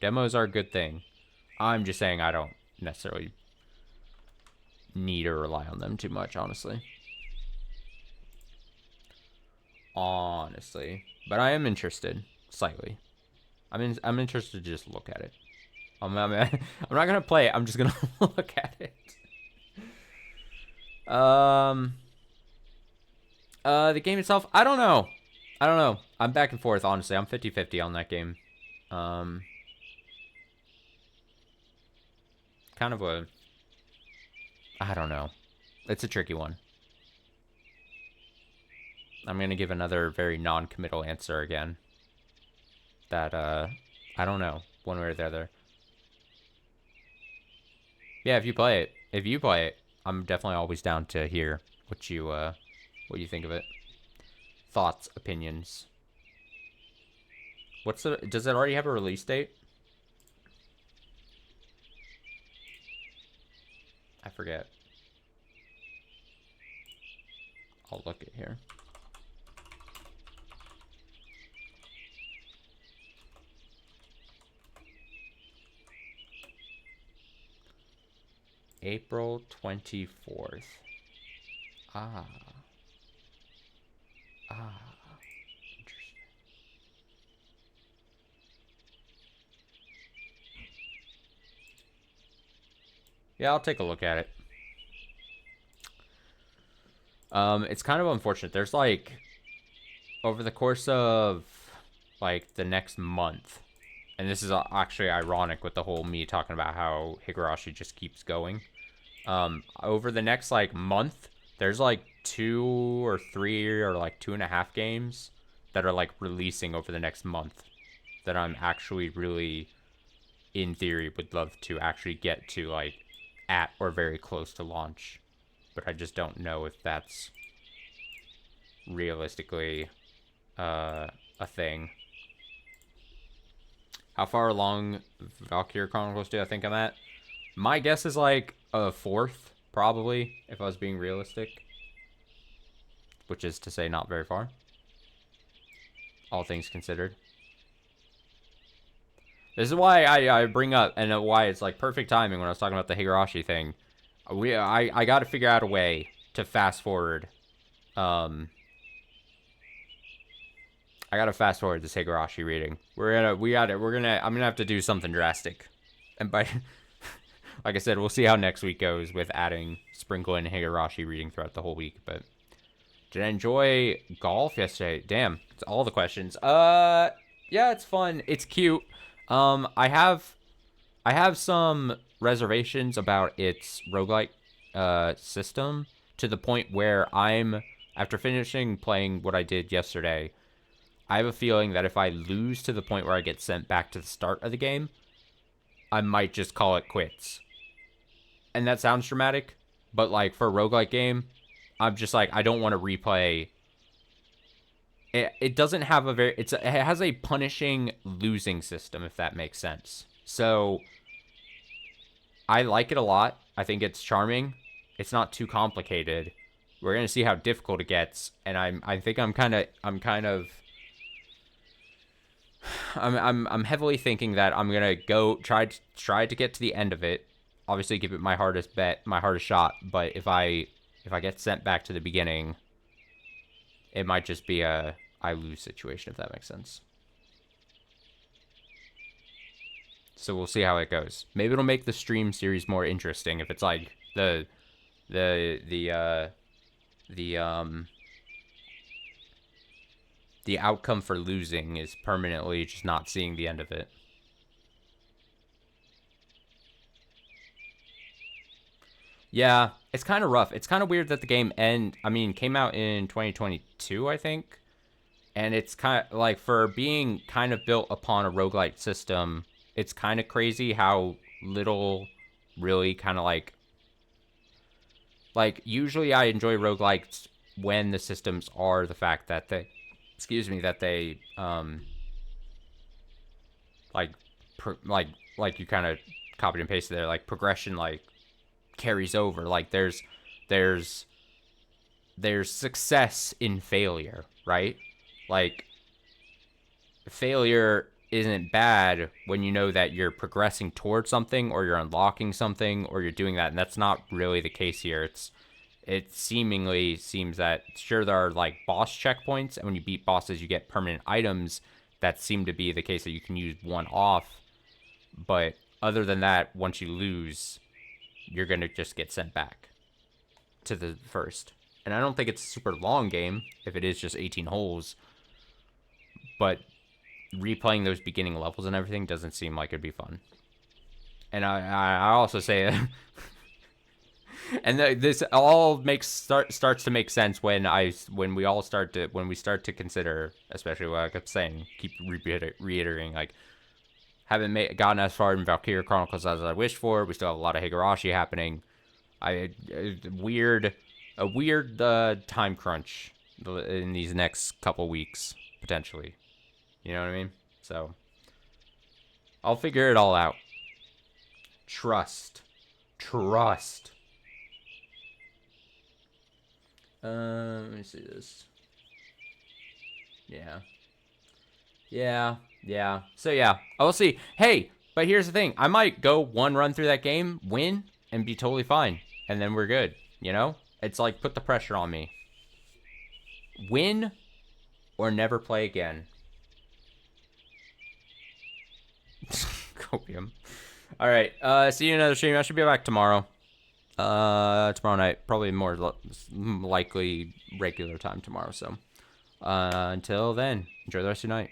Demos are a good thing. I'm just saying I don't necessarily need or rely on them too much, honestly. But I am interested, slightly. I'm interested to just look at it. I'm not gonna play it, I'm just gonna look at it. The game itself, I don't know. I'm back and forth, honestly. I'm 50-50 on that game. Kind of a... I don't know. It's a tricky one. I'm going to give another very non-committal answer again. That, I don't know. One way or the other. Yeah, if you play it, I'm definitely always down to hear what you think of it. Thoughts, opinions. Does it already have a release date? I forget. I'll look it here. April 24th. Ah. Interesting. Yeah, I'll take a look at it. It's kind of unfortunate. There's like, over the course of like the next month, and this is actually ironic with the whole me talking about how Higurashi just keeps going. Over the next like month, there's like 2 or 3 or like 2.5 games that are like releasing over the next month that I'm actually really, in theory, would love to actually get to like at or very close to launch. But I just don't know if that's realistically a thing. How far along Valkyria Chronicles do I think I'm at? My guess is like a fourth, probably, if I was being realistic. Which is to say not very far. All things considered. This is why I bring up, and why it's like perfect timing when I was talking about the Higurashi thing. I got to figure out a way to fast forward. I got to fast forward this Higurashi reading. I'm gonna have to do something drastic, and by like I said, we'll see how next week goes with adding sprinkle in Higurashi reading throughout the whole week. But did I enjoy golf yesterday? Damn, it's all the questions. Yeah, it's fun. It's cute. I have some reservations about its roguelike system, to the point where after finishing playing what I did yesterday, I have a feeling that if I lose to the point where I get sent back to the start of the game, I might just call it quits. And that sounds dramatic, but like for a roguelike game, I'm just like, I don't want to replay. It doesn't have it has a punishing losing system, if that makes sense. So I like it a lot. I think it's charming. It's not too complicated. We're gonna see how difficult it gets, and I think I'm heavily thinking that I'm gonna go try to get to the end of it. Obviously, give it my hardest shot. But if I get sent back to the beginning, it might just be a I lose situation, if that makes sense. So we'll see how it goes. Maybe it'll make the stream series more interesting if it's like the outcome for losing is permanently just not seeing the end of it. Yeah, it's kind of rough. It's kind of weird that the game came out in 2022, I think. And it's kind of like, for being kind of built upon a roguelike system, it's kind of crazy how little really kind of like usually I enjoy roguelikes when the systems are the fact that they like you kind of copied and pasted there, like progression like carries over, like there's success in failure, right? Like failure isn't bad when you know that you're progressing towards something, or you're unlocking something, or you're doing that, and that's not really the case here. It seemingly seems that, sure, there are like boss checkpoints, and when you beat bosses you get permanent items that seem to be the case, that you can use one off, but other than that, once you lose, you're gonna just get sent back to the first. And I don't think it's a super long game if it is just 18 holes, but replaying those beginning levels and everything doesn't seem like it'd be fun. And I also say and this all starts to make sense when we start to consider, especially what I kept saying, keep reiterating, like, haven't gotten as far in Valkyria Chronicles as I wished for. We still have a lot of Higurashi happening. A weird time crunch in these next couple weeks, potentially. You know what I mean? So I'll figure it all out. Trust. Let me see this. Yeah. So yeah, I'll see. Hey, but here's the thing. I might go one run through that game, win, and be totally fine. And then we're good, you know? It's like, put the pressure on me. Win or never play again. Copium. Alright, see you in another stream. I should be back tomorrow. Tomorrow night. Probably more likely regular time tomorrow, so. Until then, enjoy the rest of your night.